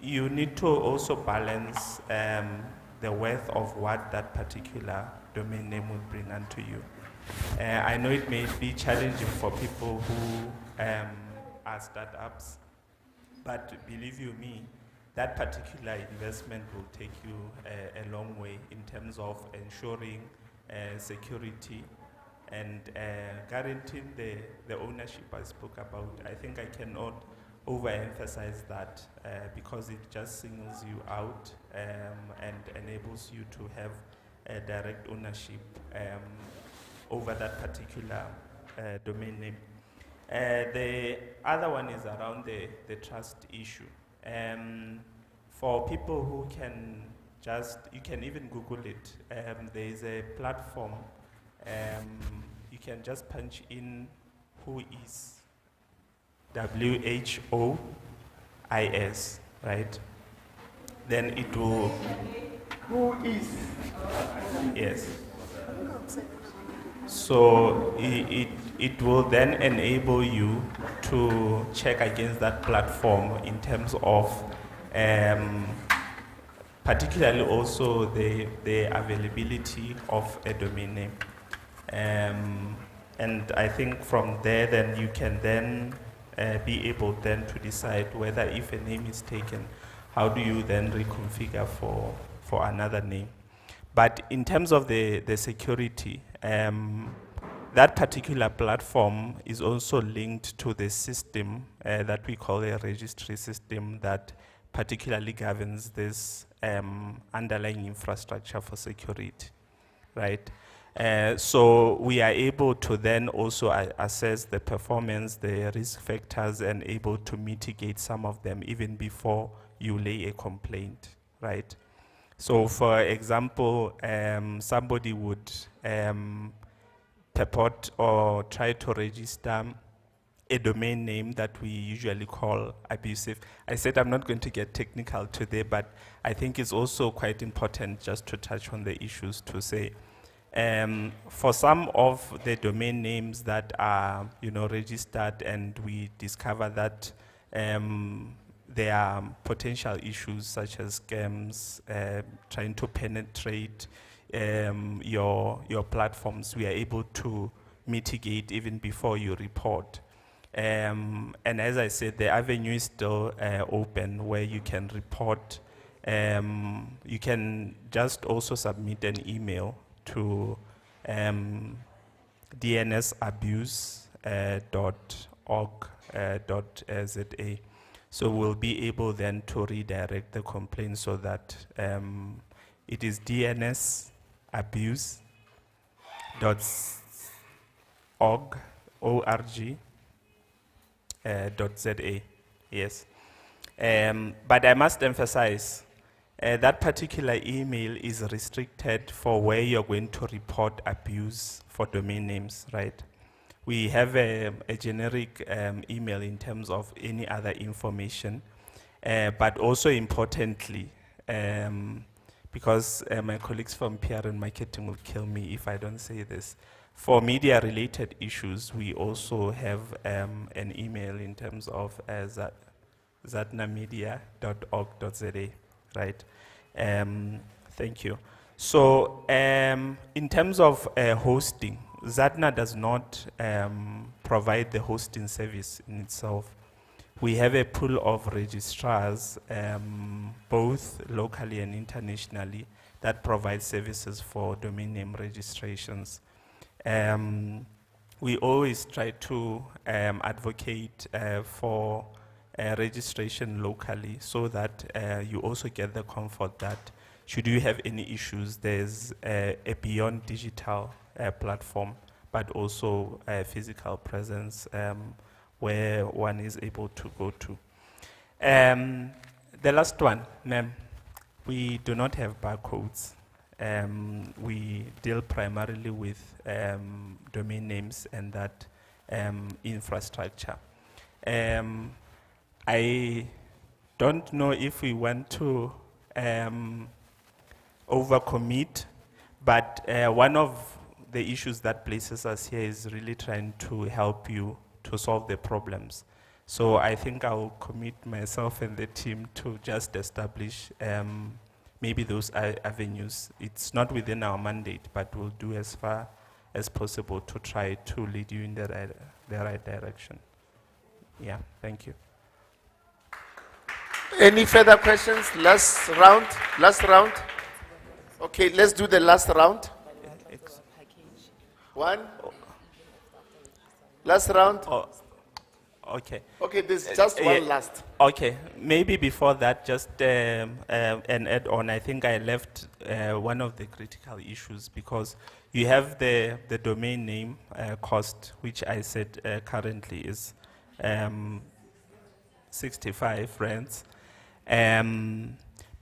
you need to also balance the worth of what that particular domain name will bring unto you. I know it may be challenging for people who are startups, but believe you me, that particular investment will take you a long way in terms of ensuring security and guaranteeing the ownership I spoke about. I think I cannot overemphasize that because it just singles you out and enables you to have a direct ownership over that particular domain name. The other one is around the trust issue. For people who can you can even Google it. There is a platform, you can just punch in WHOIS, WHOIS, right? Then it will, Who is? yes. So it will then enable you to check against that platform in terms of particularly also the availability of a domain name. And I think from there then you can then be able then to decide whether if a name is taken, how do you then reconfigure for another name. But in terms of the security, that particular platform is also linked to the system that we call a registry system that particularly governs this underlying infrastructure for security, right? So we are able to then also assess the performance, the risk factors, and able to mitigate some of them even before you lay a complaint, right? So for example, somebody would purport or try to register a domain name that we usually call abusive. I said I'm not going to get technical today, but I think it's also quite important just to touch on the issues to say, for some of the domain names that are registered and we discover that there are potential issues such as scams, trying to penetrate your platforms, we are able to mitigate even before you report. And as I said, the avenue is still open where you can report. You can just also submit an email to dnsabuse.org.za. So we'll be able then to redirect the complaint so that it is dnsabuse.org.za. Yes. But I must emphasize that particular email is restricted for where you're going to report abuse for domain names, right? We have a generic email in terms of any other information, but also importantly, because my colleagues from PR and marketing will kill me if I don't say this, for media-related issues, we also have an email in terms of zatnamedia.org.za, right? Thank you. So in terms of hosting, Zatna does not provide the hosting service in itself. We have a pool of registrars, both locally and internationally, that provide services for domain name registrations. We always try to advocate for registration locally so that you also get the comfort that should you have any issues, there's a Beyond Digital platform, but also a physical presence where one is able to go to. The last one, ma'am, we do not have barcodes. We deal primarily with domain names and that infrastructure. I don't know if we want to overcommit, but one of the issues that places us here is really trying to help you to solve the problems. So I think I'll commit myself and the team to just establish maybe those avenues. It's not within our mandate, but we'll do as far as possible to try to lead you in the right direction. Yeah, thank you. Any further questions? Last round? Last round? Okay, let's do the last round. One? Last round? Okay. Okay, there's just one last. Okay, maybe before that, just an add-on. I think I left one of the critical issues because you have the domain name cost, which I said currently is 65 rands.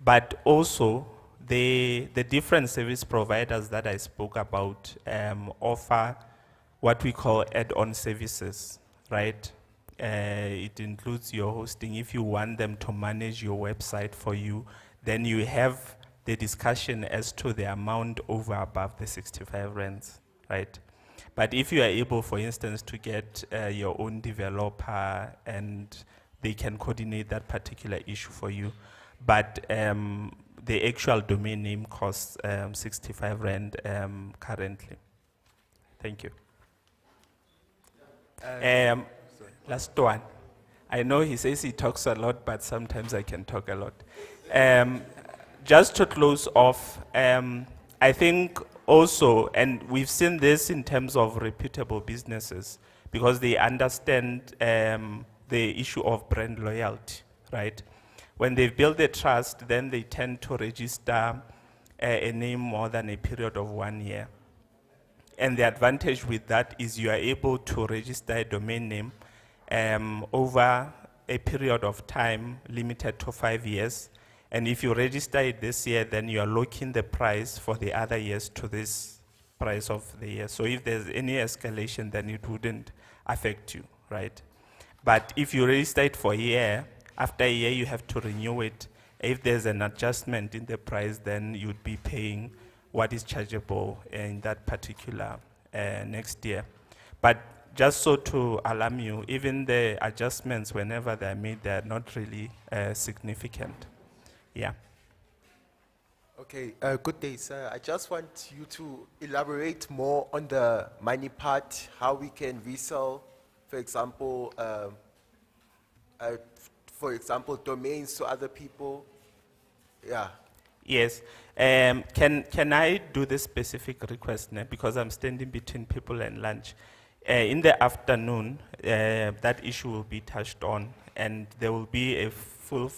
But also, the different service providers that I spoke about offer what we call add-on services, right? It includes your hosting. If you want them to manage your website for you, then you have the discussion as to the amount over above the 65 rands, right? But if you are able, for instance, to get your own developer and they can coordinate that particular issue for you, but the actual domain name costs 65 rand currently. Thank you. Last one. I know he says he talks a lot, but sometimes I can talk a lot. Just to close off, I think also, and we've seen this in terms of reputable businesses, because they understand the issue of brand loyalty, right? When they've built the trust, then they tend to register a name more than a period of 1 year. And the advantage with that is you are able to register a domain name over a period of time limited to 5 years. And if you register it this year, then you are locking the price for the other years to this price of the year. So if there's any escalation, then it wouldn't affect you, right? But if you register it for a year, after a year you have to renew it. If there's an adjustment in the price, then you'd be paying what is chargeable in that particular next year. But just so to alarm you, even the adjustments, whenever they're made, they're not really significant. Yeah. Okay, good day, sir. I just want you to elaborate more on the money part, how we can resell, for example, domains to other people. Yeah. Yes. Can I do this specific request now? Because I'm standing between people and lunch. In the afternoon, that issue will be touched on, and there will be a full.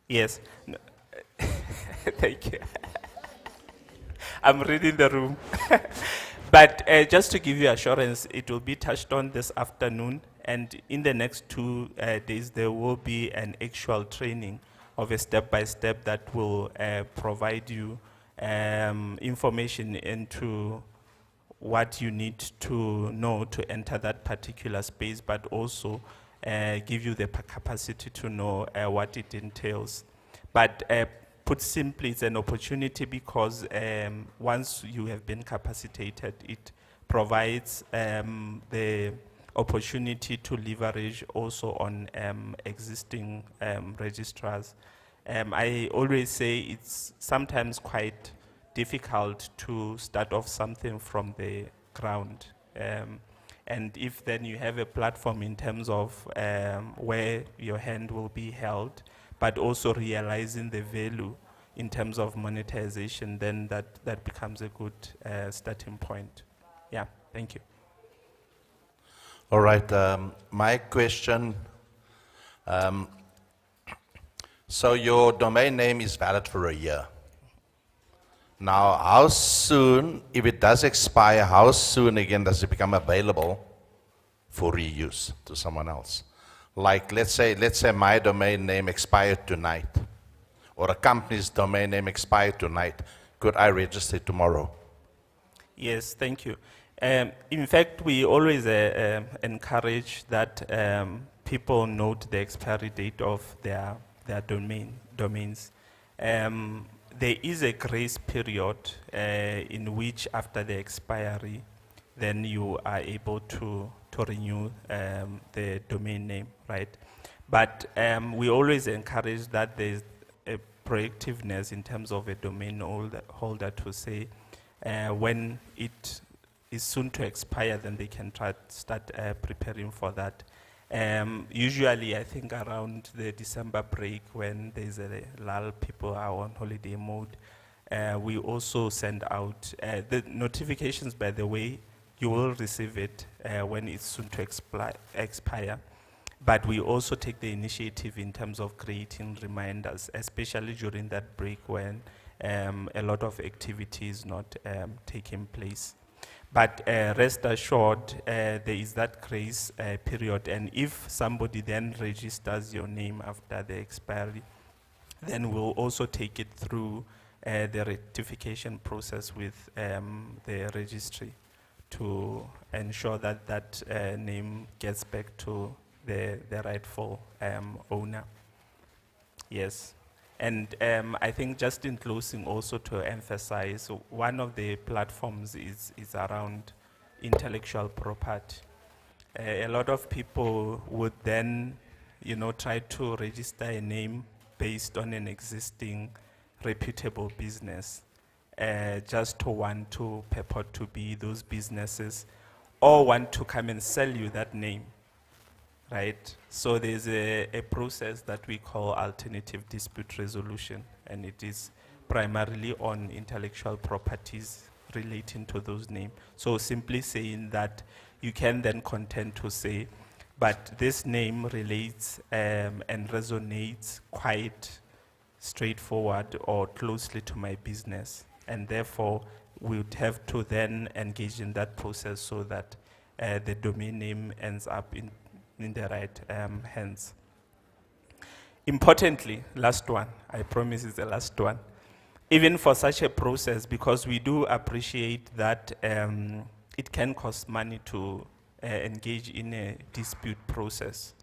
Yes. No. Thank you. I'm reading the room. But just to give you assurance, it will be touched on this afternoon, and in the next 2 days, there will be an actual training of a step-by-step that will provide you information into what you need to know to enter that particular space, but also give you the capacity to know what it entails. But put simply, it's an opportunity because once you have been capacitated, it provides the opportunity to leverage also on existing registrars. I always say it's sometimes quite difficult to start off something from the ground. And if then you have a platform in terms of where your hand will be held, but also realizing the value in terms of monetization, then that becomes a good starting point. Yeah, thank you. All right, my question, So your domain name is valid for a year. Now, how soon, if it does expire, how soon again does it become available for reuse to someone else? Like, let's say my domain name expired tonight, or a company's domain name expired tonight. Could I register tomorrow? Yes, thank you. In fact, we always encourage that people note the expiry date of their domains. There is a grace period in which after the expiry, then you are able to renew the domain name, right? But we always encourage that there's a proactiveness in terms of a domain holder to say when it is soon to expire, then they can start preparing for that. Usually, I think around the December break, when there's a lull, people are on holiday mode, we also send out the notifications, by the way. You will receive it when it's soon to expire. But we also take the initiative in terms of creating reminders, especially during that break when a lot of activity is not taking place. But rest assured, there is that grace period, and if somebody then registers your name after the expiry, then we'll also take it through the rectification process with the registry to ensure that that name gets back to the rightful owner. Yes. And I think just in closing also to emphasize, one of the platforms is around intellectual property. A lot of people would then, try to register a name based on an existing reputable business, just to want to purport to be those businesses, or want to come and sell you that name. Right, so there's a process that we call alternative dispute resolution, and it is primarily on intellectual properties relating to those names. So simply saying that you can then contend to say, but this name relates and resonates quite straightforward or closely to my business, and therefore we would have to then engage in that process so that the domain name ends up in the right hands. Importantly, last one, I promise it's the last one. Even for such a process, because we do appreciate that it can cost money to engage in a dispute process.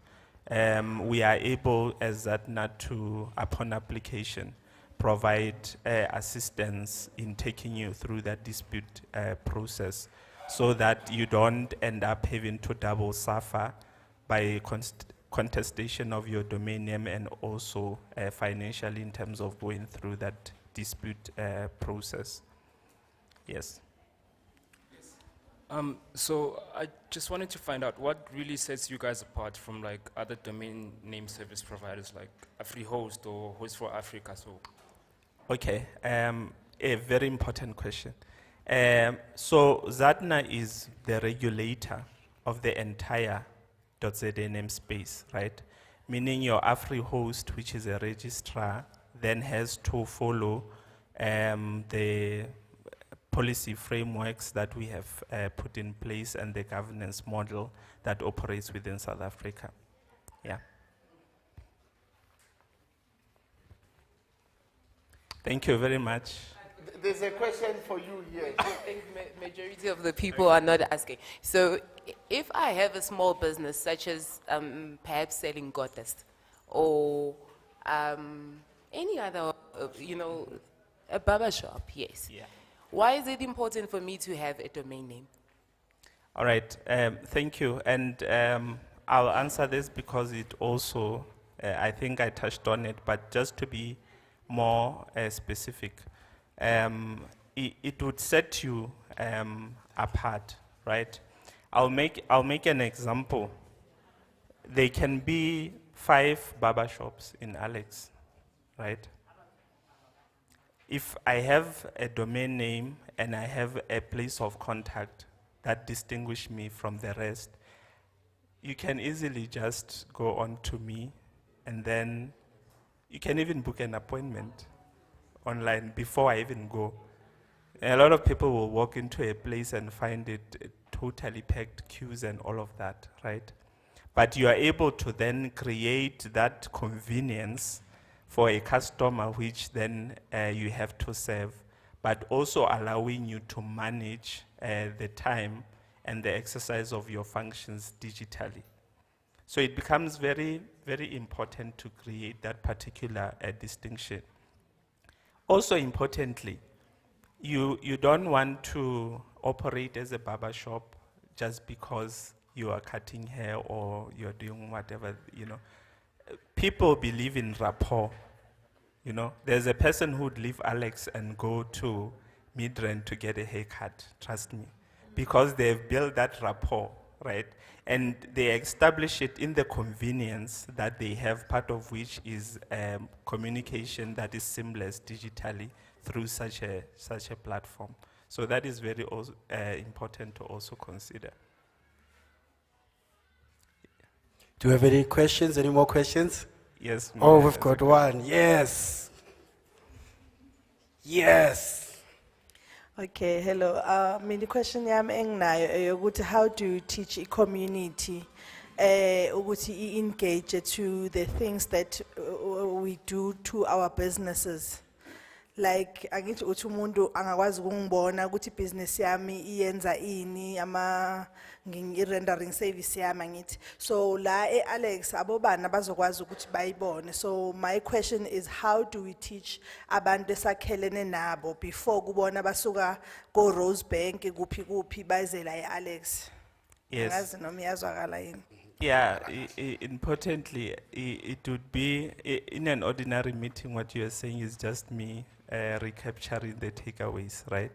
We are able, as ZATNA, to, upon application, provide assistance in taking you through that dispute process so that you don't end up having to double suffer by contestation of your domain name and also financially in terms of going through that dispute process. Yes. So I just wanted to find out what really sets you guys apart from like other domain name service providers like AfriHost or Host for Africa. So, okay, a very important question. So ZATNA is the regulator of the entire .ZNM space, right? Meaning your AfriHost, which is a registrar, then has to follow the policy frameworks that we have put in place and the governance model that operates within South Africa. Yeah. Thank you very much. There's a question for you here. I think majority of the people are not asking. So if I have a small business such as perhaps selling goddess or any other, a barber shop, yes. Yeah. Why is it important for me to have a domain name? All right, thank you. And I'll answer this because it also, I think I touched on it, but just to be more specific, it would set you apart, right? I'll make an example. There can be 5 barber shops in Alex, right? If I have a domain name and I have a place of contact that distinguish me from the rest, you can easily just go on to me and then You can even book an appointment online before I even go. A lot of people will walk into a place and find it totally packed, queues and all of that, right? But you are able to then create that convenience for a customer which then you have to serve, but also allowing you to manage the time and the exercise of your functions digitally. So it becomes very, very important to create that particular distinction. Also importantly, you don't want to operate as a barber shop just because you are cutting hair or you're doing whatever, you know. People believe in rapport, you know. There's a person who'd leave Alex and go to Midrand to get a haircut, trust me, because they've built that rapport, right? And they establish it in the convenience that they have, part of which is communication that is seamless digitally through such a platform. So that is very important to also consider. Do you have any questions? Any more questions? Yes. Oh, we've got one. Yes. Yes. Okay, hello. The question yami enginayo ukuthi how do you teach a community ukuthi engage to the things that we do to our businesses? Like angithi uthi umuntu angakwazi ukungibona ukuthi business yami iyenza ini ama rendering service yami angithi. So la Alex abobana bazokwazi ukuthi bayibone. So my question is, how do we teach abantu esakhelene nabo before kubona basuka go Rosebank kuphi kuphi baze la Alex? Yes. Angazi noma iyazwakala yini. Yeah, importantly, it would be in an ordinary meeting. What you are saying is just me recapturing the takeaways, right?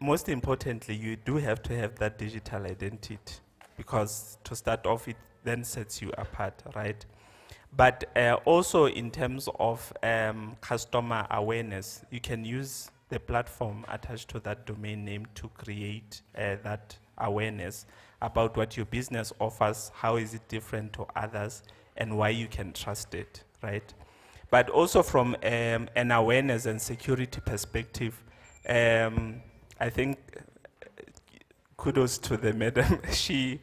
Most importantly, you do have to have that digital identity, because to start off, it then sets you apart, right? But also in terms of customer awareness, you can use the platform attached to that domain name to create that awareness about what your business offers, how is it different to others, and why you can trust it, right? But also from an awareness and security perspective, I think kudos to the madam. She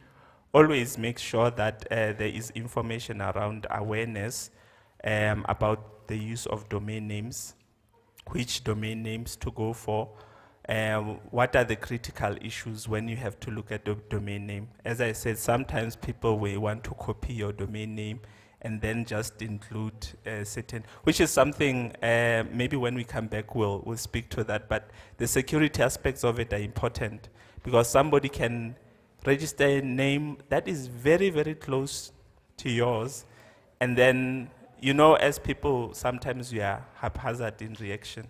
always makes sure that there is information around awareness about the use of domain names, which domain names to go for, what are the critical issues when you have to look at the domain name. As I said, sometimes people will want to copy your domain name and then just include certain, which is something maybe when we come back we'll speak to that, but the security aspects of it are important, because somebody can register a name that is very, very close to yours, and then, you know, as people, sometimes we are haphazard in reaction.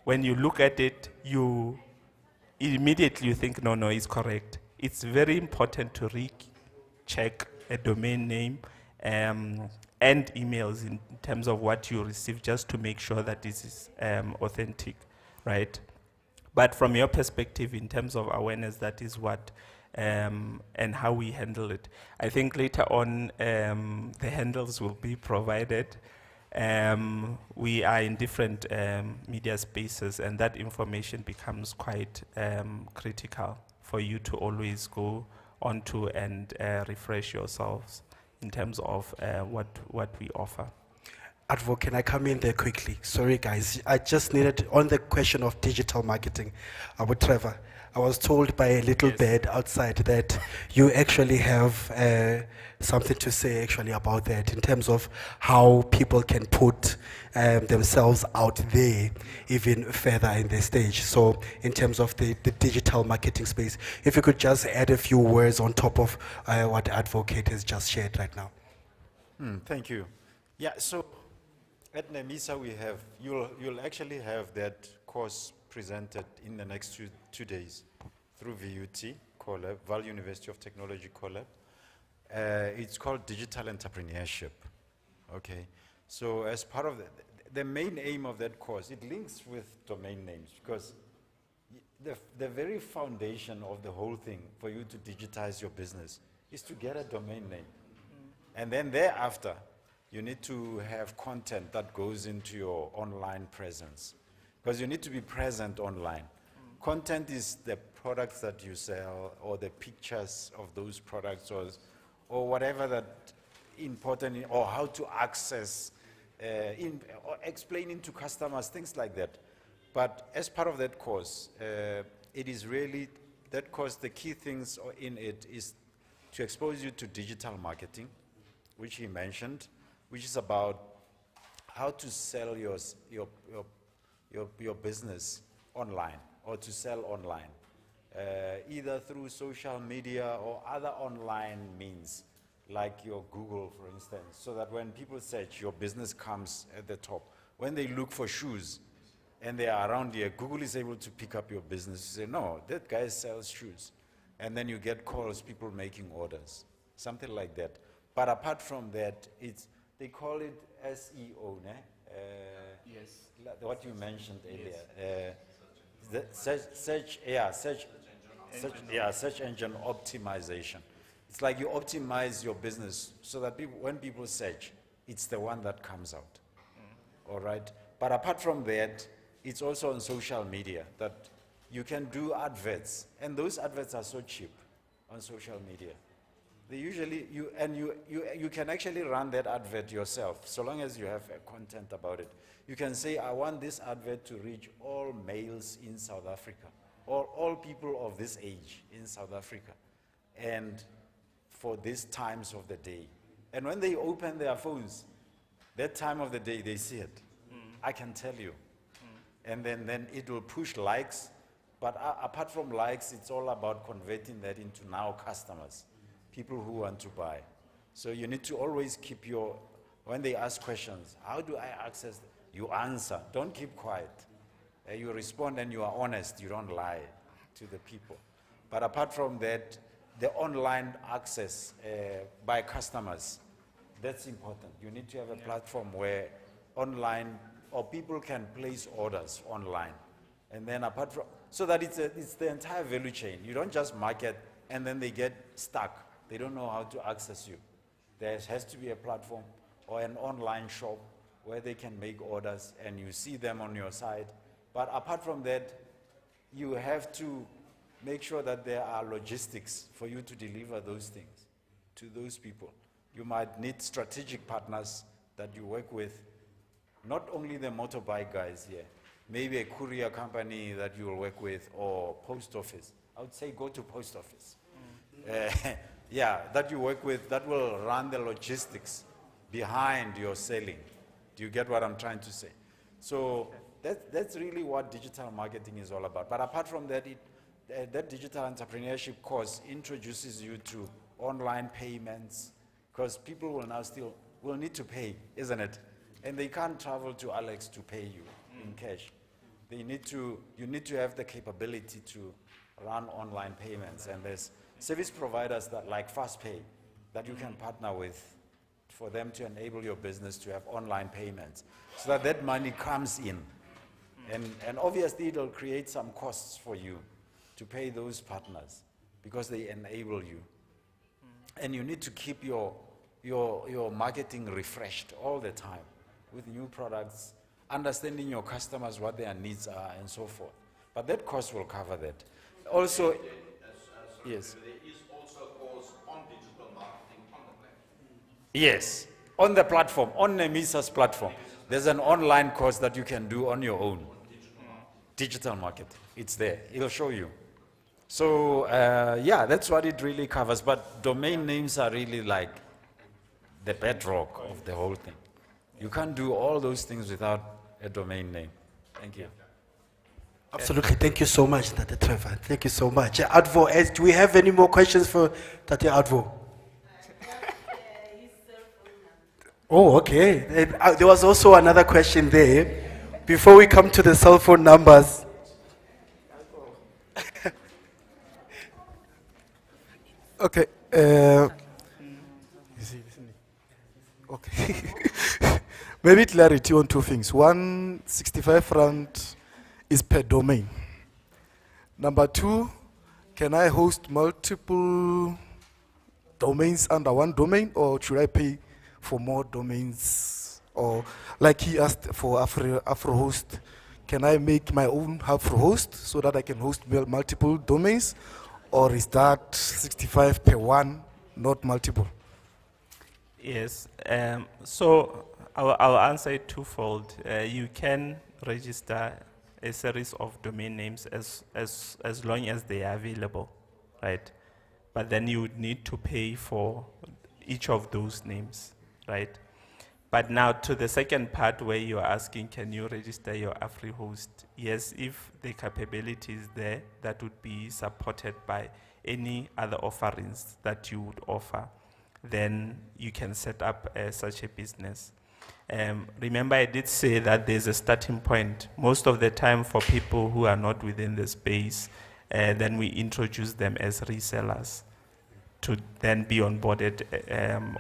When you look at it, you immediately think, no, it's correct. It's very important to recheck a domain name and emails in terms of what you receive, just to make sure that this is authentic, right? But from your perspective, in terms of awareness, that is what and how we handle it. I think later on the handles will be provided. We are in different media spaces, and that information becomes quite critical for you to always go onto and refresh yourselves in terms of what we offer. Advo, can I come in there quickly? Sorry, guys. I just needed, on the question of digital marketing, with Trevor, I was told by a little bird outside that you actually have something to say actually about that, in terms of how people can put themselves out there even further in the stage. So in terms of the digital marketing space, if you could just add a few words on top of what Advocate has just shared right now. Thank you. Yeah, so at NEMISA we have, you'll actually have that course presented in the next two days through VUT, Collab, Val University of Technology Collab. It's called Digital Entrepreneurship, okay? So as part of the main aim of that course, it links with domain names, because the very foundation of the whole thing for you to digitize your business is to get a domain name. And then thereafter, you need to have content that goes into your online presence. Because you need to be present online. Content is the products that you sell, or the pictures of those products, or whatever that important, or how to access, or explaining to customers, things like that. But as part of that course, it is really, that course, the key things in it is to expose you to digital marketing, which he mentioned, which is about how to sell your business online, or to sell online, either through social media or other online means, like your Google, for instance, so that when people search, your business comes at the top. When they look for shoes and they are around here, Google is able to pick up your business. You say, no, that guy sells shoes. And then you get calls, people making orders, something like that. But apart from that, they call it SEO, ne? Yes. What you mentioned earlier. The search engine optimization. It's like you optimize your business so that when people search, it's the one that comes out. All right? But apart from that, it's also on social media that you can do adverts, and those adverts are so cheap on social media. They usually, you can actually run that advert yourself, so long as you have content about it. You can say, I want this advert to reach all males in South Africa, or all people of this age in South Africa, and for these times of the day. And when they open their phones, that time of the day, they see it. I can tell you. And then it will push likes, but apart from likes, it's all about converting that into now customers, people who want to buy. So you need to always keep when they ask questions, how do I access? You answer, don't keep quiet. You respond and you are honest, you don't lie to the people. But apart from that, the online access by customers, that's important. You need to have a platform where online, or people can place orders online. And then apart from, so that it's the entire value chain. You don't just market and then they get stuck. They don't know how to access you. There has to be a platform or an online shop where they can make orders and you see them on your side. But apart from that, you have to make sure that there are logistics for you to deliver those things to those people. You might need strategic partners that you work with, not only the motorbike guys here, maybe a courier company that you will work with, or post office. I would say go to post office. That you work with, that will run the logistics behind your selling. Do you get what I'm trying to say? So that's really what digital marketing is all about. But apart from that, that digital entrepreneurship course introduces you to online payments, because people will now will need to pay, isn't it? And they can't travel to Alex to pay you in cash. You need to have the capability to run online payments, and there's service providers that like FastPay that you can partner with for them to enable your business to have online payments, so that money comes in. And obviously it'll create some costs for you to pay those partners because they enable you. And you need to keep your marketing refreshed all the time with new products, understanding your customers, what their needs are, and so forth. But that course will cover that. Also, yes. There is also a course on digital marketing on the platform. Yes, on the platform, on NEMISA's platform. There's an online course that you can do on your own. Digital marketing. It's there. It'll show you. So, that's what it really covers. But domain names are really like the bedrock of the whole thing. You can't do all those things without a domain name. Thank you. Absolutely. Thank you so much, Tate Trevor. Thank you so much. Advo, do we have any more questions for Tate Advo? Oh, okay. There was also another question there. Before we come to the cell phone numbers. Okay. Okay. Maybe clarity on two things. One, 65 rand is per domain. Number two, can I host multiple domains under one domain, or should I pay for more domains? Or like he asked for AfroHost, can I make my own AfroHost so that I can host multiple domains? Or is that 65 per one, not multiple? Yes, so I'll answer it twofold. You can register a series of domain names as long as they are available, right? But then you would need to pay for each of those names, right? But now to the second part where you're asking, can you register your AfriHost? Yes, if the capability is there, that would be supported by any other offerings that you would offer, then you can set up such a business. Remember, I did say that there's a starting point. Most of the time for people who are not within the space, then we introduce them as resellers to then be onboarded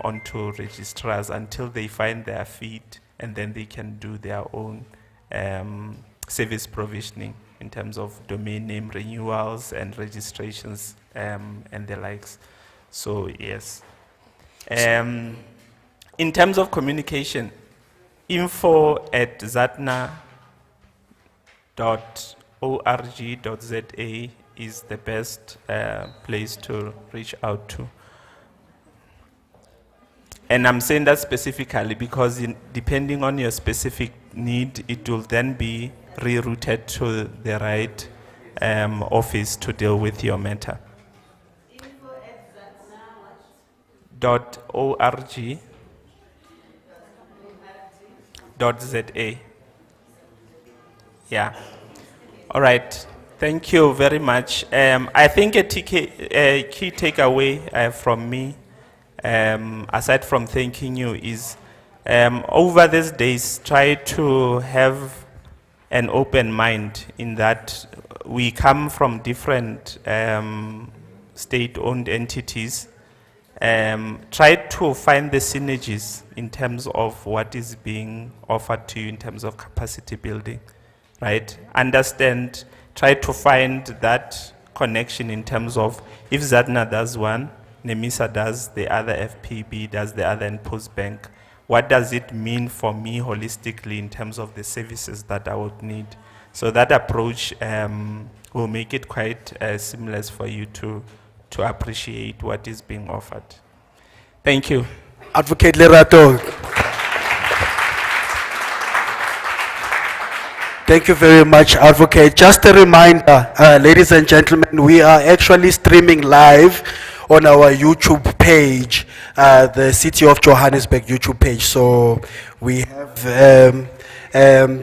onto registrars until they find their feet, and then they can do their own service provisioning in terms of domain name renewals and registrations and the likes. So yes. In terms of communication, info@zatna.org.za is the best place to reach out to. And I'm saying that specifically because depending on your specific need, it will then be rerouted to the right office to deal with your matter. .org.za. Yeah. All right. Thank you very much. I think a key takeaway from me, aside from thanking you, is over these days, try to have an open mind in that we come from different state-owned entities. Try to find the synergies in terms of what is being offered to you in terms of capacity building, right? Understand, try to find that connection in terms of if Zatna does one, Nemisa does the other, FPB does the other, and Postbank. What does it mean for me holistically in terms of the services that I would need? So that approach will make it quite seamless for you to appreciate what is being offered. Thank you. Advocate Lerato. Thank you very much, Advocate. Just a reminder, ladies and gentlemen, we are actually streaming live on our YouTube page, the City of Johannesburg YouTube page. So we have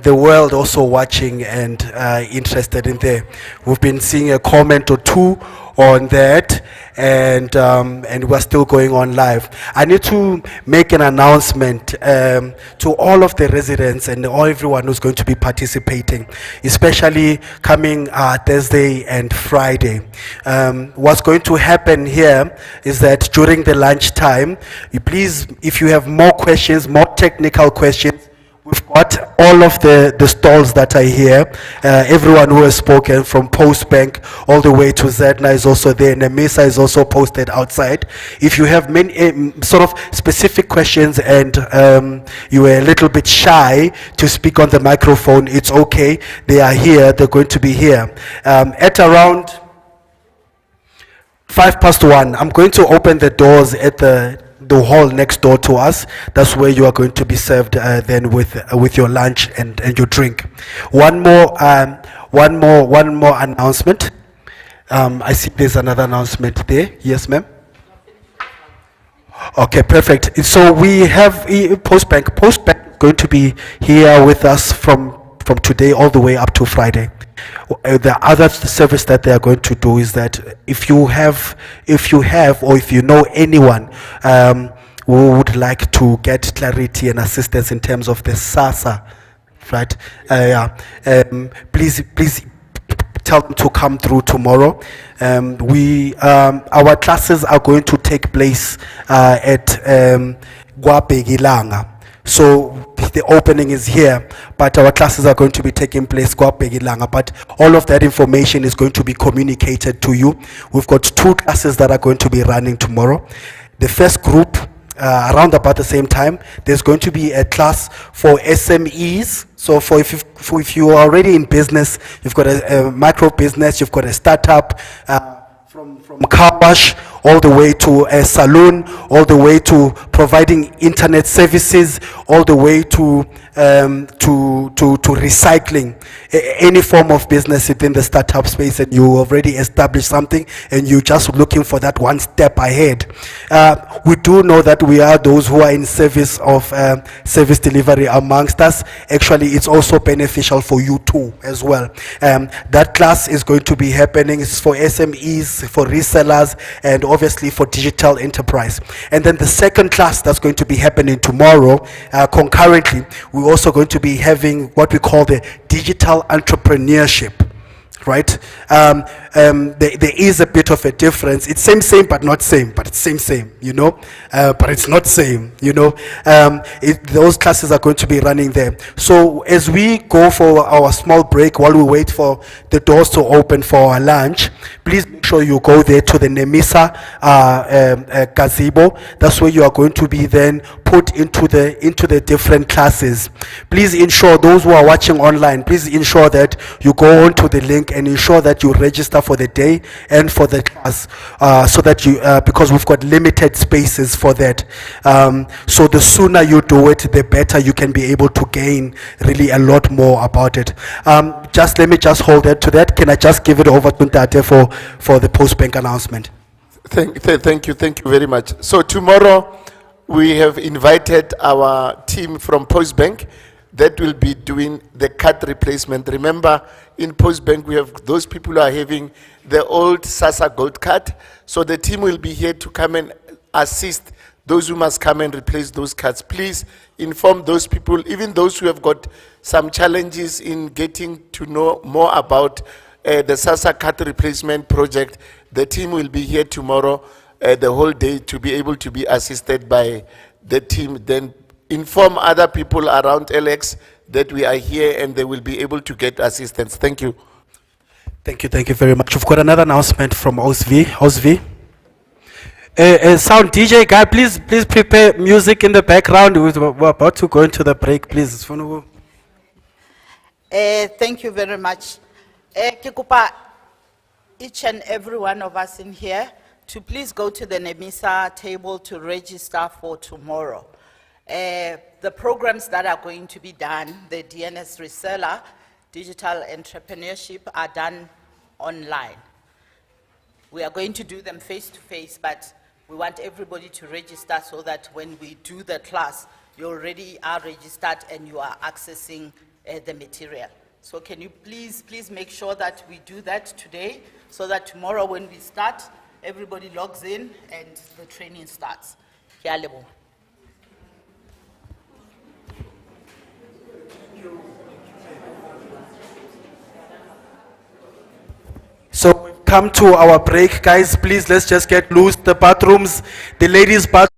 the world also watching and interested in there. We've been seeing a comment or two on that, and we're still going on live. I need to make an announcement to all of the residents and everyone who's going to be participating, especially coming Thursday and Friday. What's going to happen here is that during the lunchtime, please, if you have more questions, more technical questions, we've got all of the stalls that are here. Everyone who has spoken, from Postbank all the way to Zatna, is also there. Nemisa is also posted outside. If you have many sort of specific questions and you were a little bit shy to speak on the microphone, it's okay. They are here. They're going to be here. At around 1:05, I'm going to open the doors at the hall next door to us. That's where you are going to be served then with your lunch and your drink. One more announcement. I see there's another announcement there. Yes, ma'am. Okay, perfect. So we have Postbank. Postbank is going to be here with us from today all the way up to Friday. The other service that they are going to do is that if you have or if you know anyone who would like to get clarity and assistance in terms of the SASSA, right? Please tell them to come through tomorrow. Our classes are going to take place at Gwabegilanga. So the opening is here, but our classes are going to be taking place Gwabegilanga. But all of that information is going to be communicated to you. We've got 2 classes that are going to be running tomorrow. The first group around about the same time, there's going to be a class for SMEs. So if you are already in business, you've got a micro business, you've got a startup, from car wash all the way to a salon, all the way to providing internet services, all the way to recycling. Any form of business within the startup space, and you already established something and you're just looking for that one step ahead. We do know that we are those who are in service of service delivery amongst us. Actually, it's also beneficial for you too as well. That class is going to be happening. It's for SMEs, for resellers, and obviously for digital enterprise. And then the second class that's going to be happening tomorrow, concurrently, we're also going to be having what we call the digital entrepreneurship, right? There is a bit of a difference. It's same, but not same, but it's same, you know, but it's not same, you know. Those classes are going to be running there. So as we go for our small break while we wait for the doors to open for our lunch, please make sure you go there to the Nemisa gazebo. That's where you are going to be then put into the different classes. Please ensure, those who are watching online, please ensure that you go onto the link and ensure that you register for the day and for the class, so that you, because we've got limited spaces for that. So the sooner you do it, the better you can be able to gain really a lot more about it. Just let me just hold that to that. Can I just give it over to Ntate for the post-bank announcement? Thank you very much. So tomorrow we have invited our team from Postbank that will be doing the card replacement. Remember, in Postbank we have those people who are having the old SASSA Gold card. So the team will be here to come and assist those who must come and replace those cards. Please inform those people, even those who have got some challenges in getting to know more about the SASSA card replacement project. The team will be here tomorrow the whole day to be able to be assisted by the team. Then inform other people around LX that we are here and they will be able to get assistance. Thank you. Thank you very much. We've got another announcement from Osvi. Sound DJ guy, please prepare music in the background. We're about to go into the break, please. Thank you very much. Kikupa, each and every one of us in here to please go to the Nemisa table to register for tomorrow. The programs that are going to be done, the DNS reseller, digital entrepreneurship, are done online. We are going to do them face to face, but we want everybody to register so that when we do the class, you already are registered and you are accessing the material. So can you please make sure that we do that today so that tomorrow when we start, everybody logs in and the training starts. Ke a leboha. So we've come to our break, guys. Please, let's just get loose. The bathrooms, the ladies' bathroom.